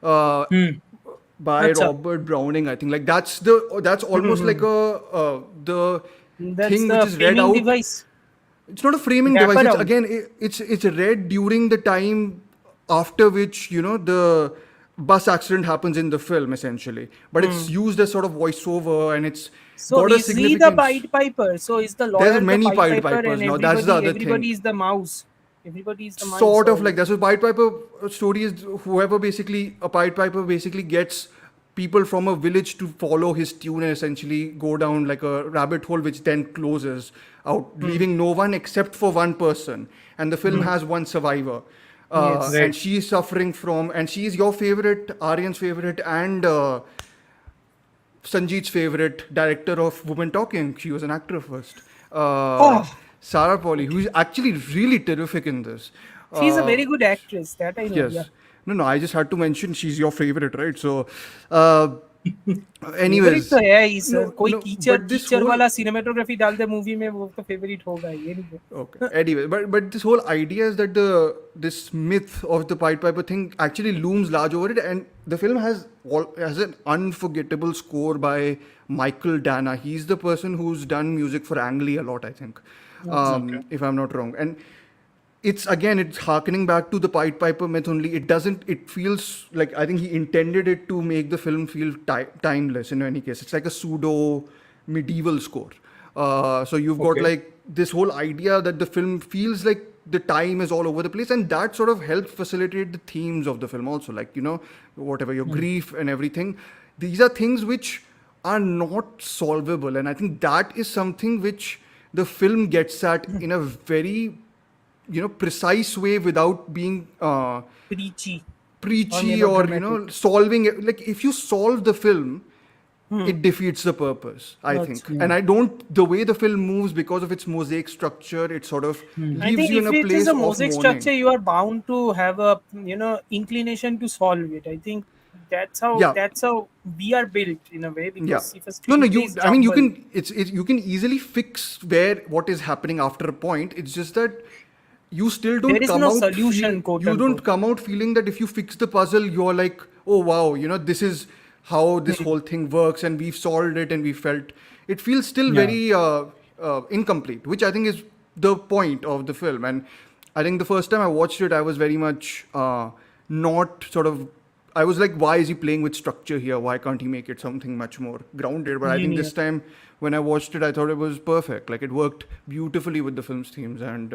by Robert Browning, I think. Like that's almost like the thing which is read out. Device. It's not a framing device. It's read during the time after which the bus accident happens in the film, essentially. But it's used as sort of voiceover, and it's got a significance. So is he the Pied Piper? So is the lawyer There's many the Pied Pied Piper, Pipers and now. That's the other thing. Everybody is the mouse. Everybody is the mouse. Sort of like that. So Pied Piper story is a Pied Piper basically gets people from a village to follow his tune and essentially go down like a rabbit hole, which then closes out, leaving no one except for one person. And the film has one survivor. And she is suffering from, and she is your favorite, Aryan's favorite, and Sanjeet's favorite director of Women Talking. She was an actor first. Sarah Polley, who is actually really terrific in this. She's a very good actress, that I know. Yes. Yeah. No, I just had to mention she's your favorite, right? So, anyways. तो है इस कोई but this teacher whole- वाला cinematography डाल दे movie में वो तो favorite होगा ये नहीं. Okay. Anyway, but this whole idea is that this myth of the Pied Piper thing actually looms large over it, and the film has an unforgettable score by Michael Dana. He's the person who's done music for Ang Lee a lot, I think, if I'm not wrong. And it's harkening back to the Pied Piper myth only. It feels like, I think he intended it to make the film feel timeless in any case. It's like a pseudo medieval score. So you've got like this whole idea that the film feels like the time is all over the place, and that sort of helps facilitate the themes of the film also, like, whatever your grief and everything. These are things which are not solvable, and I think that is something which the film gets at in a very precise way without being preachy or solving it. Like, if you solve the film, it defeats the purpose, I think. And the way the film moves, because of its mosaic structure, it sort of leaves you in a place of mourning. If it is a mosaic structure, you are bound to have a inclination to solve it. I think that's how we are built in a way, because if a you can easily fix what is happening after a point. It's just that you still don't come out feeling that if you fix the puzzle, you're like, oh wow, this is how this whole thing works, and we've solved it, and we felt it feels still very incomplete, which I think is the point of the film. And I think the first time I watched it, I was very much not sort of. I was like, why is he playing with structure here? Why can't he make it something much more grounded? But I think this time, when I watched it, I thought it was perfect. Like it worked beautifully with the film's themes, and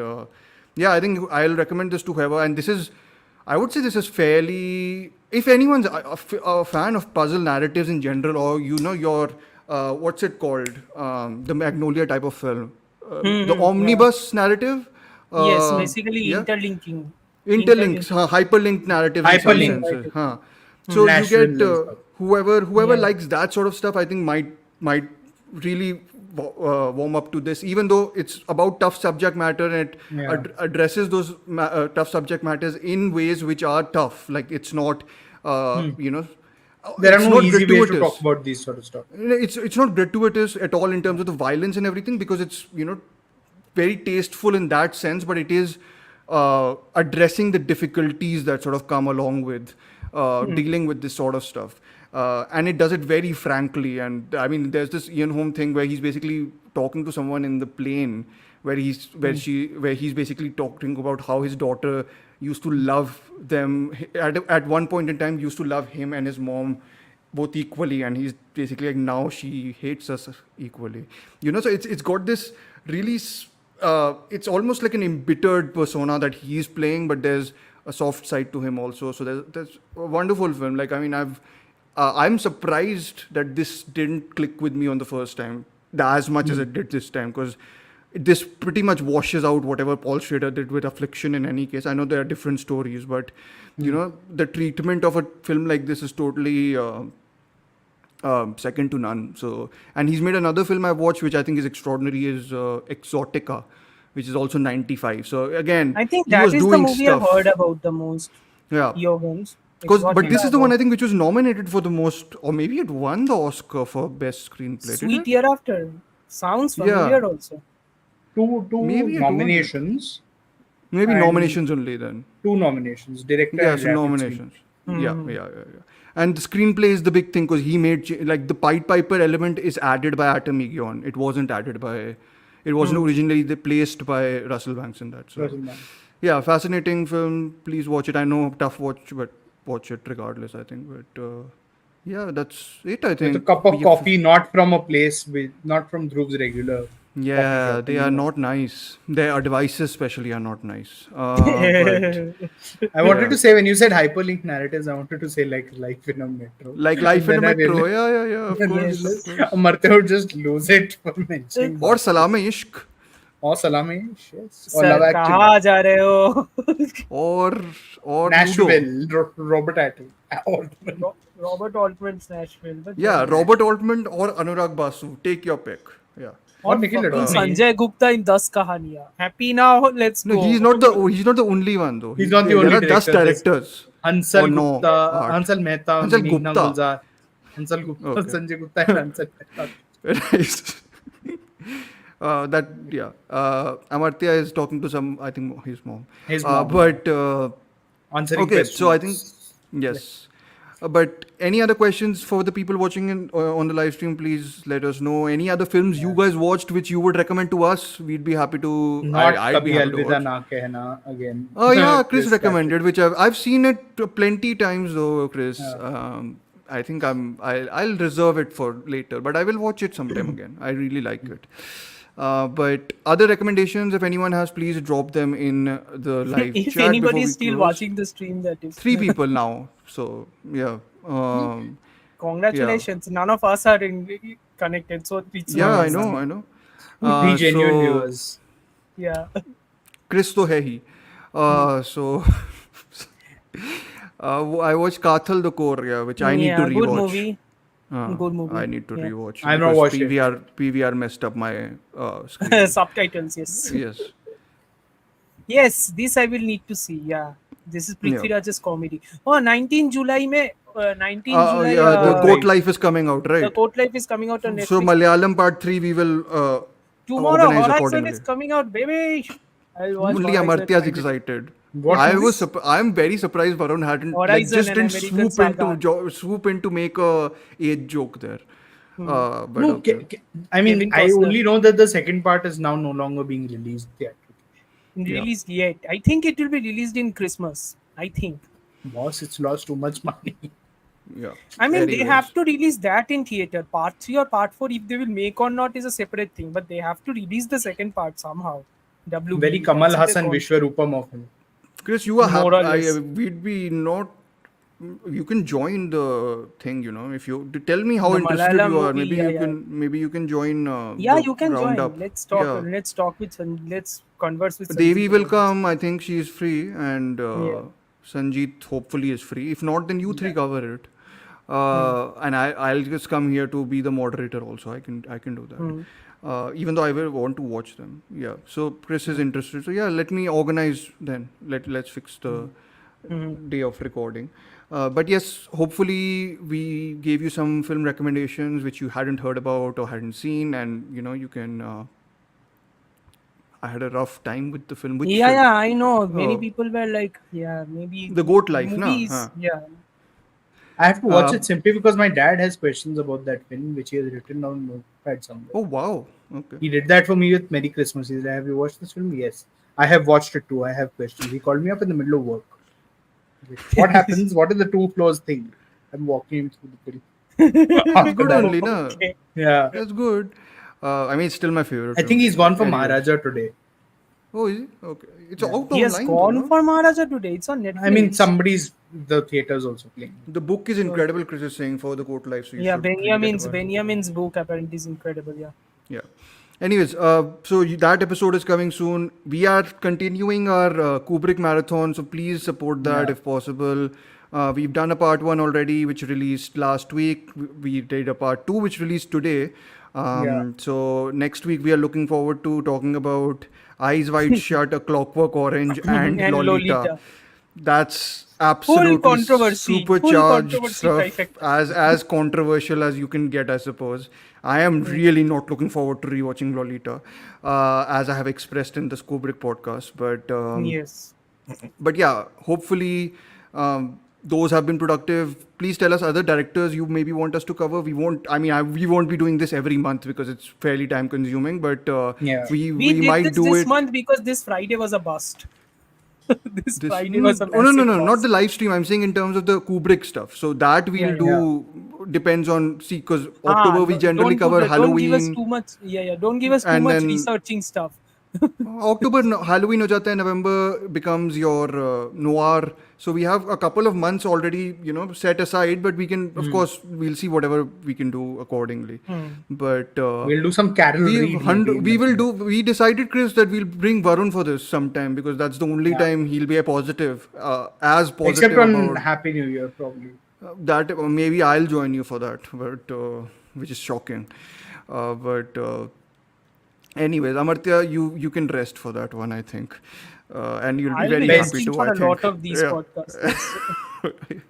yeah, I think I'll recommend this to whoever. And this is, I would say, this is fairly. If anyone's a fan of puzzle narratives in general, or your what's it called, the Magnolia type of film, the omnibus narrative. Yes, basically yeah. interlinking. Interlinks, hyperlinked narratives. Hyperlink. So Nashville you and get stuff. whoever likes that sort of stuff. I think might really warm up to this, even though it's about tough subject matter and it addresses those tough subject matters in ways which are tough. Like it's not, There are it's no not easy ways to gratuitous. talk about these sort of stuff. It's not gratuitous at all in terms of the violence and everything, because it's very tasteful in that sense, but it is addressing the difficulties that sort of come along with dealing with this sort of stuff. And it does it very frankly. And I mean, there's this Ian Holm thing where he's basically talking to someone in the plane, where he's basically talking about how his daughter used to love them at one point in time, used to love him and his mom both equally, and he's basically like, now she hates us equally. So it's got this really. It's almost like an embittered persona that he's playing, but there's a soft side to him also. So there's a wonderful film. Like, I mean, I'm surprised that this didn't click with me on the first time as much as it did this time, because this pretty much washes out whatever Paul Schrader did with Affliction in any case. I know there are different stories, but the treatment of a film like this is totally second to none. So, and he's made another film I've watched, which I think is extraordinary, is Exotica, which is also 95. So again, I think he that was is the doing movie stuff. I heard about the most. Yeah. Yogans. But this is the one I think which was nominated for the most, or maybe it won the Oscar for best screenplay. Sweet Year After. Sounds familiar also. Two Maybe it nominations. Maybe And- nominations only then. 2 nominations. Director Yeah, and so director. nominations. Yeah. And the screenplay is the big thing, because he made like the Pied Piper element is added by Atom Egeon. It wasn't added by. It wasn't originally placed by Russell Banks in that. So Russell Banks. yeah, fascinating film. Please watch it. I know, tough watch, but watch it regardless, I think. But yeah, that's it, I think. With a cup of coffee, not from a place not from Dhruv's regular. Yeah, they are not nice. Their devices especially are not nice. But I wanted to say, when you said hyperlink narratives, I wanted to say like Life in a Metro. like Life in a Then I Metro. realized- Yeah, of Then I course. realized Amartya would just lose it for mentioning. Or Salame-ishq. Or Salami, yes. Or Sir, Love कहाँ जा रहे हो? Or Ludo. Nashville, Robert Altman. Robert Altman's Nashville. But Yeah, Robert Altman or Anurag Basu. Take your pick. Yeah. Or Nikhil fucking Advani. Sanjay Gupta in 10 कहानियाँ. Happy now, let's No, go. he's not the only one though. He's not the there only are just director. directors. Hansal Oh, no. Gupta, Art. Hansal Mehta, Hansal Meghna Gupta. Gulzar. Hansal Gupta, Okay. Sanjay Gupta and Hansal Mehta. Right. Amartya is talking to I think his mom. His mom. But Answering okay, questions. so I think yes. But any other questions for the people watching on the live stream? Please let us know. Any other films you guys watched which you would recommend to us? We'd be happy to. Not I'd be Kabhi happy to Alvida watch. Na Kehna again. Oh yeah, Chris Chris recommended, which I've seen it plenty times though, Chris. Yeah. I think I'll reserve it for later, but I will watch it sometime again. I really like it. But other recommendations, if anyone has, please drop them in the live If chat. anybody before is we still close. watching the stream, that is. 3 people now, so yeah. Congratulations. None of us are connected, so it's Yeah, not I us. know. Be genuine so, viewers. Yeah. Chris to hai hi. So I watched Kathal the Core, which I need to rewatch. Good movie. Uh, Good movie. I need to Yeah. rewatch. I've not because watched it. PVR messed up my screen. Subtitles, yes. Yes. Yes, this I will need to see. Yeah. This is Prithviraj's comedy. Oh, 19 July mein, 19 July. Yeah, the Right. Goat Life is coming out, The right? Court Life is coming out on Netflix. So Malayalam part 3 we will Tomorrow, organize Horizon accordingly. is coming out, baby. I'll watch Only Horizon Amartya is finally. excited. What movie? I'm very surprised Varun hadn't Horizon just and didn't American swoop in to make a age joke there. But No, okay. I mean, Kevin I Costner. only know that the second part is now no longer being released theatrically. released yet. I think it will be released in Christmas. I think. Boss, it's lost too much money. Yeah. I mean, they Anyways. have to release that in theater. Part 3 or Part 4, if they will make or not, is a separate thing. But they have to release the second part somehow. WB. Very Kamal that's the Hassan con- Vishwarupam of him. Chris, you are More or happy. less. We'd be not. You can join the thing, if you tell me how The interested Malayalam you are. movie, Maybe yeah, you yeah. can. Maybe you can join. Yeah, the you can join. roundup. Let's talk. Yeah. Let's talk with. Let's converse with. Devi Sanjeev will about come. I think she is free, and Yeah. Sanjeet hopefully is free. If not, then you three cover it. And I'll just come here to be the moderator. Also, I can do that. Even though I will want to watch them. Yeah. So Chris is interested. So yeah, let me organize then. Let's fix the day of recording. But yes, hopefully we gave you some film recommendations which you hadn't heard about or hadn't seen, and you can. I had a rough time with the film. Which Yeah, film? yeah, I know. Many Oh. people were like, yeah, maybe The Goat Life, na? movies. Huh. Yeah. I have to watch Uh, it simply because my dad has questions about that film, which he has written down on notepad somewhere. Oh wow. Okay. He did that for me with Merry Christmas. He said, "Have you watched this film?" Yes. I have watched it too. I have questions. He called me up in the middle of work. What happens? What is the two floors thing? I'm walking him through the film. That's good only, na? Okay. Yeah. That's good. I mean, it's still my favorite. I think he's gone for Anyways. Maharaja today. Oh, is he? Okay. It's out He has online. gone though, no? for Maharaja today. It's on Netflix. I mean, the theater's also playing. The book is incredible. Chris is saying for the Goat Life. So you Yeah, should read it about it. Benjamin's book apparently is incredible. Yeah. Yeah. Anyways, so that episode is coming soon. We are continuing our Kubrick marathon, so please support that if possible. We've done a part 1 already, which released last week. We did a part 2, which released today. So next week we are looking forward to talking about Eyes Wide Shut, A Clockwork Orange, and, And Lolita. Lolita. That's absolutely controversy. Full supercharged controversy stuff, trifecta. as controversial as you can get, I suppose. I am really not looking forward to rewatching Lolita, as I have expressed in the Kubrick podcast. Yes. But yeah, hopefully those have been productive. Please tell us other directors you maybe want us to cover. We won't. I mean, we won't be doing this every month because it's fairly time consuming. But we We did might this do this it. month because this Friday was a bust. this Friday was a no, massive not bust. the live stream. I'm saying in terms of the Kubrick stuff. So that we'll do depends on because October we generally cover Halloween. Don't give us too much. Yeah. Don't give us too And much then- researching stuff. October Halloween ho jata hai, November becomes your noir. So we have a couple of months already, set aside. But we can, of course, we'll see whatever we can do accordingly. But We'll do some Carol Reed. maybe. we decided, Chris, that we'll bring Varun for this sometime because that's the only time he'll be a positive, as positive Except on about Happy New Year, probably. that. Maybe I'll join you for that, but which is shocking. Anyways, Amartya, you can rest for that one, I think, and you'll be I'll very be happy resting to. for I a think. lot of these Yeah. podcasts.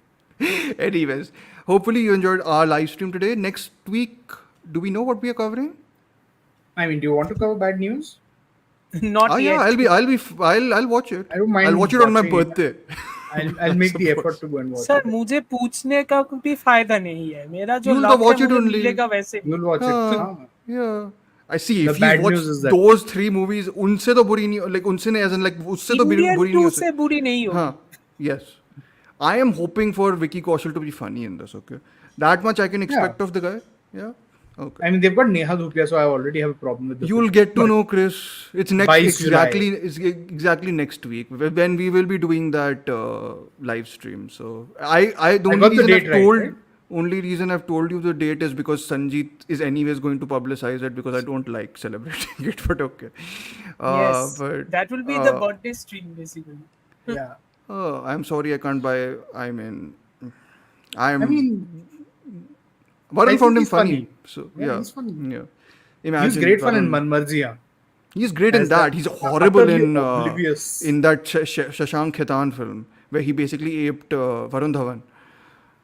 Anyways, hopefully you enjoyed our live stream today. Next week, do we know what we are covering? I mean, do you want to cover bad news? Not yet. Yeah, I'll watch it. I don't mind I'll watch it on my watching it. birthday. I'll make the effort to go and watch sir it. मुझे पूछने का भी फायदा नहीं है मेरा जो You'll luck watch है it मुझे only. मिलेगा वैसे You'll watch it. हाँ. Yeah. I see. The If bad you news is watch that- those 3 movies, उनसे तो बुरी नहीं, like उनसे नहीं, as in like उससे तो बुरी Indian नहीं 2 हो से बुरी नहीं होगी Huh. Yes. I am hoping for Vicky Kaushal to be funny in this, okay? That much I can expect of the guy. Yeah. Okay. I mean, they've got Neha Dhupia, so I already have a problem with the You'll film. get to know, Chris. It's next 22 exactly. It's exactly next week when we will be doing that live stream. So I the only got the reason date I've right, told right? only reason I've told you the date is because Sanjeet is anyways going to publicize it because I don't like celebrating it. But okay. yes But that will be the birthday stream basically Yeah. I'm sorry I can't buy. I mean, I'm. I mean, Varun I found think him he's funny. funny. So Yeah, yeah, he's funny. yeah. he's Imagine great fun in Varun- Manmarziya. He's great in As that. that He's horrible utterly in oblivious. in that Shashank Khaitan film where he basically aped Varun Dhawan.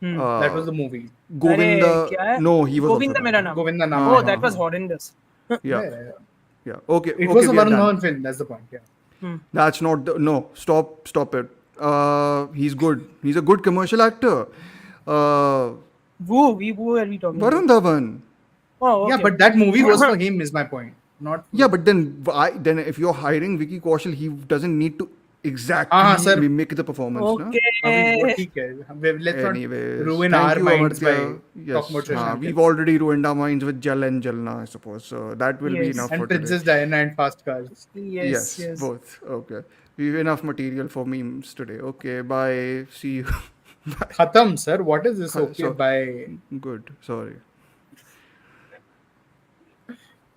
That was the movie. Govinda. अरे, क्या है? No, he was. Govinda also मेरा that. नाम Govinda Naam. oh hai, that haan, was haan. horrendous Yeah, yeah. Okay. It okay, was a we are Varun done. Dhawan film. That's the point. Yeah. That's not the no. Stop it. He's good. He's a good commercial actor. who are we talking Varun Dhawan. about? Oh, okay. Yeah, but that movie was for him. Is my point. not. Yeah, but then if you're hiring Vicky Kaushal, he doesn't need to exactly sir. mimic the performance. No? I mean, what Okay. he cares. Let's Anyways, not ruin thank our you, minds by Amartya. Yes, talking about Shashank. we've already ruined our minds with Jal and Jalna, I suppose. So that will be Yes. enough And for Princess today. Diana and Fast Cars. Yes. Yes. Both. Okay. We've enough material for memes today. Okay, bye. See you. Bye. Khatam, sir. What is this? Okay, So- bye. Good. Sorry.